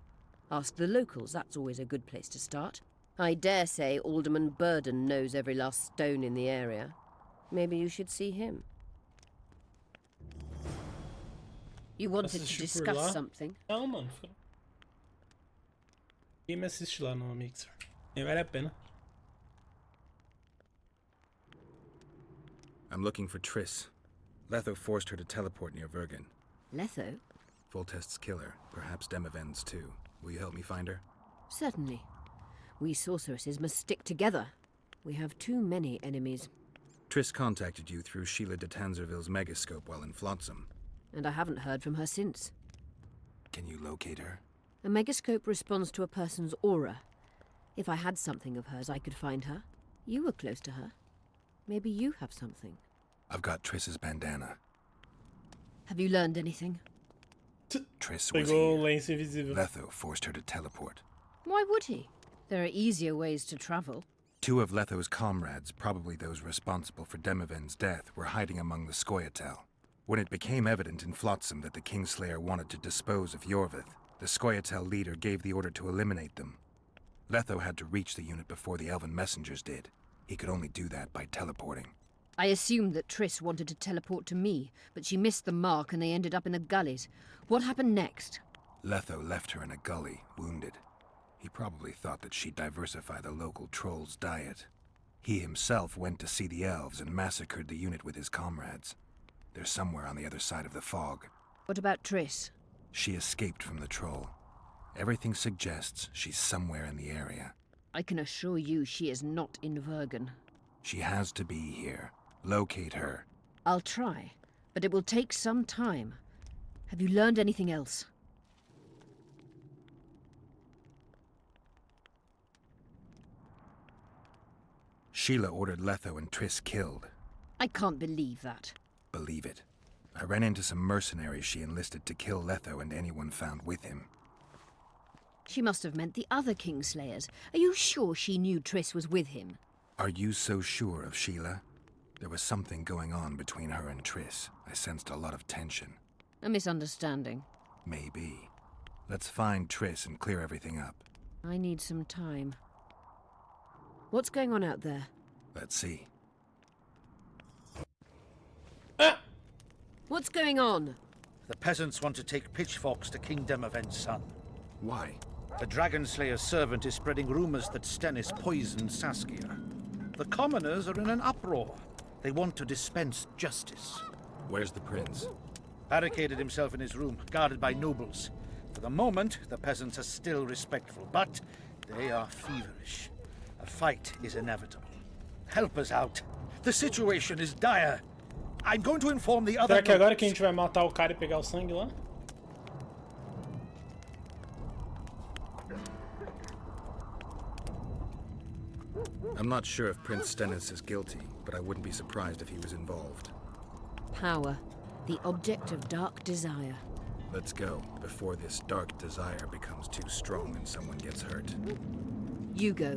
Speaker 20: Ask the locals, that's always a good place to start. I dare say Alderman Burden knows every last stone in the area. Maybe you should see him. You wanted to discuss something?
Speaker 1: Não, mano. Quem me assiste lá no Mixer? Nem vale a pena.
Speaker 7: I'm looking for Triss. Letho forced her to teleport near Vergen.
Speaker 20: Letho?
Speaker 7: Foltest's killer. Perhaps Demavend's too. Will you help me find her?
Speaker 20: Certainly. We sorceresses must stick together. We have too many enemies.
Speaker 7: Triss contacted you through Sheila de Tanzerville's megascope while in Flotsam.
Speaker 20: And I haven't heard from her since.
Speaker 7: Can you locate her?
Speaker 20: A megascope responds to a person's aura. If I had something of hers, I could find her. You were close to her. Maybe you have something.
Speaker 7: I've got Triss's bandana.
Speaker 20: Have you learned anything?
Speaker 7: Triss was
Speaker 1: Pegou o
Speaker 7: here.
Speaker 1: lenço invisível.
Speaker 7: Letho forced her to teleport.
Speaker 20: Why would he? There are easier ways to travel.
Speaker 7: 2 of Letho's comrades, probably those responsible for Demoven's death, were hiding among the Scoia'tael. When it became evident in Flotsam that the Kingslayer wanted to dispose of Yorvith, the Scoia'tael leader gave the order to eliminate them. Letho had to reach the unit before the Elven messengers did. He could only do that by teleporting.
Speaker 20: I assumed that Triss wanted to teleport to me, but she missed the mark and they ended up in the gullies. What happened next?
Speaker 7: Letho left her in a gully, wounded. He probably thought that she'd diversify the local trolls' diet. He himself went to see the elves and massacred the unit with his comrades. They're somewhere on the other side of the fog.
Speaker 20: What about Triss?
Speaker 7: She escaped from the troll. Everything suggests she's somewhere in the area.
Speaker 20: I can assure you she is not in Vergen.
Speaker 7: She has to be here. Locate her.
Speaker 20: I'll try, but it will take some time. Have you learned anything else?
Speaker 7: Sheila ordered Letho and Triss killed.
Speaker 20: I can't believe that.
Speaker 7: Believe it. I ran into some mercenaries she enlisted to kill Letho and anyone found with him.
Speaker 20: She must have meant the other Kingslayers. Are you sure she knew Triss was with him?
Speaker 7: Are you so sure of Sheila? There was something going on between her and Triss. I sensed a lot of tension.
Speaker 20: A misunderstanding.
Speaker 7: Maybe. Let's find Triss and clear everything up.
Speaker 20: I need some time. What's going on out there?
Speaker 7: Let's see.
Speaker 20: What's going on?
Speaker 13: The peasants want to take pitchforks to King Demoven's son.
Speaker 7: Why?
Speaker 13: The Dragonslayer's servant is spreading rumors that Stennis poisoned Saskia. The commoners are in an uproar. They want to dispense justice.
Speaker 7: Where's the prince?
Speaker 13: Barricaded himself in his room, guarded by nobles. For the moment, the peasants are still respectful, but they are feverish. A fight is inevitable. Help us out. The situation is dire. I'm going to inform the other.
Speaker 1: Será que agora que a gente vai matar o cara e pegar o sangue lá?
Speaker 7: I'm not sure if Prince Stennis is guilty, but I wouldn't be surprised if he was involved.
Speaker 20: Power, the object of dark desire.
Speaker 7: Let's go, before this dark desire becomes too strong and someone gets hurt.
Speaker 20: You go.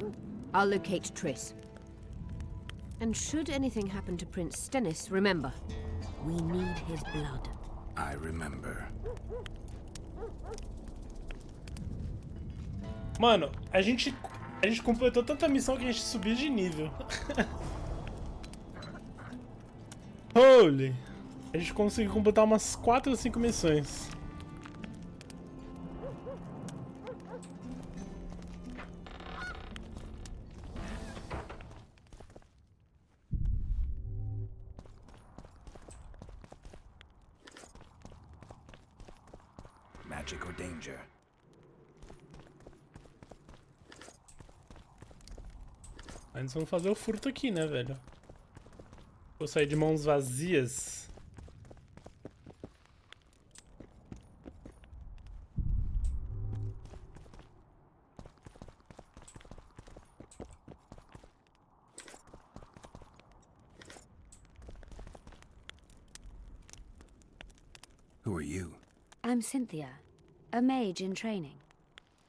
Speaker 20: I'll locate Triss. And should anything happen to Prince Stennis, remember, we need his blood.
Speaker 7: I remember.
Speaker 1: Mano, a gente completou tanta missão que a gente subiu de nível. Holy! A gente conseguiu completar umas 4 ou 5 missões.
Speaker 7: Magic or danger?
Speaker 1: Antes vamos fazer o furto aqui, né, velho? Vou sair de mãos vazias.
Speaker 7: Who are you?
Speaker 21: I'm Cynthia, a mage in training.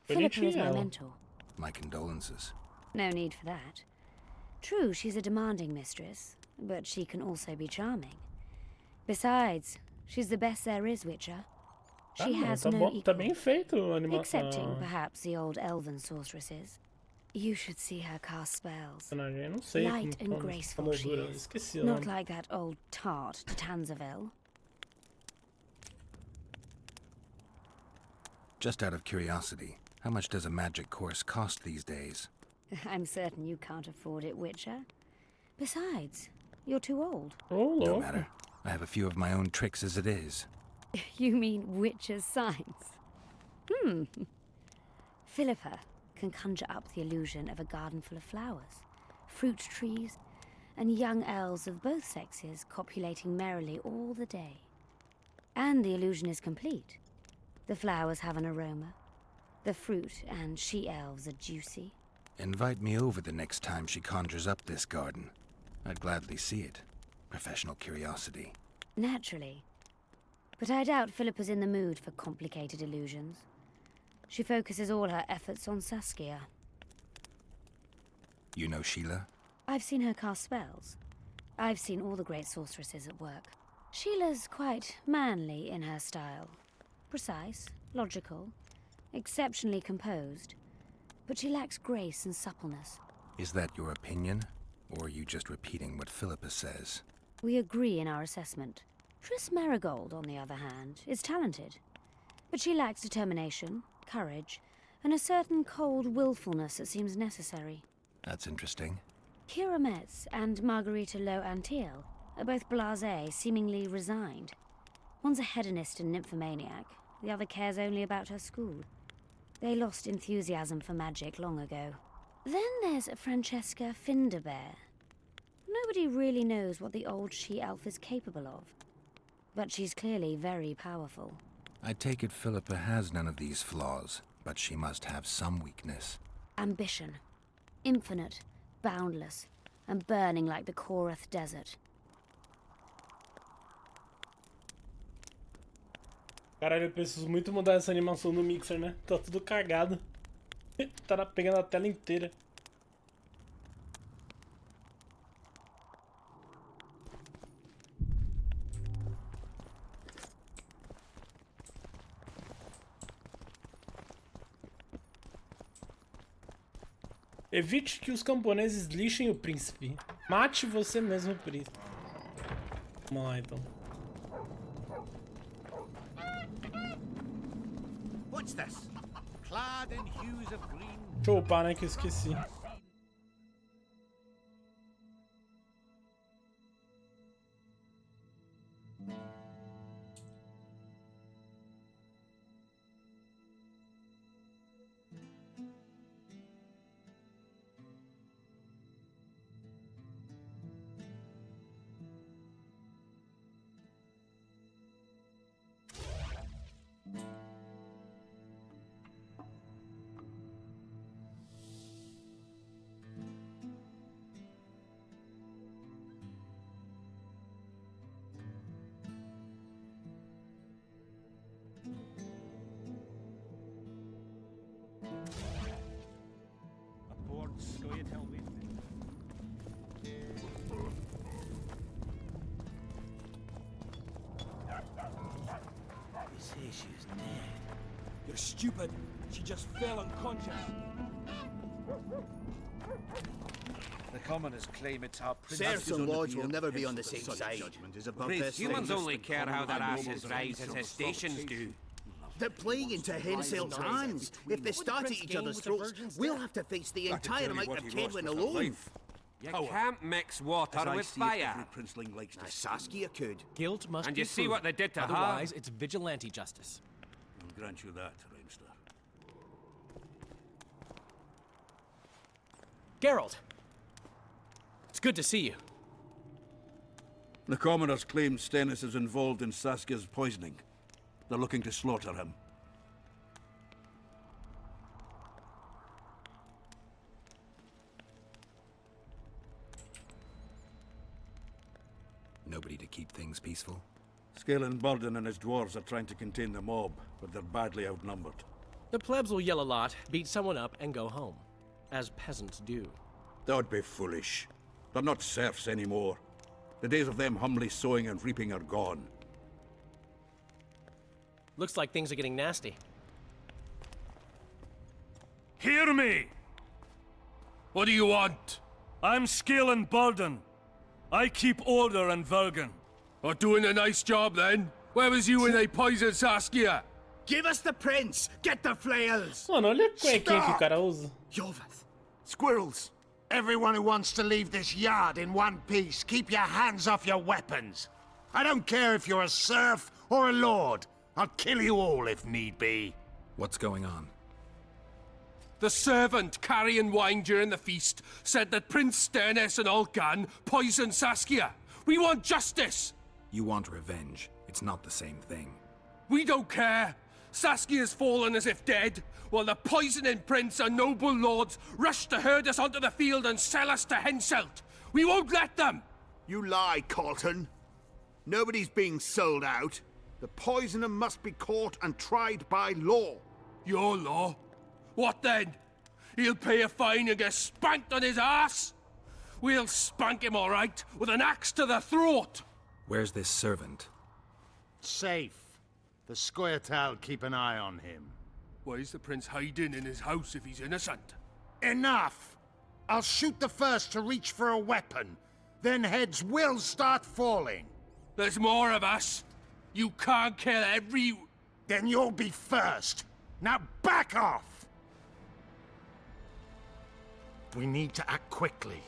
Speaker 21: Philippa is my mentor.
Speaker 7: My condolences.
Speaker 21: No need for that. True, she's a demanding mistress, but she can also be charming. Besides, she's the best there is, Witcher. She has no equal.
Speaker 1: Tá bem feito a animação.
Speaker 21: Excepting, perhaps, the old elven sorceresses. You should see her cast spells.
Speaker 1: Eu não sei
Speaker 21: Light and graceful she is.
Speaker 1: Esqueci o
Speaker 21: Not
Speaker 1: nome.
Speaker 21: like that old tart to Tanzaville.
Speaker 7: Just out of curiosity, how much does a magic course cost these days?
Speaker 21: I'm certain you can't afford it, Witcher. Besides, you're too old.
Speaker 7: No matter. I have a few of my own tricks as it is.
Speaker 21: You mean Witcher's signs? Philippa can conjure up the illusion of a garden full of flowers, fruit trees, and young elves of both sexes copulating merrily all the day. And the illusion is complete. The flowers have an aroma. The fruit and she-elves are juicy.
Speaker 7: Invite me over the next time she conjures up this garden. I'd gladly see it. Professional curiosity.
Speaker 21: Naturally. But I doubt Philippa's in the mood for complicated illusions. She focuses all her efforts on Saskia.
Speaker 7: You know Sheila?
Speaker 21: I've seen her cast spells. I've seen all the great sorceresses at work. Sheila's quite manly in her style. Precise, logical, exceptionally composed. But she lacks grace and suppleness.
Speaker 7: Is that your opinion? Or are you just repeating what Philippa says?
Speaker 21: We agree in our assessment. Triss Marigold, on the other hand, is talented. But she lacks determination, courage, and a certain cold willfulness that seems necessary.
Speaker 7: That's interesting.
Speaker 21: Kira Metz and Margarita Lowe Antiel are both blasé, seemingly resigned. One's a hedonist and nymphomaniac, the other cares only about her school. They lost enthusiasm for magic long ago. Then there's Francesca Finderbear. Nobody really knows what the old she-elf is capable of. But she's clearly very powerful.
Speaker 7: I take it Philippa has none of these flaws, but she must have some weakness.
Speaker 21: Ambition. Infinite, boundless, and burning like the Korath Desert.
Speaker 1: Caralho, eu preciso muito mudar essa animação do Mixer, né? Tá tudo cagado. Tá pegando a tela inteira. Evite que os camponeses lixem o príncipe. Mate você mesmo, príncipe. Vamos lá, então.
Speaker 2: What's this? Clad in hues of green.
Speaker 1: Deixa eu upar, né, que eu esqueci.
Speaker 3: She's dead. You're stupid. She just fell unconscious.
Speaker 14: The commoners claim it's our
Speaker 22: Serfs and lords will never be on the same side.
Speaker 23: Humans only care how their asses rise as his stations do.
Speaker 22: They're playing into Hensel's hands. If they start at each other's throats, we'll have to face the entire amount of Kedwin alone.
Speaker 23: You can't mix water with fire.
Speaker 22: Saskia could.
Speaker 24: Guilt must
Speaker 23: and
Speaker 24: be
Speaker 23: you see
Speaker 24: proven.
Speaker 23: what they did to her?
Speaker 24: Otherwise, it's vigilante justice.
Speaker 25: I'll grant you that, Rainster.
Speaker 24: Geralt! It's good to see you.
Speaker 25: The commoners claim Stennis is involved in Saskia's poisoning. They're looking to slaughter him.
Speaker 7: Nobody to keep things peaceful?
Speaker 25: Scalen Burden and his dwarves are trying to contain the mob, but they're badly outnumbered.
Speaker 24: The plebs will yell a lot, beat someone up, and go home. As peasants do.
Speaker 25: That'd be foolish. They're not serfs anymore. The days of them humbly sowing and reaping are gone.
Speaker 24: Looks like things are getting nasty.
Speaker 12: Hear me! What do you want? I'm Scalen Burden. I keep order in Vergen.
Speaker 26: Or doing a nice job then? Where was you when they poisoned Saskia?
Speaker 22: Give us the prince! Get the flails!
Speaker 1: Mano, olha a cuequinha que o cara usa.
Speaker 22: Yovath.
Speaker 2: Squirrels! Everyone who wants to leave this yard in one piece, keep your hands off your weapons. I don't care if you're a serf or a lord. I'll kill you all if need be.
Speaker 7: What's going on?
Speaker 26: The servant carrying wine during the feast said that Prince Stennis and Olgan poisoned Saskia. We want justice!
Speaker 7: You want revenge. It's not the same thing.
Speaker 26: We don't care. Saskia's fallen as if dead, while the poisoning prince and noble lords rush to herd us onto the field and sell us to Henselt. We won't let them!
Speaker 2: You lie, Colton. Nobody's being sold out. The poisoner must be caught and tried by law.
Speaker 26: Your law? What then? He'll pay a fine and get spanked on his ass? We'll spank him all right, with an axe to the throat!
Speaker 7: Where's this servant?
Speaker 2: Safe. The Squirt'll keep an eye on him.
Speaker 26: Why's the prince hiding in his house if he's innocent?
Speaker 2: Enough! I'll shoot the first to reach for a weapon. Then heads will start falling.
Speaker 26: There's more of us. You can't kill every...
Speaker 2: Then you'll be first. Now back off! We need to act quickly.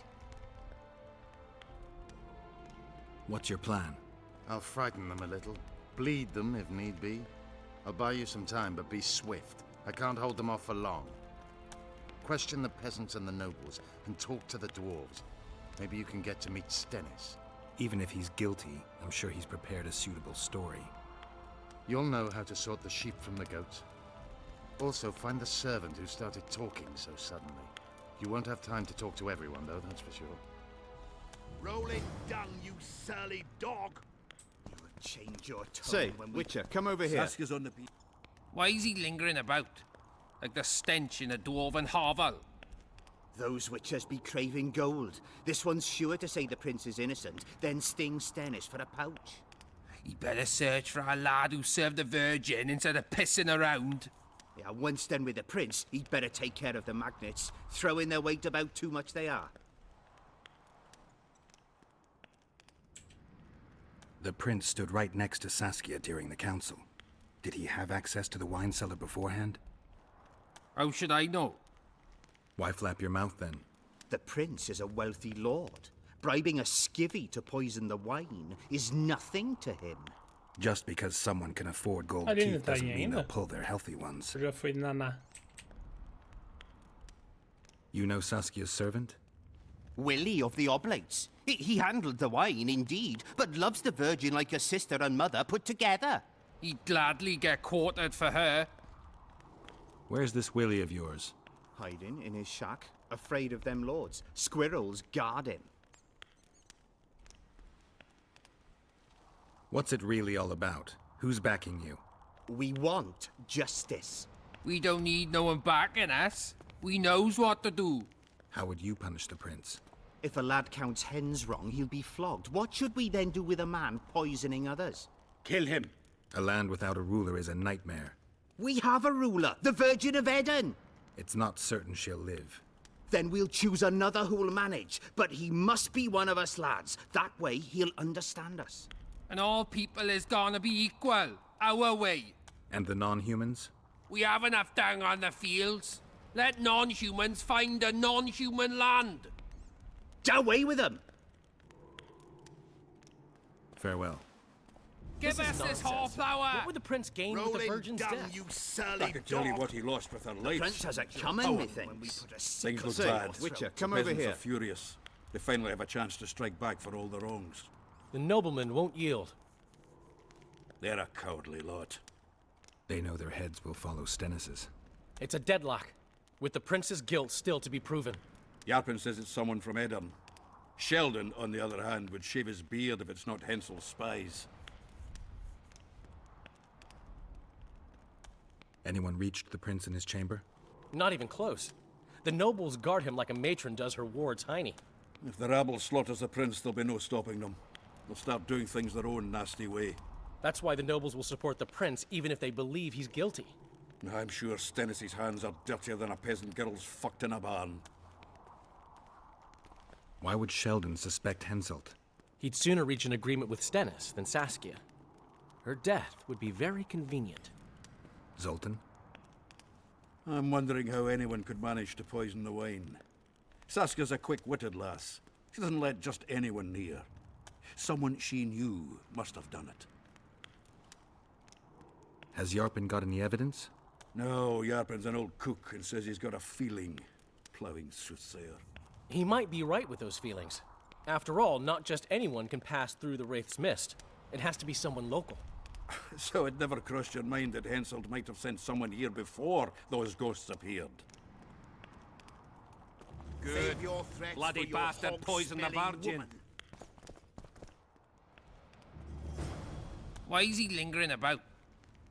Speaker 7: What's your plan?
Speaker 17: I'll frighten them a little. Bleed them if need be. I'll buy you some time, but be swift. I can't hold them off for long. Question the peasants and the nobles, and talk to the dwarves. Maybe you can get to meet Stennis.
Speaker 7: Even if he's guilty, I'm sure he's prepared a suitable story.
Speaker 17: You'll know how to sort the sheep from the goats. Also, find the servant who started talking so suddenly. You won't have time to talk to everyone, though, that's for sure.
Speaker 2: Rolling dung, you surly dog! You'll change your tone
Speaker 5: Say,
Speaker 2: when we...
Speaker 5: Witcher, come over here.
Speaker 25: Saskia's on the beat.
Speaker 26: Why is he lingering about? Like the stench in a dwarven hovel?
Speaker 22: Those witchers be craving gold. This one's sure to say the prince is innocent, then sting Stennis for a pouch.
Speaker 26: He better search for a lad who served the Virgin instead of pissing around.
Speaker 22: Yeah, once done with the prince, he'd better take care of the magnets. Throwing their weight about too much they are.
Speaker 7: The prince stood right next to Saskia during the council. Did he have access to the wine cellar beforehand?
Speaker 26: How should I know?
Speaker 7: Why flap your mouth then?
Speaker 22: The prince is a wealthy lord. Bribing a skivvy to poison the wine is nothing to him.
Speaker 7: Just because someone can afford gold
Speaker 1: Ali
Speaker 7: teeth
Speaker 1: ainda tá
Speaker 7: doesn't
Speaker 1: aí
Speaker 7: mean
Speaker 1: ainda?
Speaker 7: they'll pull their healthy ones.
Speaker 1: Eu já fui naná.
Speaker 7: You know Saskia's servant?
Speaker 22: Willie of the Oblates. He handled the wine, indeed, but loves the Virgin like a sister and mother put together.
Speaker 26: He'd gladly get quartered for her.
Speaker 7: Where's this Willie of yours?
Speaker 22: Hiding in his shack, afraid of them lords. Squirrels guard him.
Speaker 7: What's it really all about? Who's backing you?
Speaker 22: We want justice.
Speaker 26: We don't need no one backing us. We knows what to do.
Speaker 7: How would you punish the prince?
Speaker 22: If a lad counts hens wrong, he'll be flogged. What should we then do with a man poisoning others?
Speaker 2: Kill him.
Speaker 7: A land without a ruler is a nightmare.
Speaker 22: We have a ruler, the Virgin of Eden.
Speaker 7: It's not certain she'll live.
Speaker 22: Then we'll choose another who'll manage. But he must be one of us lads. That way he'll understand us.
Speaker 26: And all people is gonna be equal, our way.
Speaker 7: And the non-humans?
Speaker 26: We have enough down on the fields. Let non-humans find a non-human land.
Speaker 22: Away with them!
Speaker 7: Farewell.
Speaker 26: Give us this whoreflower!
Speaker 24: What would the prince gain with the Virgin's death?
Speaker 2: You surly
Speaker 25: I can tell you what he lost with her life.
Speaker 22: The prince has it coming, methinks.
Speaker 25: Things look
Speaker 17: Say,
Speaker 25: bad.
Speaker 17: Witcher,
Speaker 25: The
Speaker 17: come over
Speaker 25: peasants
Speaker 17: here.
Speaker 25: are furious. They finally have a chance to strike back for all the wrongs.
Speaker 24: The noblemen won't yield.
Speaker 25: They're a cowardly lot.
Speaker 7: They know their heads will follow Stennis's.
Speaker 24: It's a deadlock, with the prince's guilt still to be proven.
Speaker 25: Yarpin says it's someone from Edom. Sheldon, on the other hand, would shave his beard if it's not Hensel's spies.
Speaker 7: Anyone reached the prince in his chamber?
Speaker 24: Not even close. The nobles guard him like a matron does her ward's hiney.
Speaker 25: If the rabble slaughters the prince, there'll be no stopping them. They'll start doing things their own nasty way.
Speaker 24: That's why the nobles will support the prince, even if they believe he's guilty.
Speaker 25: I'm sure Stennis' hands are dirtier than a peasant girl's fucked in a barn.
Speaker 7: Why would Sheldon suspect Henselt?
Speaker 24: He'd sooner reach an agreement with Stennis than Saskia. Her death would be very convenient.
Speaker 7: Zoltan?
Speaker 25: I'm wondering how anyone could manage to poison the wine. Saskia's a quick-witted lass. She doesn't let just anyone near. Someone she knew must have done it.
Speaker 7: Has Yarpin got any evidence?
Speaker 25: No, Yarpin's an old cook and says he's got a feeling. Ploughing soothsayer.
Speaker 24: He might be right with those feelings. After all, not just anyone can pass through the Wraith's mist. It has to be someone local.
Speaker 25: So it never crossed your mind that Henselt might have sent someone here before those ghosts appeared?
Speaker 23: Good. Bloody bastard poisoned the virgin.
Speaker 22: Woman.
Speaker 23: Why is he lingering about?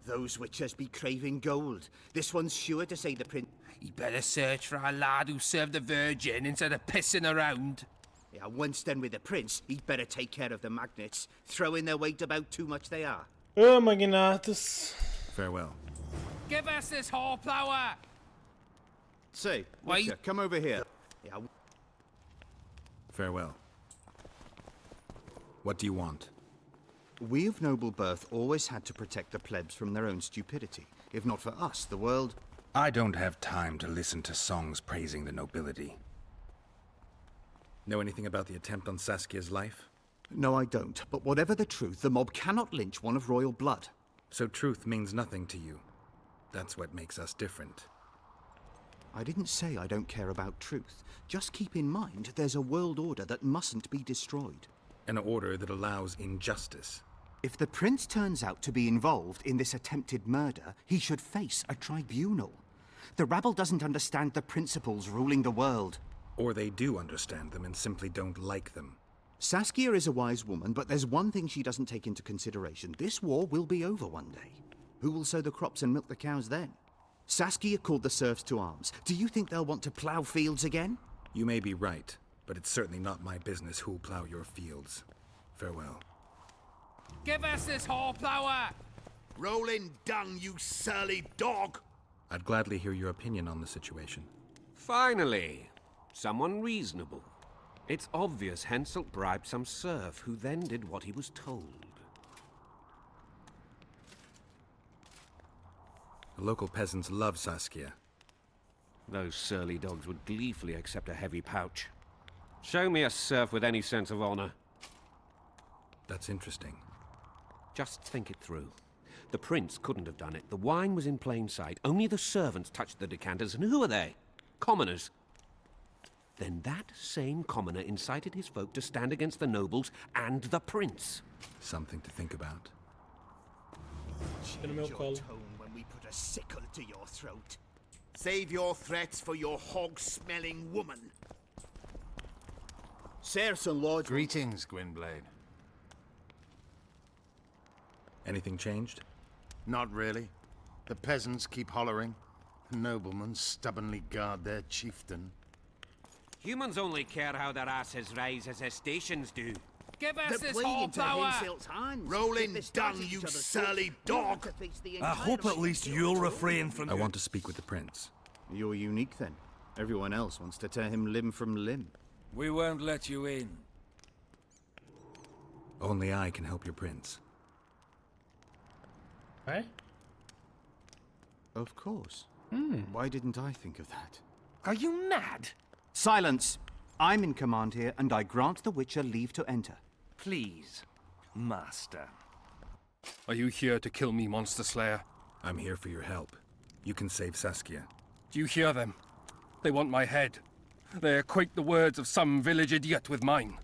Speaker 22: Those witches be craving gold. This one's sure to say the prince.
Speaker 23: He better search for a lad who served the Virgin instead of pissing around.
Speaker 22: Yeah, once done with the prince, he'd better take care of the magnets. Throwing their weight about too much they are.
Speaker 1: Oh, magnatus.
Speaker 7: Farewell.
Speaker 23: Give us this hornplower!
Speaker 22: Say,
Speaker 23: Why-
Speaker 22: Witcher, come over here. Yeah,
Speaker 7: Farewell. What do you want?
Speaker 22: we of noble birth always had to protect the plebs from their own stupidity. If not for us, the world...
Speaker 7: I don't have time to listen to songs praising the nobility. Know anything about the attempt on Saskia's life?
Speaker 22: No, I don't. But whatever the truth, the mob cannot lynch one of royal blood.
Speaker 7: So truth means nothing to you. That's what makes us different.
Speaker 22: I didn't say I don't care about truth. Just keep in mind there's a world order that mustn't be destroyed.
Speaker 7: An order that allows injustice.
Speaker 22: If the prince turns out to be involved in this attempted murder, he should face a tribunal. The rabble doesn't understand the principles ruling the world.
Speaker 7: Or they do understand them and simply don't like them.
Speaker 22: Saskia is a wise woman, but there's one thing she doesn't take into consideration. This war will be over one day. Who will sow the crops and milk the cows then? Saskia called the serfs to arms. Do you think they'll want to plough fields again?
Speaker 7: You may be right, but it's certainly not my business who'll plough your fields. Farewell.
Speaker 23: Give us this hornplower!
Speaker 22: Rolling dung, you surly dog!
Speaker 7: I'd gladly hear your opinion on the situation.
Speaker 23: Finally, someone reasonable. It's obvious Henselt bribed some serf who then did what he was told.
Speaker 7: The local peasants love Saskia.
Speaker 23: Those surly dogs would gleefully accept a heavy pouch. Show me a serf with any sense of honor.
Speaker 7: That's interesting.
Speaker 23: Just think it through. The prince couldn't have done it. The wine was in plain sight. Only the servants touched the decanters, and who are they? Commoners. Then that same commoner incited his folk to stand against the nobles and the prince.
Speaker 7: Something to think about.
Speaker 22: Change your tone when we put a sickle to your throat. Save your threats for your hog-smelling woman. Sirs and lords...
Speaker 17: Greetings, Gwynblade.
Speaker 7: Anything changed?
Speaker 17: Not really. The peasants keep hollering. The noblemen stubbornly guard their chieftain.
Speaker 23: Humans only care how their asses rise as their stations do. Give us
Speaker 22: The
Speaker 23: this
Speaker 22: blade into
Speaker 23: hornplower!
Speaker 22: Henselt's hands. Rolling If they dung, start you each other's surly throats, we'll have dog! to face the
Speaker 3: I
Speaker 22: entire
Speaker 3: hope at least you'll refrain from...
Speaker 7: I want to speak with the prince.
Speaker 22: You're unique then. Everyone else wants to tear him limb from limb.
Speaker 3: We won't let you in.
Speaker 7: Only I can help your prince.
Speaker 1: Eh?
Speaker 22: Of course. Why didn't I think of that?
Speaker 3: Are you mad?
Speaker 22: Silence! I'm in command here, and I grant the Witcher leave to enter.
Speaker 3: Please, Master.
Speaker 26: Are you here to kill me, Monster Slayer?
Speaker 7: I'm here for your help. You can save Saskia.
Speaker 26: Do you hear them? They want my head. They equate the words of some village idiot with mine.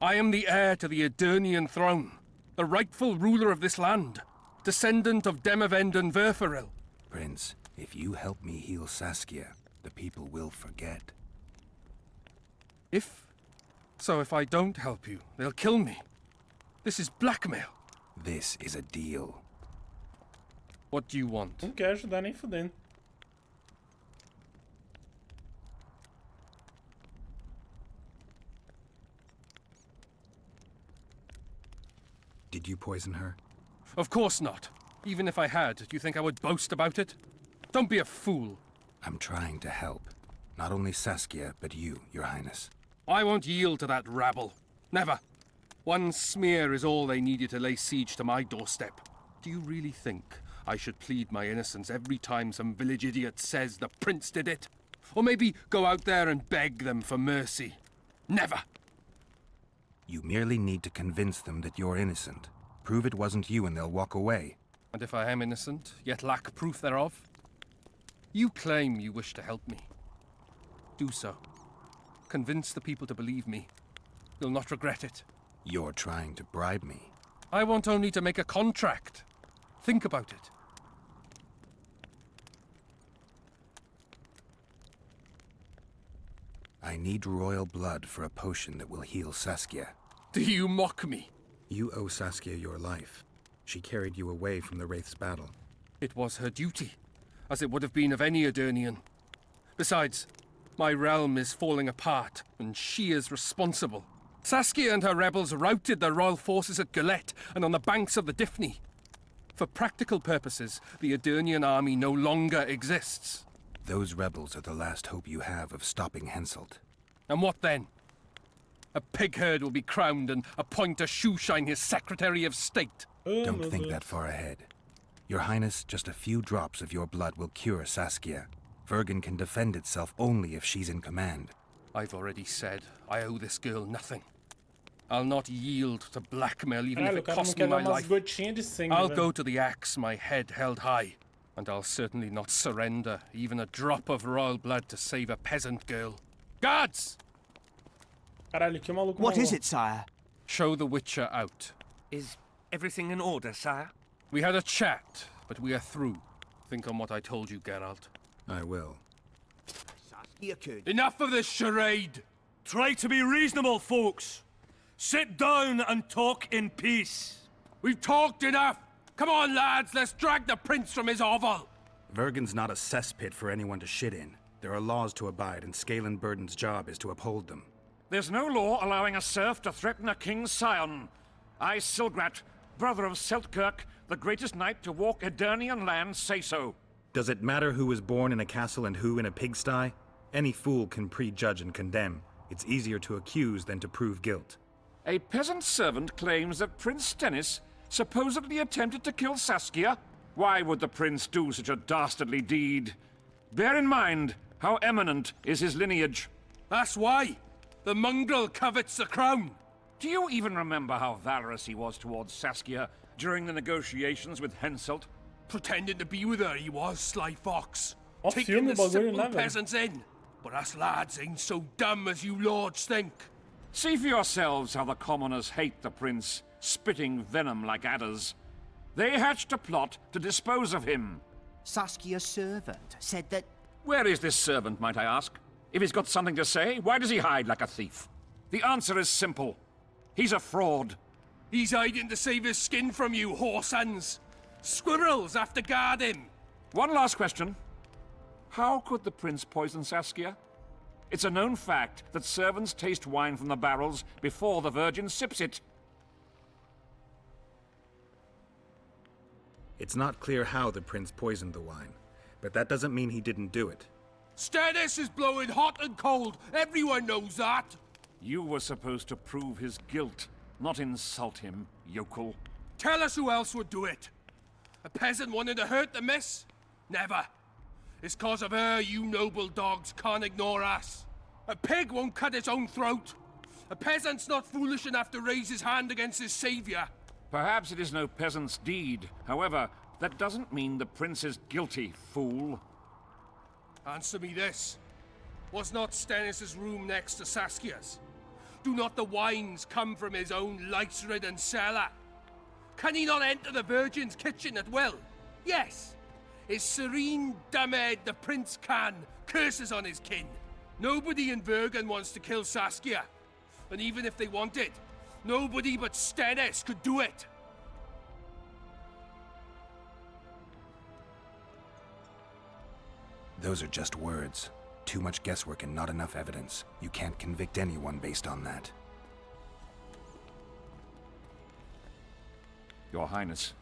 Speaker 26: I am the heir to the Edirnian throne, the rightful ruler of this land, descendant of Demavend and Verferil.
Speaker 7: Prince, if you help me heal Saskia, the people will forget.
Speaker 26: So if I don't help you, they'll kill me. This is blackmail.
Speaker 7: This is a deal.
Speaker 26: What do you want?
Speaker 1: Não quer ajudar nem fudendo.
Speaker 7: Did you poison her?
Speaker 26: Of course not. Even if I had, do you think I would boast about it? Don't be a fool.
Speaker 7: I'm trying to help. Not only Saskia, but you, Your Highness.
Speaker 26: I won't yield to that rabble. Never. One smear is all they needed to lay siege to my doorstep. Do you really think I should plead my innocence every time some village idiot says the prince did it? Or maybe go out there and beg them for mercy? Never!
Speaker 7: You merely need to convince them that you're innocent. Prove it wasn't you and they'll walk away.
Speaker 26: And if I am innocent, yet lack proof thereof? You claim you wish to help me. Do so. Convince the people to believe me. You'll not regret it.
Speaker 7: You're trying to bribe me.
Speaker 26: I want only to make a contract. Think about it.
Speaker 7: I need royal blood for a potion that will heal Saskia.
Speaker 26: Do you mock me?
Speaker 7: You owe Saskia your life. She carried you away from the Wraith's battle.
Speaker 26: It was her duty, as it would have been of any Edirnian. Besides, my realm is falling apart, and she is responsible. Saskia and her rebels routed the royal forces at Gillette and on the banks of the Dyfni. For practical purposes, the Edirnian army no longer exists.
Speaker 7: Those rebels are the last hope you have of stopping Henselt.
Speaker 26: And what then? A pig herd will be crowned and appoint a shoeshine his Secretary of State.
Speaker 7: Don't think that far ahead. Your Highness, just a few drops of your blood will cure Saskia. Vergen can defend itself only if she's in command.
Speaker 26: I've already said I owe this girl nothing. I'll not yield to blackmail even if it costs me my life. I'll go to the axe, my head held high. And I'll certainly not surrender even a drop of royal blood to save a peasant girl. Guards!
Speaker 4: What is it, sire?
Speaker 26: Show the Witcher out.
Speaker 3: Is everything in order, sire?
Speaker 26: We had a chat, but we are through. Think on what I told you, Geralt.
Speaker 7: I will.
Speaker 26: Enough of this charade!
Speaker 3: Try to be reasonable, folks. Sit down and talk in peace.
Speaker 26: We've talked enough! Come on, lads, let's drag the prince from his hovel!
Speaker 7: Vergen's not a cesspit for anyone to shit in. There are laws to abide, and Scalen Burden's job is to uphold them.
Speaker 5: There's no law allowing a serf to threaten a king's scion. I, Silgrat, brother of Seltkirk, the greatest knight to walk Edirnian land, say so.
Speaker 7: Does it matter who was born in a castle and who in a pigsty? Any fool can prejudge and condemn. It's easier to accuse than to prove guilt.
Speaker 5: A peasant servant claims that Prince Stennis supposedly attempted to kill Saskia. Why would the prince do such a dastardly deed? Bear in mind how eminent is his lineage.
Speaker 26: That's why! The mongrel covets the crown!
Speaker 5: Do you even remember how valorous he was towards Saskia during the negotiations with Henselt?
Speaker 26: Pretending to be with her, he was, sly fox.
Speaker 1: O
Speaker 26: Taking
Speaker 1: filme,
Speaker 26: the
Speaker 1: o bagulho
Speaker 26: simple
Speaker 1: lá, velho.
Speaker 26: peasants in. But us lads ain't so dumb as you lords think.
Speaker 5: See for yourselves how the commoners hate the prince, spitting venom like adders. They hatched a plot to dispose of him.
Speaker 8: Saskia's servant said that...
Speaker 5: Where is this servant, might I ask? If he's got something to say, why does he hide like a thief? The answer is simple. He's a fraud.
Speaker 26: He's hiding to save his skin from you, whoresons. Squirrels have to guard him.
Speaker 5: One last question. How could the prince poison Saskia? It's a known fact that servants taste wine from the barrels before the virgin sips it.
Speaker 7: It's not clear how the prince poisoned the wine, but that doesn't mean he didn't do it.
Speaker 26: Stennis is blowing hot and cold. Everyone knows that.
Speaker 5: You were supposed to prove his guilt, not insult him, yokel.
Speaker 26: Tell us who else would do it. A peasant wanting to hurt the miss? Never. It's cause of her you noble dogs can't ignore us. A pig won't cut its own throat. A peasant's not foolish enough to raise his hand against his savior.
Speaker 5: Perhaps it is no peasant's deed. However, that doesn't mean the prince is guilty, fool.
Speaker 26: Answer me this. Was not Stennis' room next to Saskia's? Do not the wines come from his own lice-ridden cellar? Can he not enter the Virgin's kitchen at will? Yes. His serene dumbhead, the prince can, curses on his kin. Nobody in Vergen wants to kill Saskia. And even if they wanted, nobody but Stennis could do it.
Speaker 7: Those are just words. Too much guesswork and not enough evidence. You can't convict anyone based on that.
Speaker 5: Your Highness,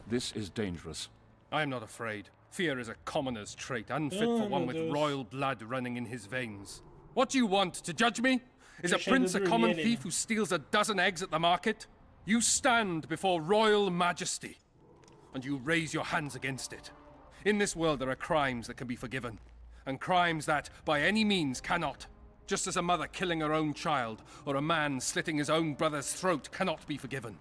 Speaker 5: this is dangerous.
Speaker 26: I am not afraid. Fear is a commoner's trait, unfit for one with royal blood running in his veins. What do you want, to judge me? Is a prince a common thief who steals a dozen eggs at the market? You stand before royal majesty, and you raise your hands against it. In this world there are crimes that can be forgiven, and crimes that, by any means, cannot. Just as a mother killing her own child, or a man slitting his own brother's throat cannot be forgiven.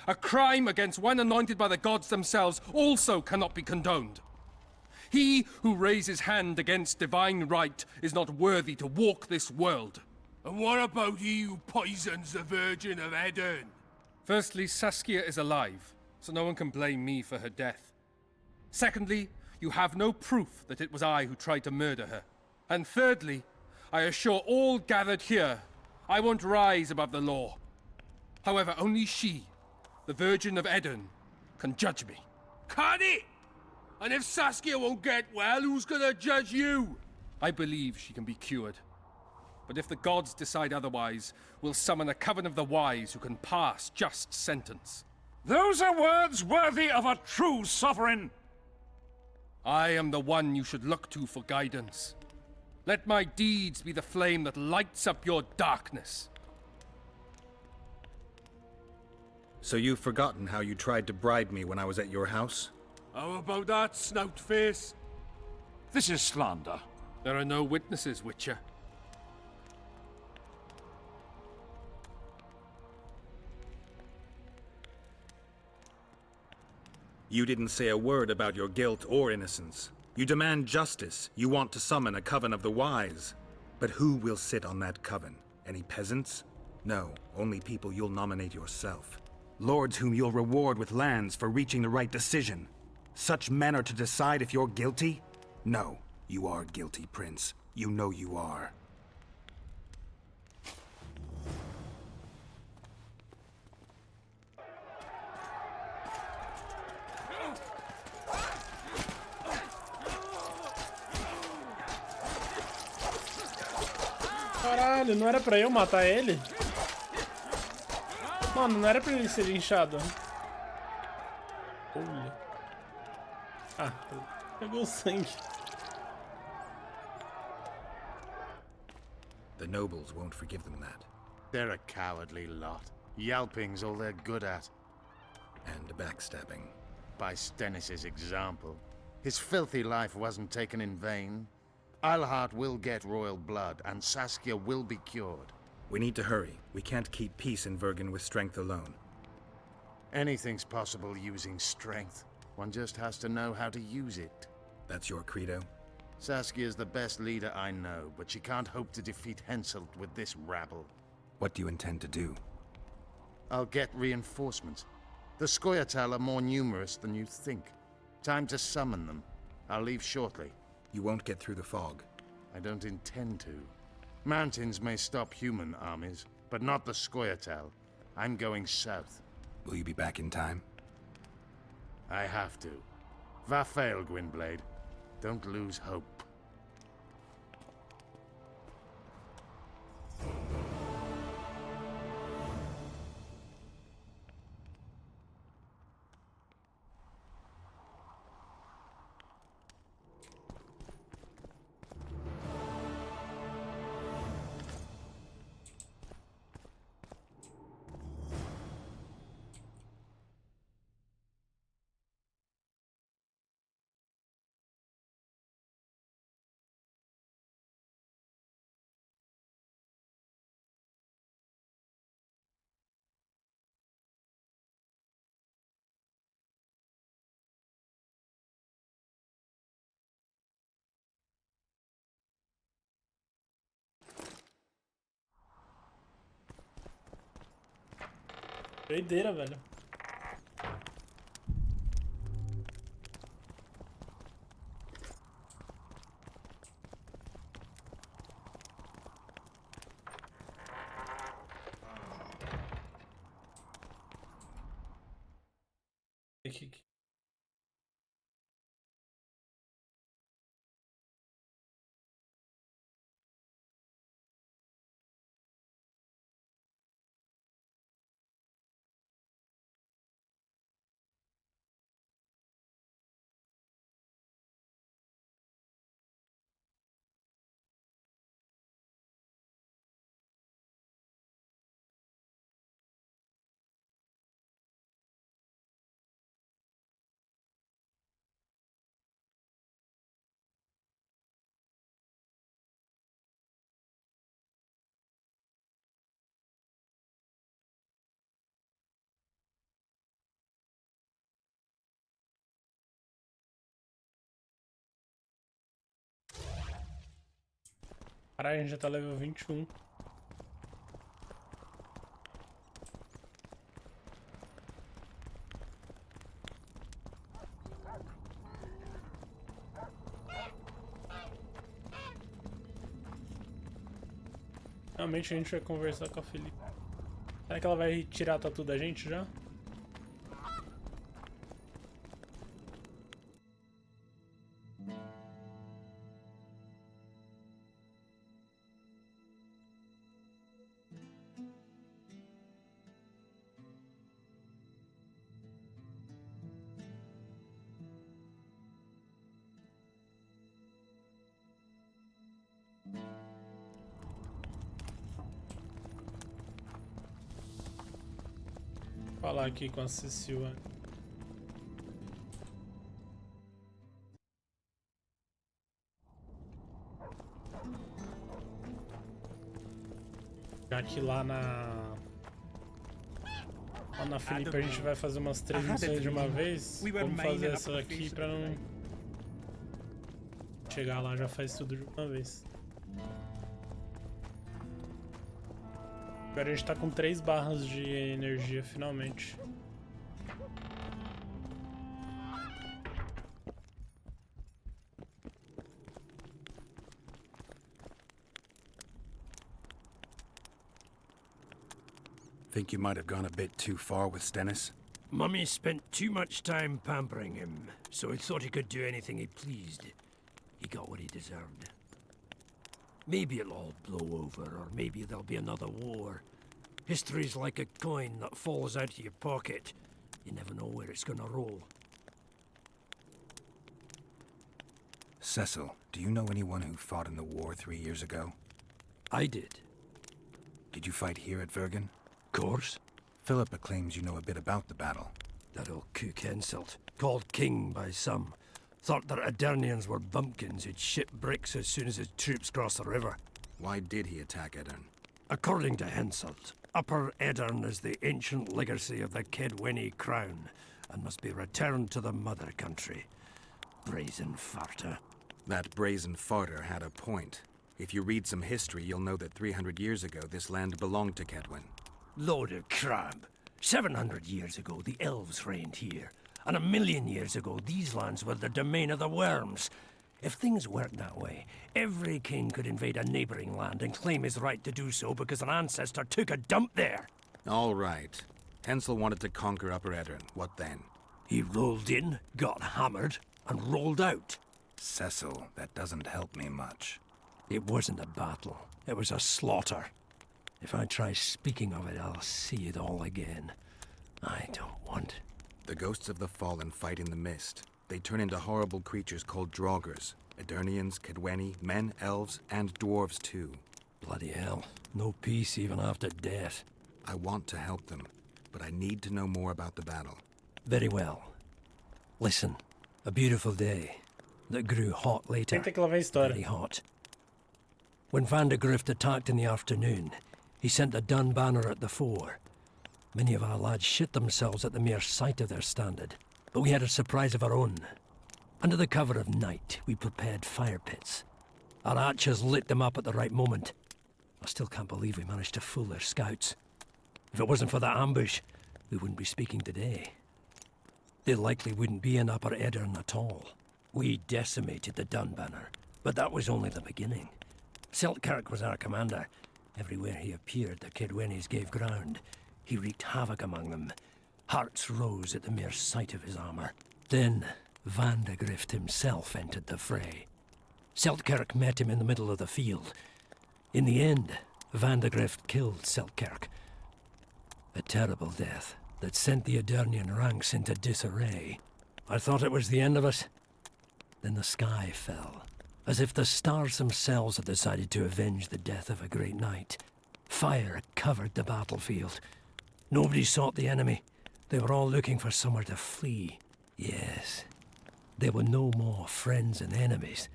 Speaker 26: A crime against one anointed by the gods themselves also cannot be condoned. He who raises hand against divine right is not worthy to walk this world. And what about he who poisons the Virgin of Edirn? Firstly, Saskia is alive. so no one can blame me for her death. Secondly, you have no proof that it was I who tried to murder her. And thirdly, I assure all gathered here, I won't rise above the law. However, only she, the Virgin of Edern, can judge me.
Speaker 12: Can it? And if Saskia won't get well, who's gonna judge you?
Speaker 26: I believe she can be cured. But if the gods decide otherwise, we'll summon a coven of the wise who can pass just sentence.
Speaker 5: Those are words worthy of a true sovereign.
Speaker 26: I am the one you should look to for guidance. Let my deeds be the flame that lights up your darkness.
Speaker 7: So you've forgotten how you tried to bribe me when I was at your house?
Speaker 12: How about that, snout face?
Speaker 5: This is slander.
Speaker 26: There are no witnesses, Witcher.
Speaker 7: You didn't say a word about your guilt or innocence. You demand justice. You want to summon a coven of the wise. But who will sit on that coven? Any peasants? No, only people you'll nominate yourself. Lords whom you'll reward with lands for reaching the right decision. Such men are to decide if you're guilty? No, you are guilty, Prince. You know you are.
Speaker 1: Caralho, não era pra eu matar ele? Mano, não era pra ele ser linchado. Olha. Ah, pegou o sangue.
Speaker 7: The nobles won't forgive them that.
Speaker 17: They're a cowardly lot. Yelping's all they're good at.
Speaker 7: And backstabbing.
Speaker 17: By Stennis's example. His filthy life wasn't taken in vain. Eilhart will get royal blood, and Saskia will be cured.
Speaker 7: We need to hurry. We can't keep peace in Vergen with strength alone.
Speaker 17: Anything's possible using strength. One just has to know how to use it.
Speaker 7: That's your credo?
Speaker 17: Saskia's the best leader I know, but she can't hope to defeat Henselt with this rabble.
Speaker 7: What do you intend to do?
Speaker 17: I'll get reinforcements. The Scoia'tael are more numerous than you think. Time to summon them. I'll leave shortly.
Speaker 7: You won't get through the fog.
Speaker 17: I don't intend to. Mountains may stop human armies, but not the Scoia'tael. I'm going south.
Speaker 7: Will you be back in time?
Speaker 17: I have to. Va fail, Gwynblade. Don't lose hope.
Speaker 1: Doideira, velho. Caralho, a gente já tá level 21. Finalmente a gente vai conversar com a Felipe. Será que ela vai tirar a tatu da gente já? Falar aqui com a Cecil. Já que lá na Felipe a gente vai fazer umas 3 missões de uma vez. Vamos fazer essa aqui pra não chegar lá já faz tudo de uma vez. Agora a gente tá com 3 barras de energia finalmente.
Speaker 7: Think you might have gone a bit too far with Stennis?
Speaker 9: Mummy spent too much time pampering him, so he thought he could do anything he pleased. He got what he deserved. Maybe it'll all blow over, or maybe there'll be another war. History's like a coin that falls out of your pocket. You never know where it's gonna roll.
Speaker 7: Cecil, do you know anyone who fought in the war 3 years ago?
Speaker 9: I did.
Speaker 7: Did you fight here at Vergen?
Speaker 9: Course.
Speaker 7: Philippa claims you know a bit about the battle.
Speaker 9: That old kook Henselt, called king by some, thought that Aedirnians were bumpkins who'd ship bricks as soon as his troops crossed the river.
Speaker 7: Why did he attack Edirn?
Speaker 9: According to Henselt, Upper Edirn is the ancient legacy of the Kedweni crown and must be returned to the mother country. Brazen farter.
Speaker 7: That brazen farter had a point. If you read some history, you'll know that 300 years ago this land belonged to Kedwen.
Speaker 9: Load of crab. 700 years ago, the elves reigned here. And 1,000,000 years ago, these lands were the domain of the worms. If things worked that way, every king could invade a neighboring land and claim his right to do so because an ancestor took a dump there.
Speaker 7: All right. Hensel wanted to conquer Upper Edirn. What then?
Speaker 9: He rolled in, got hammered, and rolled out.
Speaker 7: Cecil, that doesn't help me much.
Speaker 9: It wasn't a battle. It was a slaughter. If I try speaking of it, I'll see it all again. I don't want...
Speaker 7: The ghosts of the fallen fight in the mist. They turn into horrible creatures called Draugrs. Aedirnians, Kedweni, men, elves, and dwarves too.
Speaker 9: Bloody hell. No peace even after death.
Speaker 7: I want to help them, but I need to know more about the battle.
Speaker 9: Very well. Listen, a beautiful day that grew hot later. Very hot. When Van de Grift attacked in the afternoon, he sent a dun banner at the fore. Many of our lads shit themselves at the mere sight of their standard, but we had a surprise of our own. Under the cover of night, we prepared fire pits. Our archers lit them up at the right moment. I still can't believe we managed to fool their scouts. If it wasn't for that ambush, we wouldn't be speaking today. They likely wouldn't be in Upper Edirn at all. We decimated the Dunbanner, but that was only the beginning. Seltkirk was our commander. Everywhere he appeared, the Kedwenis gave ground. He wreaked havoc among them. Hearts rose at the mere sight of his armor. Then, Van de Grift himself entered the fray. Seltkirk met him in the middle of the field. In the end, Van de Grift killed Seltkirk. A terrible death that sent the Aedirnian ranks into disarray. I thought it was the end of us. Then the sky fell, as if the stars themselves had decided to avenge the death of a great knight. Fire covered the battlefield. Nobody sought the enemy. They were all looking for somewhere to flee. Yes, there were no more friends and enemies,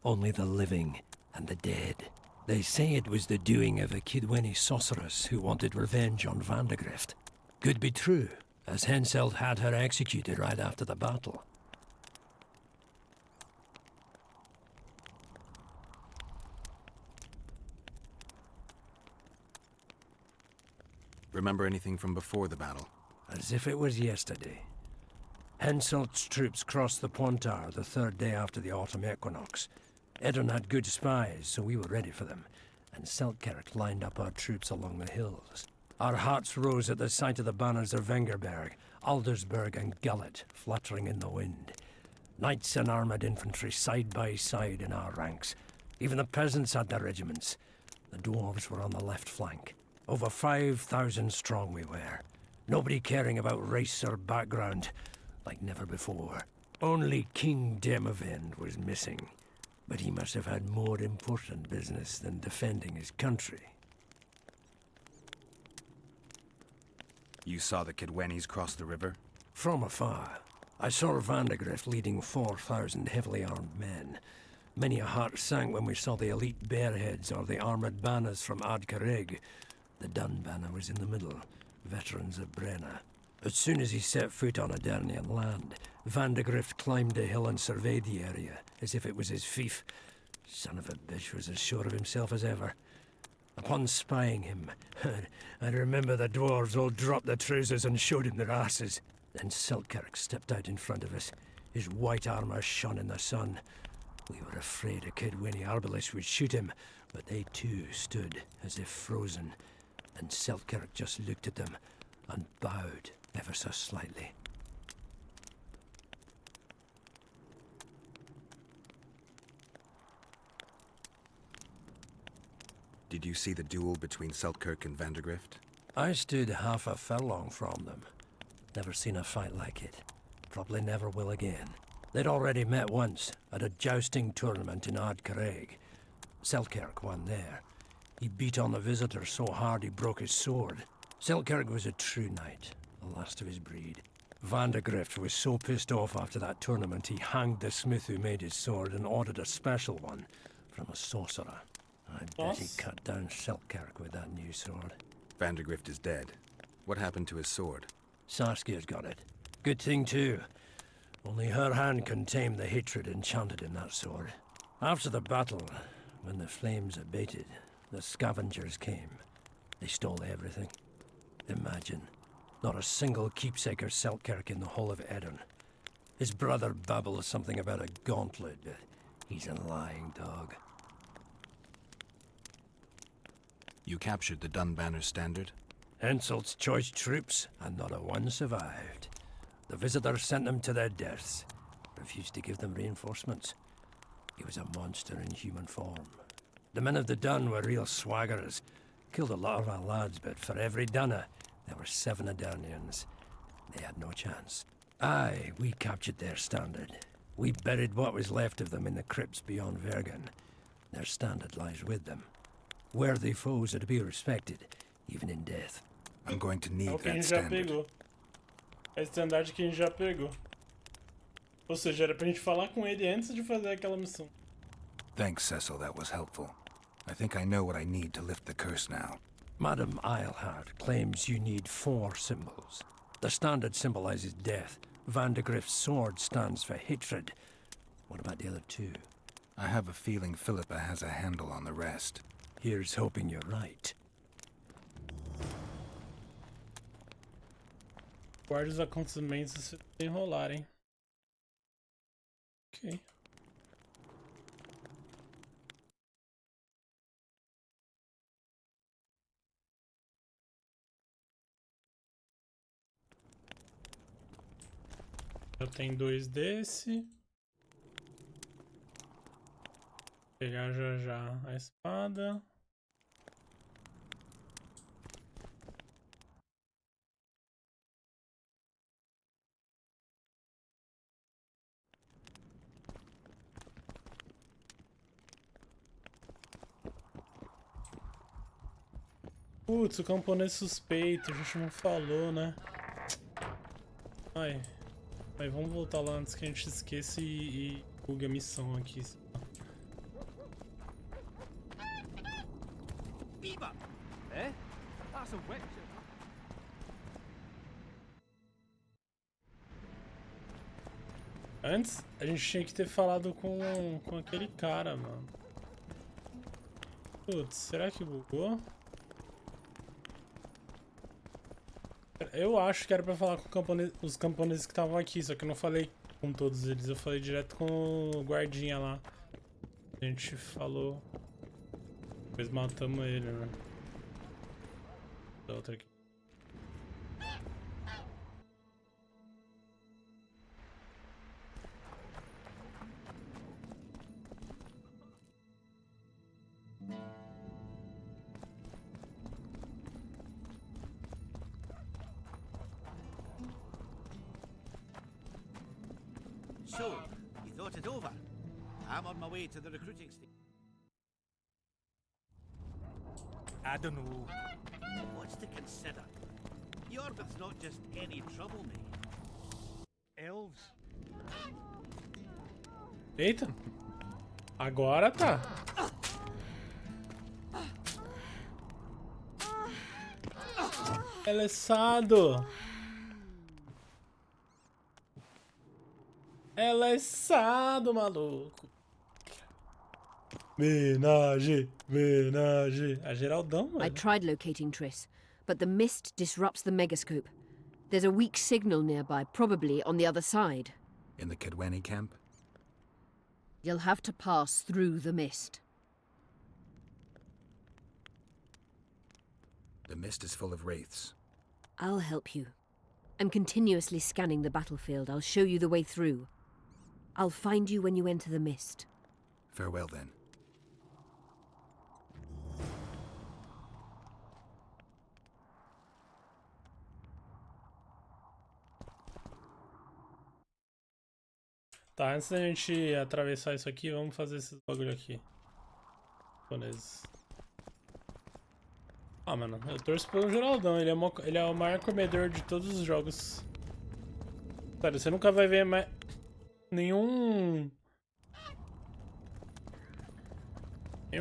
Speaker 9: only the living and the dead. They say it was the doing of a Kedweni sorceress who wanted revenge on Van de Grift. Could be true, as Henselt had her executed right after the battle.
Speaker 7: Remember anything from before the battle?
Speaker 9: As if it was yesterday. Henselt's troops crossed the Pointar the third day after the autumn equinox. Edirn had good spies, so we were ready for them. and Selkirk lined up our troops along the hills. Our hearts rose at the sight of the banners of Vengerberg, Aldersburg and Gullet fluttering in the wind. Knights and armoured infantry side by side in our ranks. Even the peasants had their regiments. The dwarves were on the left flank. Over 5,000 strong we were. Nobody caring about race or background, like never before. Only King Demavend was missing. But he must have had more important business than defending his country.
Speaker 7: You saw the Kidwennies cross the river?
Speaker 9: From afar. I saw Vandegrift leading 4,000 heavily armed men. Many a heart sank when we saw the elite bearheads or the armoured banners from Ardcarrig. The Dun banner was in the middle, veterans of Brenna. As soon as he set foot on Adernian land, Vandegrift climbed a hill and surveyed the area, as if it was his fief. Son of a bitch was as sure of himself as ever. Upon spying him, I remember the dwarves all dropped their trousers and showed him their asses. Then Selkirk stepped out in front of us. His white armour shone in the sun. We were afraid a Kidwenny arbalist would shoot him, but they too stood as if frozen, and Selkirk just looked at them and bowed ever so slightly.
Speaker 7: Did you see the duel between Selkirk and Vandegrift?
Speaker 9: I stood half a furlong from them. Never seen a fight like it. Probably never will again. They'd already met once, at a jousting tournament in Ardcarrig. Selkirk won there. He beat on the visitor so hard he broke his sword. Selkirk was a true knight, the last of his breed. Vandegrift was so pissed off after that tournament he hanged the smith who made his sword and ordered a special one from a sorcerer. I bet he cut down Selkirk with that new sword.
Speaker 7: Vandegrift is dead. What happened to his sword?
Speaker 9: Saskia's got it. Good thing too. Only her hand can tame the hatred enchanted in that sword. After the battle, when the flames abated, the scavengers came. They stole everything. Imagine, not a single keepsake or Selkirk in the whole of Edirn. His brother babbles something about a gauntlet, but he's a lying dog.
Speaker 7: You captured the Dun Banner standard?
Speaker 9: Henselt's choice troops, and not a one survived. The visitors sent them to their deaths. Refused to give them reinforcements. He was a monster in human form. The men of the Dun were real swaggerers. Killed a lot of our lads, but for every Dunner, there were 7 Adernians. They had no chance. Aye, we captured their standard. We buried what was left of them in the crypts beyond Vergen. Their standard lies with them. Worthy foes are to be respected, even in death.
Speaker 7: I'm going to need
Speaker 1: quem
Speaker 7: that
Speaker 1: já
Speaker 7: standard.
Speaker 1: pegou. É standard quem já pegou. Ou seja, era pra gente falar com ele antes de fazer aquela missão.
Speaker 7: Thanks, Cecil, that was helpful. I think I know what I need to lift the curse now.
Speaker 9: Madame Eilhard claims you need 4 symbols. The standard symbolizes death. Vandegrift's sword stands for hatred. What about the other 2?
Speaker 7: I have a feeling Philippa has a handle on the rest.
Speaker 9: Here's hoping you're right.
Speaker 1: Guarde os acontecimentos se enrolarem. Ok. Eu tenho 2 desse. Vou pegar já a espada. Putz, o camponês suspeito, a gente não falou, né? Ai, vamos voltar lá antes que a gente esqueça e bugue a missão aqui.
Speaker 4: Beaver! Eh? That's a witch.
Speaker 1: Antes, a gente tinha que ter falado com aquele cara, mano. Putz, será que bugou? Eu acho que era pra falar com os camponeses que estavam aqui, só que eu não falei com todos eles, eu falei direto com o guardinha lá. A gente falou Depois matamos ele, né? Da outra aqui.
Speaker 6: So, you thought it over? I'm on my way to the recruiting station.
Speaker 4: I don't know.
Speaker 6: What's to consider? Yorbith's not just any trouble, mate.
Speaker 4: Elves.
Speaker 1: Eita. Agora tá. Alessado. Alessado, maluco. Menage, menage. A Geraldão,
Speaker 20: I
Speaker 1: velho.
Speaker 20: tried locating Triss, but the mist disrupts the megascope. There's a weak signal nearby, probably on the other side.
Speaker 7: In the Kedweni camp?
Speaker 20: You'll have to pass through the mist.
Speaker 7: The mist is full of wraiths.
Speaker 20: I'll help you. I'm continuously scanning the battlefield. I'll show you the way through. I'll find you when you enter the mist.
Speaker 7: Farewell, then.
Speaker 1: Tá, antes da gente atravessar isso aqui, vamos fazer esse bagulho aqui. Japoneses. Ah, mano, eu torço pelo Geraldão, ele é o maior comedor de todos os jogos. Sério, você nunca vai ver mais nenhum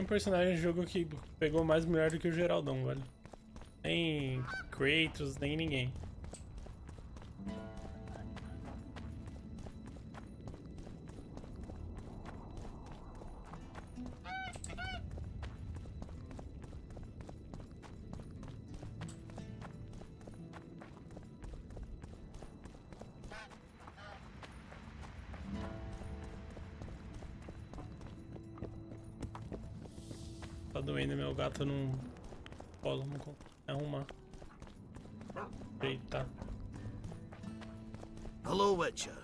Speaker 1: personagem de jogo que pegou mais mulher do que o Geraldão, velho. Nem Kratos, nem ninguém. Tá doendo, meu gato não pode arrumar. Eita.
Speaker 6: Hello, Witcher.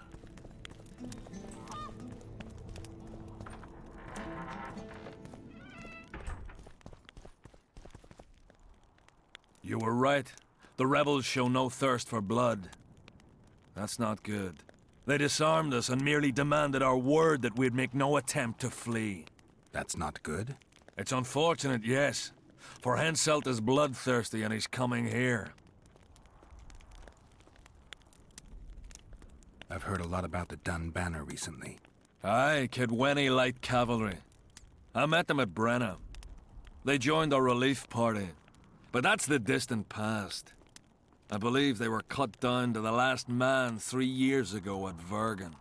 Speaker 12: You were right. The rebels show no thirst for blood. That's not good. They disarmed us and merely demanded our word that we'd make no attempt to flee.
Speaker 7: That's not good?
Speaker 12: It's unfortunate, yes. For Henselt is bloodthirsty and he's coming here.
Speaker 7: I've heard a lot about the Dun Banner recently.
Speaker 12: Aye, Kedweni Light Cavalry. I met them at Brenna. They joined our relief party. But that's the distant past. I believe they were cut down to the last man 3 years ago at Vergen.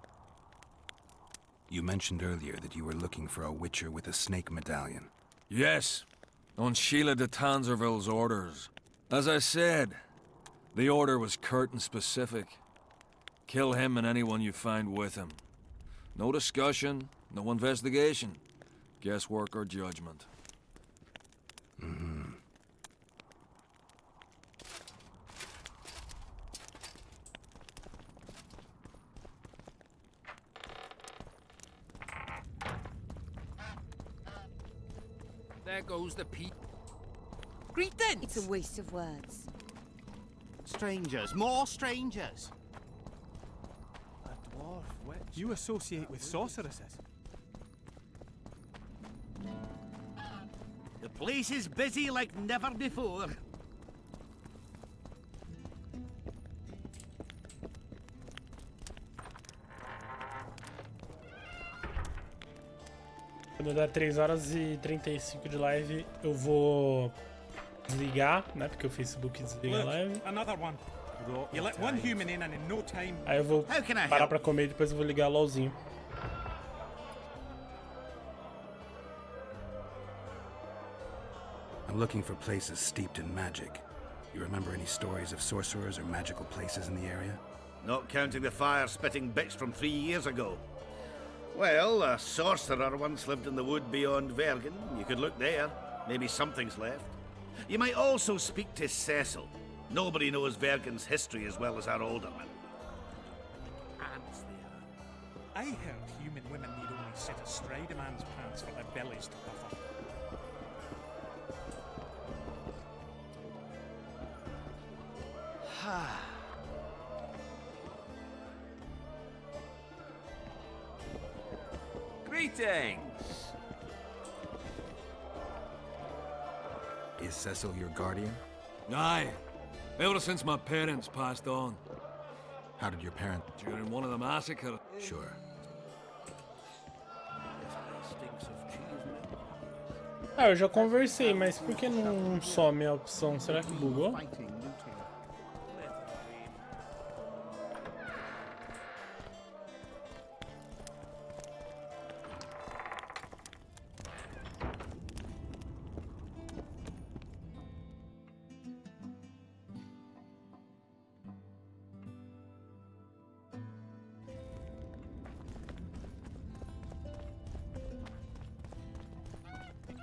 Speaker 7: You mentioned earlier that you were looking for a Witcher with a snake medallion.
Speaker 12: Yes, on Sheila de Tanzerville's orders. As I said, the order was curt and specific. Kill him and anyone you find with him. No discussion, no investigation. Guesswork or judgment.
Speaker 7: Mm-hmm.
Speaker 4: There goes the peat. Greetings!
Speaker 8: It's a waste of words. Strangers, more strangers.
Speaker 4: A dwarf witch. You associate with sorceresses.
Speaker 6: The place is busy like never before.
Speaker 1: Quando der 3 horas e 35 de live, eu vou desligar, né? Porque o Facebook desliga a live.
Speaker 4: Another one. You let one human in and in no time.
Speaker 1: Aí eu vou parar pra comer e depois eu vou ligar o LOLzinho.
Speaker 7: I'm looking for places steeped in magic. You remember any stories of sorcerers or magical places in the area?
Speaker 6: Not counting the fire-spitting bits from 3 years ago. Well, a sorcerer once lived in the wood beyond Vergen. You could look there. Maybe something's left. You might also speak to Cecil. Nobody knows Vergen's history as well as our alderman.
Speaker 4: I heard human women need only sit astride a man's pants for their bellies to puff up.
Speaker 23: Greetings!
Speaker 7: Is Cecil your guardian?
Speaker 12: Aye. Ever since my parents passed on.
Speaker 7: How did your parents?
Speaker 12: During one of the massacres.
Speaker 7: Sure.
Speaker 1: Ah, eu já conversei, mas por que não some a opção? Será que bugou?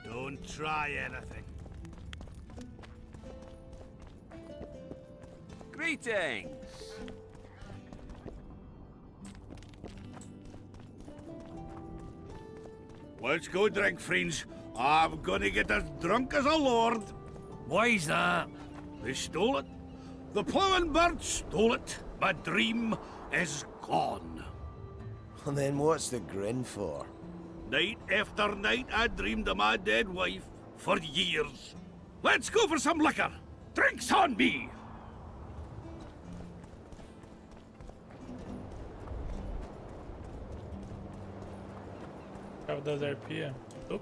Speaker 6: Don't try anything.
Speaker 23: Greetings!
Speaker 6: Let's go drink, friends. I'm gonna get as drunk as a lord.
Speaker 3: Why's that?
Speaker 6: They stole it. The plowing bird stole it. My dream is gone.
Speaker 10: And then what's the grin for?
Speaker 6: Night after night, I dreamed of my dead wife for years. Let's go for some liquor. Drinks on me!
Speaker 1: Chave das arpias. Opa.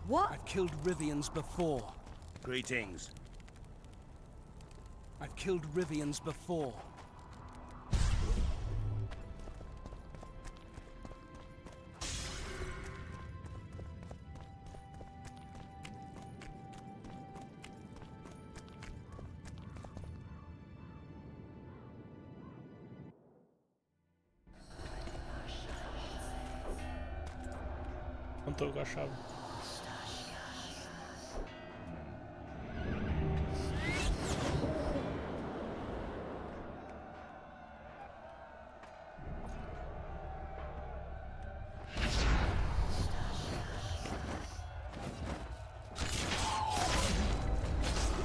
Speaker 11: What? I've killed Rivians before.
Speaker 6: Greetings.
Speaker 11: I've killed Rivians before.
Speaker 1: Não tô com a chave.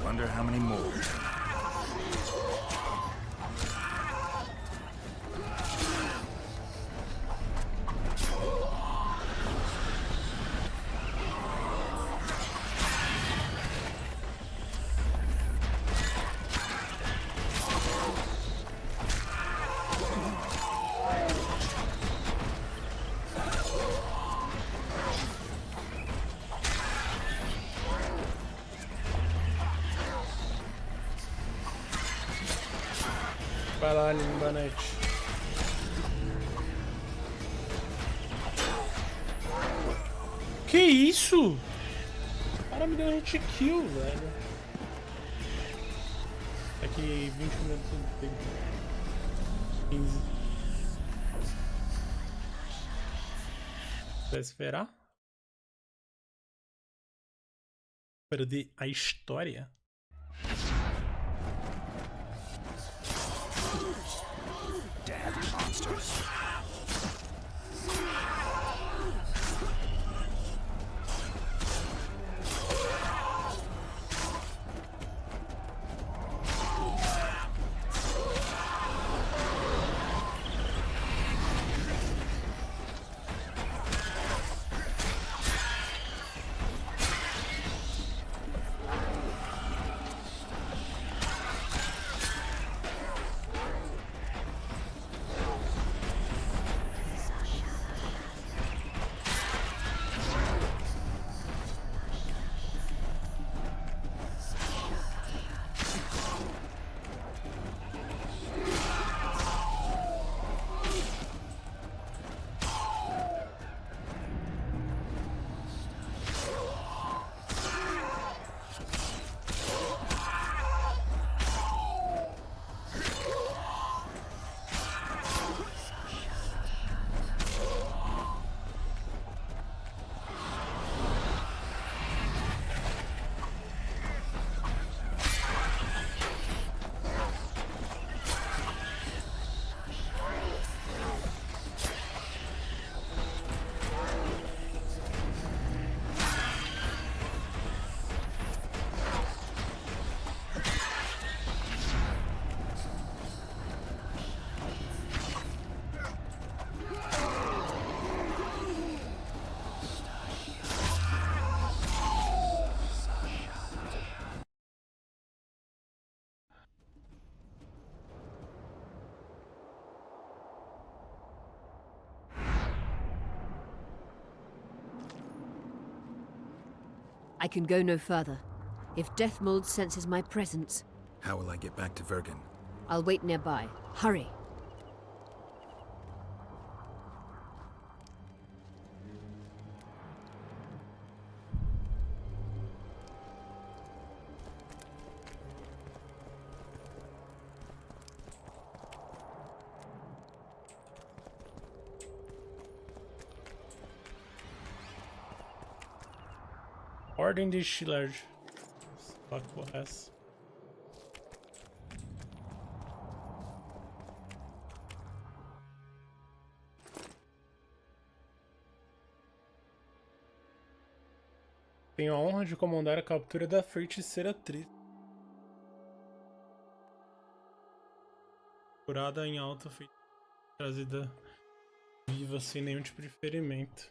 Speaker 7: Wonder how many more.
Speaker 1: Vai lá, Limbanete. Que isso? O cara me deu um hit kill, velho. Daqui 20 minutos de tempo. 15. Vai esperar? Perder a história?
Speaker 7: Damn monsters.
Speaker 20: I can go no further. If Deathmold senses my presence...
Speaker 7: How will I get back to Vergen?
Speaker 20: I'll wait nearby. Hurry!
Speaker 1: Ordem de Shillard. Só que porra é essa? Tenho a honra de comandar a captura da feiticeira Tris. Curada em alta, trazida viva sem nenhum tipo de ferimento.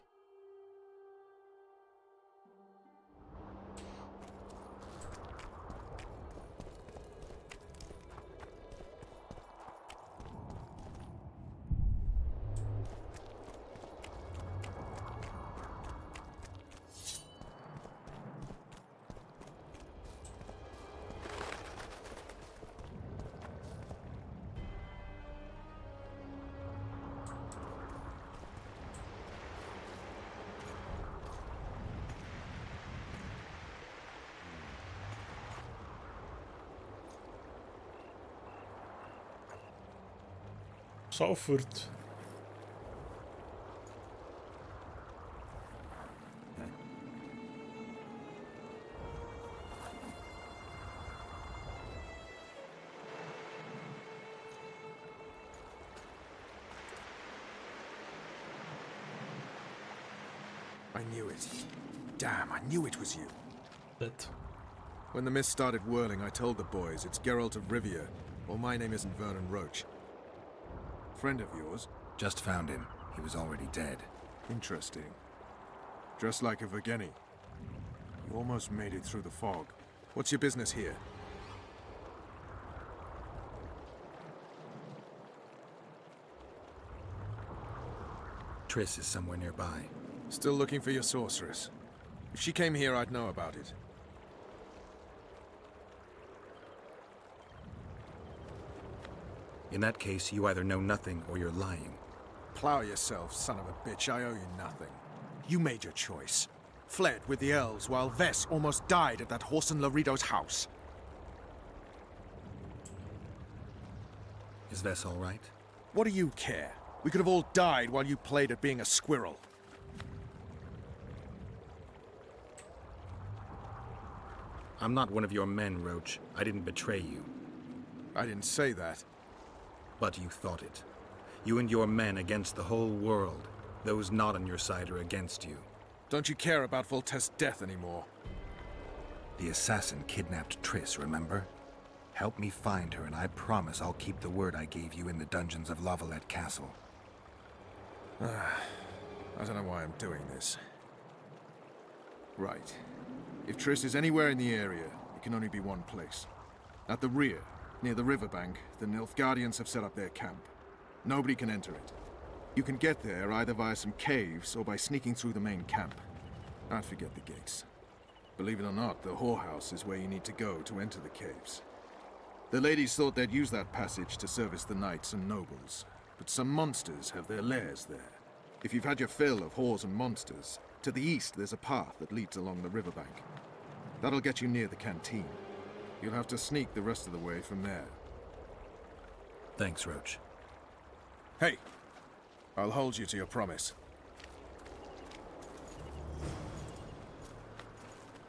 Speaker 1: Só o furto.
Speaker 13: I knew it. Damn, I knew it was you.
Speaker 1: That.
Speaker 13: When the mist started whirling, I told the boys it's Geralt of Rivia, or my name isn't Vernon Roach. Friend of yours?
Speaker 7: Just found him. He was already dead.
Speaker 13: Interesting. Dressed like a Vergeni. You almost made it through the fog. What's your business here?
Speaker 7: Triss is somewhere nearby.
Speaker 13: Still looking for your sorceress. If she came here, I'd know about it.
Speaker 7: In that case, you either know nothing or you're lying.
Speaker 13: Plow yourself, son of a bitch. I owe you nothing. You made your choice. Fled with the elves while Vess almost died at that Horson Laredo's house.
Speaker 7: Is Vess all right?
Speaker 13: What do you care? We could have all died while you played at being a squirrel.
Speaker 7: I'm not one of your men, Roach. I didn't betray you.
Speaker 13: I didn't say that.
Speaker 7: But you thought it. You and your men against the whole world. Those not on your side are against you.
Speaker 13: Don't you care about Voltaire's death anymore?
Speaker 7: The assassin kidnapped Triss, remember? Help me find her, and I promise I'll keep the word I gave you in the dungeons of Lavalette Castle.
Speaker 13: I don't know why I'm doing this. Right. If Triss is anywhere in the area, it can only be one place. At the rear, near the riverbank, the Nilfgaardians have set up their camp. Nobody can enter it. You can get there either via some caves or by sneaking through the main camp. I'd forget the gates. Believe it or not, the whorehouse is where you need to go to enter the caves. The ladies thought they'd use that passage to service the knights and nobles, but some monsters have their lairs there. If you've had your fill of whores and monsters, to the east there's a path that leads along the riverbank. That'll get you near the canteen. You'll have to sneak the rest of the way from there.
Speaker 7: Thanks, Roach.
Speaker 13: Hey! I'll hold you to your promise.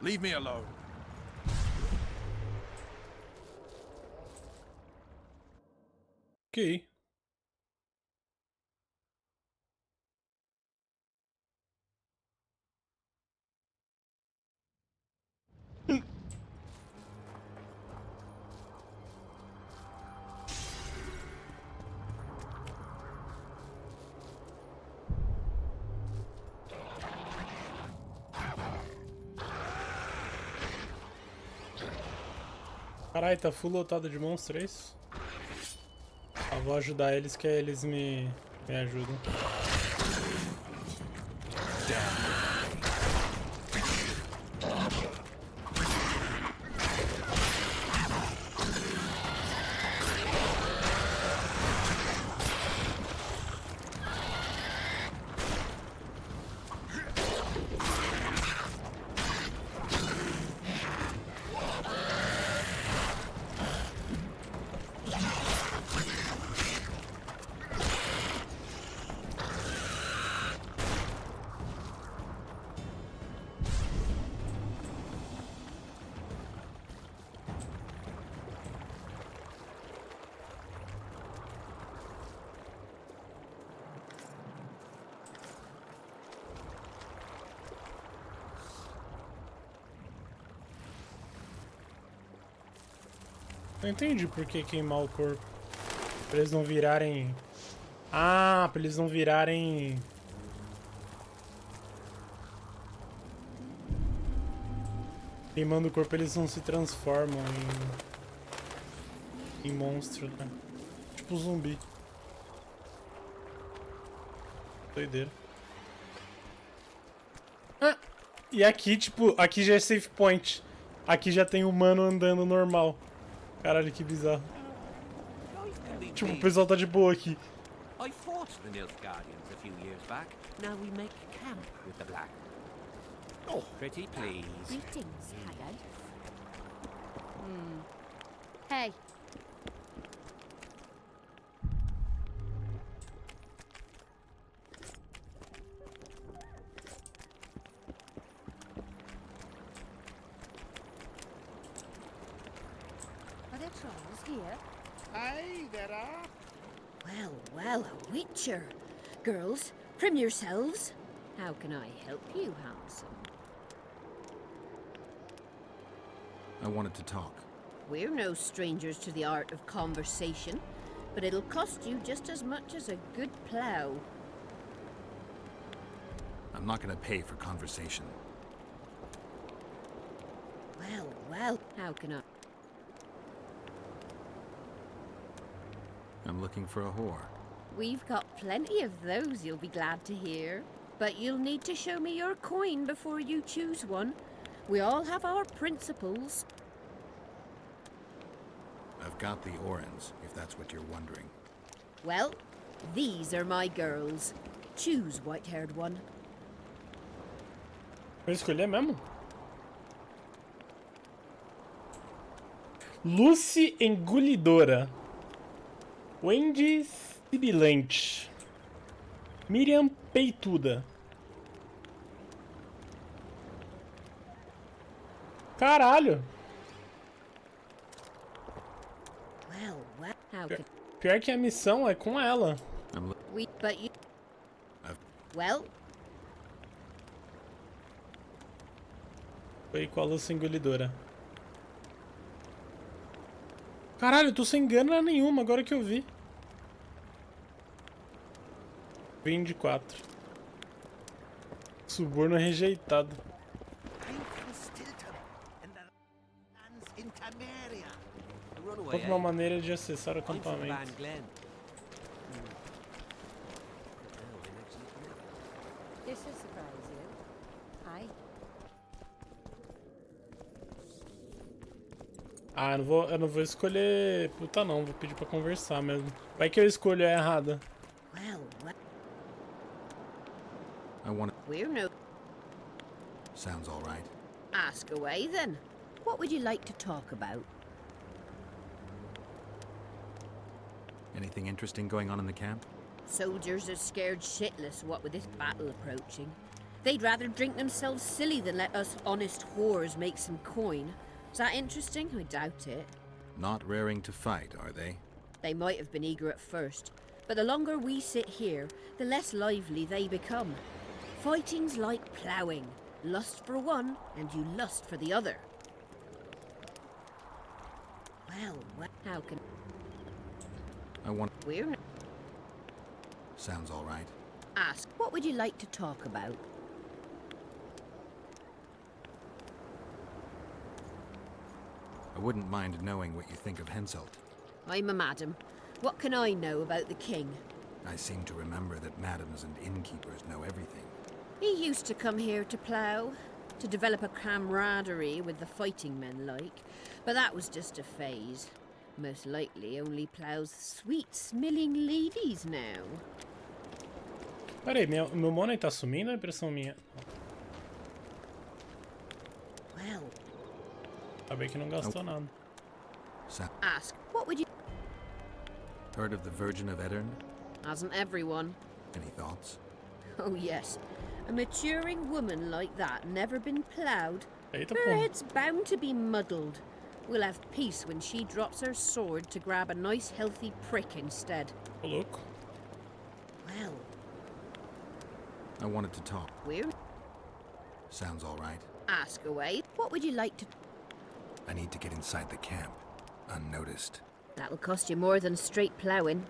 Speaker 13: Leave me alone.
Speaker 1: Okay. Caralho, tá full lotado de monstros, é isso? Eu vou ajudar eles que eles me ajudam. Não entendi por que queimar o corpo. Pra eles não virarem... Ah, pra eles não virarem... Queimando o corpo eles não se transformam em monstro, né? Tipo zumbi. Doideira. Ah, e aqui, tipo, aqui já é save point. Aqui já tem humano andando normal. Caralho, que bizarro. Tipo, o pessoal tá de boa aqui.
Speaker 23: I fought the Nilfgaardians a few years back. Now we make camp with the Black. Oh, pretty please.
Speaker 14: Greetings, Haggard. Hey. Are there trolls here?
Speaker 2: Aye, there are.
Speaker 20: Well, well, a witcher. Girls, prim yourselves. How can I help you, handsome?
Speaker 7: I wanted to talk.
Speaker 20: We're no strangers to the art of conversation, but it'll cost you just as much as a good plough.
Speaker 7: I'm not gonna pay for conversation.
Speaker 20: Well, well, how can I...
Speaker 7: I'm looking for a whore.
Speaker 20: We've got plenty of those, you'll be glad to hear. But you'll need to show me your coin before you choose one. We all have our principles.
Speaker 7: I've got the Orens, if that's what you're wondering.
Speaker 20: Well, these are my girls. Choose, white-haired one.
Speaker 1: Vou escolher mesmo? Lucy Engolidora. Wendy Sibilante. Miriam Peituda. Caralho!
Speaker 20: Well, well, how can...
Speaker 1: Pior que a missão é com ela.
Speaker 20: But you... Well...
Speaker 1: Foi com a Lucy Engolidora. Caralho, eu tô sem gana nenhuma, agora que eu vi. 24. Suborno rejeitado. Outra maneira de acessar o acampamento.
Speaker 14: This will surprise you. Hi.
Speaker 1: Ah, eu não vou escolher puta não, vou pedir pra conversar mesmo. Vai que eu escolho a errada.
Speaker 20: Well, well...
Speaker 7: I want
Speaker 20: We're no...
Speaker 7: Sounds all right.
Speaker 20: Ask away, then. What would you like to talk about?
Speaker 7: Anything interesting going on in the camp?
Speaker 20: Soldiers are scared shitless, what with this battle approaching. They'd rather drink themselves silly than let us honest whores make some coin. Is that interesting? I doubt it.
Speaker 7: Not raring to fight, are they?
Speaker 20: They might have been eager at first, but the longer we sit here, the less lively they become. Fighting's like ploughing. Lust for one, and you lust for the other. Well, how can...
Speaker 7: I want...
Speaker 20: We're...
Speaker 7: Sounds all right.
Speaker 20: Ask, what would you like to talk about?
Speaker 7: I wouldn't mind knowing what you think of Henselt.
Speaker 20: I'm a madam. What can I know about the king?
Speaker 7: I seem to remember that madams and innkeepers know everything.
Speaker 20: He used to come here to plough, to develop a camaraderie with the fighting men like, but that was just a phase. Most likely only ploughs sweet-smelling ladies now.
Speaker 1: Peraí, meu money tá sumindo ou é impressão minha?
Speaker 20: Well...
Speaker 1: Acabei que não gastou nada.
Speaker 20: Ask, what would you...
Speaker 7: Heard of the Virgin of Edirn?
Speaker 20: Hasn't everyone?
Speaker 7: Any thoughts?
Speaker 20: Oh yes. A maturing woman like that never been ploughed.
Speaker 1: Eita,
Speaker 20: Her head's bound to be muddled. We'll have peace when she drops her sword to grab a nice healthy prick instead.
Speaker 1: Oh, look.
Speaker 20: Well...
Speaker 7: I wanted to talk.
Speaker 20: We're...
Speaker 7: Sounds all right.
Speaker 20: Ask away. What would you like to...
Speaker 7: I need to get inside the camp. unnoticed.
Speaker 20: That'll cost you more than straight ploughing.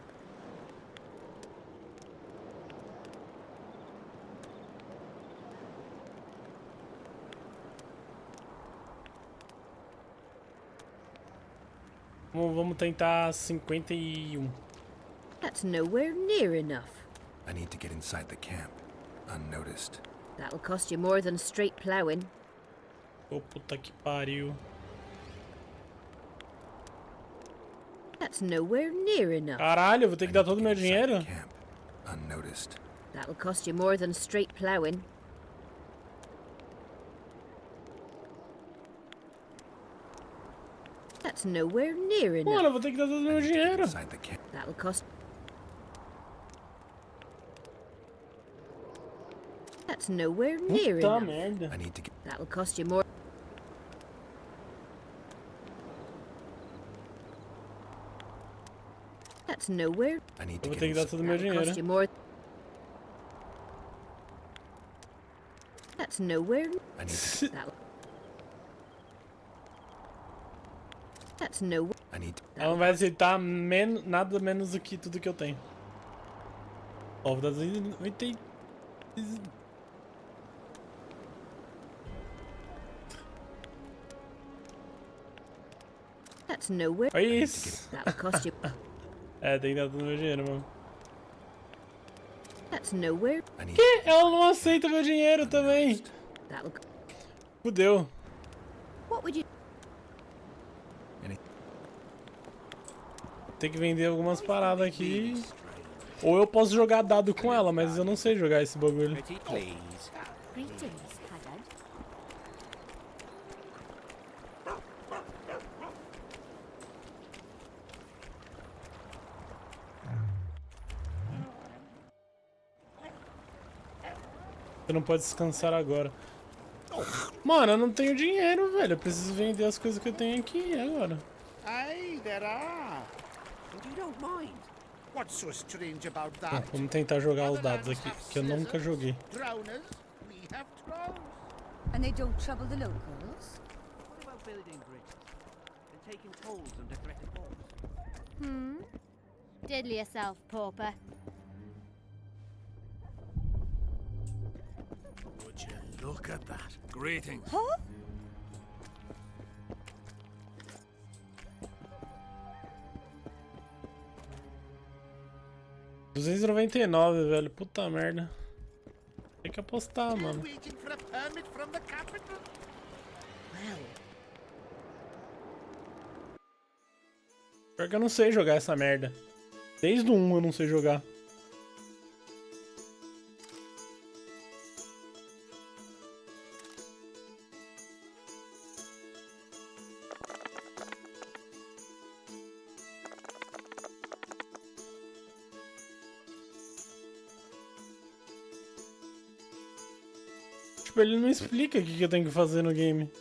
Speaker 1: Vamos tentar 51.
Speaker 20: That's nowhere near enough.
Speaker 7: I need to get inside the camp, unnoticed.
Speaker 20: That'll cost you more than straight ploughing.
Speaker 1: Oh, puta que pariu.
Speaker 20: That's nowhere near enough.
Speaker 1: Caralho, eu vou ter que dar todo o meu dinheiro?
Speaker 7: Unnoticed.
Speaker 20: That'll cost you more than straight ploughing. That's nowhere near enough.
Speaker 1: Mano, eu vou ter que dar todo o meu dinheiro.
Speaker 20: That'll cost. That's nowhere near
Speaker 1: Puta
Speaker 20: enough.
Speaker 1: merda.
Speaker 7: I need to get.
Speaker 20: That'll cost you more. That's nowhere.
Speaker 7: I need
Speaker 1: Eu
Speaker 7: to
Speaker 1: vou
Speaker 7: get
Speaker 1: ter que dar todo o meu
Speaker 20: That'll cost you
Speaker 1: dinheiro.
Speaker 20: more. That's nowhere.
Speaker 7: I need to.
Speaker 20: That's nowhere.
Speaker 7: I need to.
Speaker 1: Ela não vai aceitar nada menos do que tudo que eu tenho. Ó, vou dar 80.
Speaker 20: That's nowhere.
Speaker 1: Olha isso.
Speaker 20: That'll cost you.
Speaker 1: É, tem que dar todo o meu dinheiro, mano.
Speaker 20: That's nowhere.
Speaker 1: Que? Ela não aceita meu dinheiro também.
Speaker 20: That'll.
Speaker 1: Fudeu.
Speaker 20: What would you?
Speaker 1: Tem que vender algumas paradas aqui. Ou eu posso jogar dado com ela, mas eu não sei jogar esse bagulho.
Speaker 14: Greetings, Haggard.
Speaker 1: Você não pode descansar agora. Mano, eu não tenho dinheiro, velho. Eu preciso vender as coisas que eu tenho aqui agora.
Speaker 8: Aye, there are. And you don't mind. What's so strange about
Speaker 1: Bom,
Speaker 8: that?
Speaker 1: vamos tentar jogar os dados aqui, que eu nunca joguei.
Speaker 8: Drowners, we have trolls.
Speaker 14: And they don't trouble the locals?
Speaker 23: What about building bridges? And taking tolls under threat of force?
Speaker 15: Hmm? Diddle yourself, pauper.
Speaker 2: Would you look at that?
Speaker 12: Greetings.
Speaker 14: Huh?
Speaker 1: $299, velho. Puta merda. Tem que apostar, mano.
Speaker 8: Waiting for a permit from the capital.
Speaker 1: Pior que eu não sei jogar essa merda. Desde o 1 eu não sei jogar. Tipo, ele não explica o que eu tenho que fazer no game.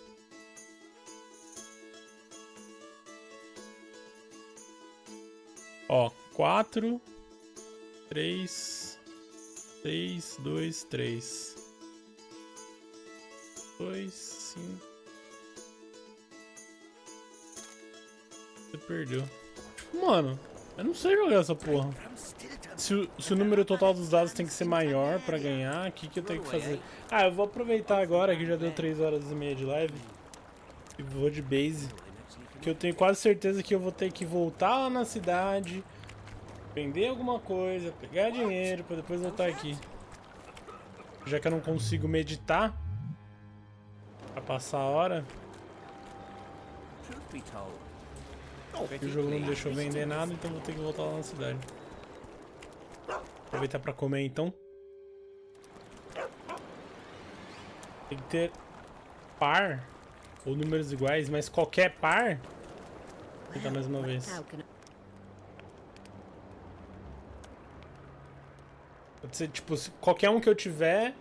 Speaker 1: Ó, 4, 3, 6, 2, 3. 2, 5. Você perdeu. Mano, eu não sei jogar essa porra. Se o número total dos dados tem que ser maior pra ganhar, o que eu tenho que fazer? Ah, eu vou aproveitar agora que já deu 3 horas e meia de live. E vou de base. Que eu tenho quase certeza que eu vou ter que voltar lá na cidade, vender alguma coisa, pegar dinheiro pra depois voltar aqui. Já que eu não consigo meditar pra passar a hora. O jogo não deixou eu vender nada, então vou ter que voltar lá na cidade. Aproveitar pra comer então. Tem que ter par ou números iguais, mas qualquer par. Vou tentar mais uma vez. Pode ser tipo, qualquer um que eu tiver.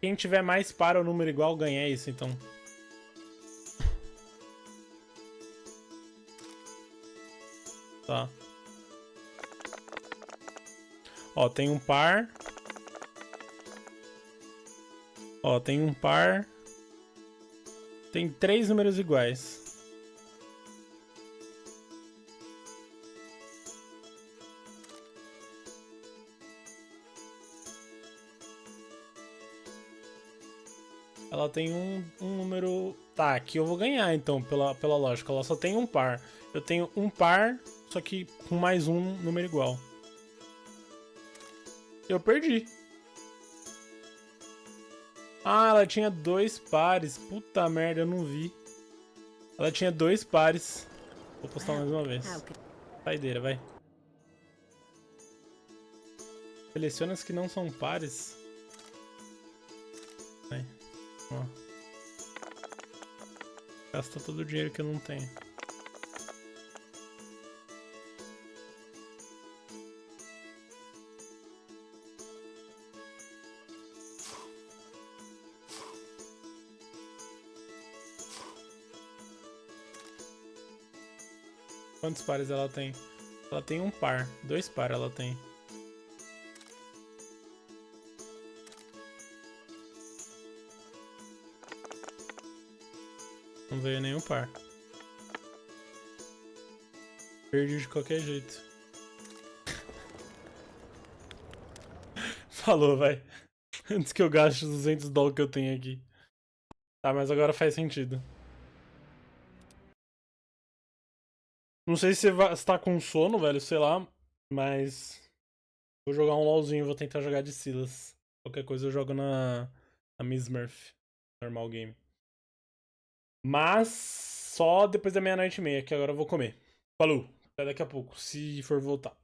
Speaker 1: Quem tiver mais par ou número igual ganha isso, então. Tá. Ó, tem um par. Ó, tem um par. Tem 3 números iguais. Ela tem um número... Tá, aqui eu vou ganhar então, pela lógica. Ela só tem um par. Eu tenho um par, só que com mais um número igual. Eu perdi. Ah, ela tinha 2 pares. Puta merda, eu não vi. Ela tinha 2 pares. Vou postar mais uma vez. Saideira, vai. Seleciona as que não são pares. Vai. Ó. Gasta todo o dinheiro que eu não tenho. Quantos pares ela tem? Ela tem um par. 2 pares ela tem. Não veio nenhum par. Perdi de qualquer jeito. Falou, vai. Antes que eu gaste os 200 dólares que eu tenho aqui. Tá, mas agora faz sentido. Não sei se você tá com sono, velho, sei lá. Mas... vou jogar um LOLzinho, vou tentar jogar de Silas. Qualquer coisa eu jogo na Miss Smurf. Normal game. Mas só depois da 00:30, que agora eu vou comer. Falou, até daqui a pouco, se for voltar.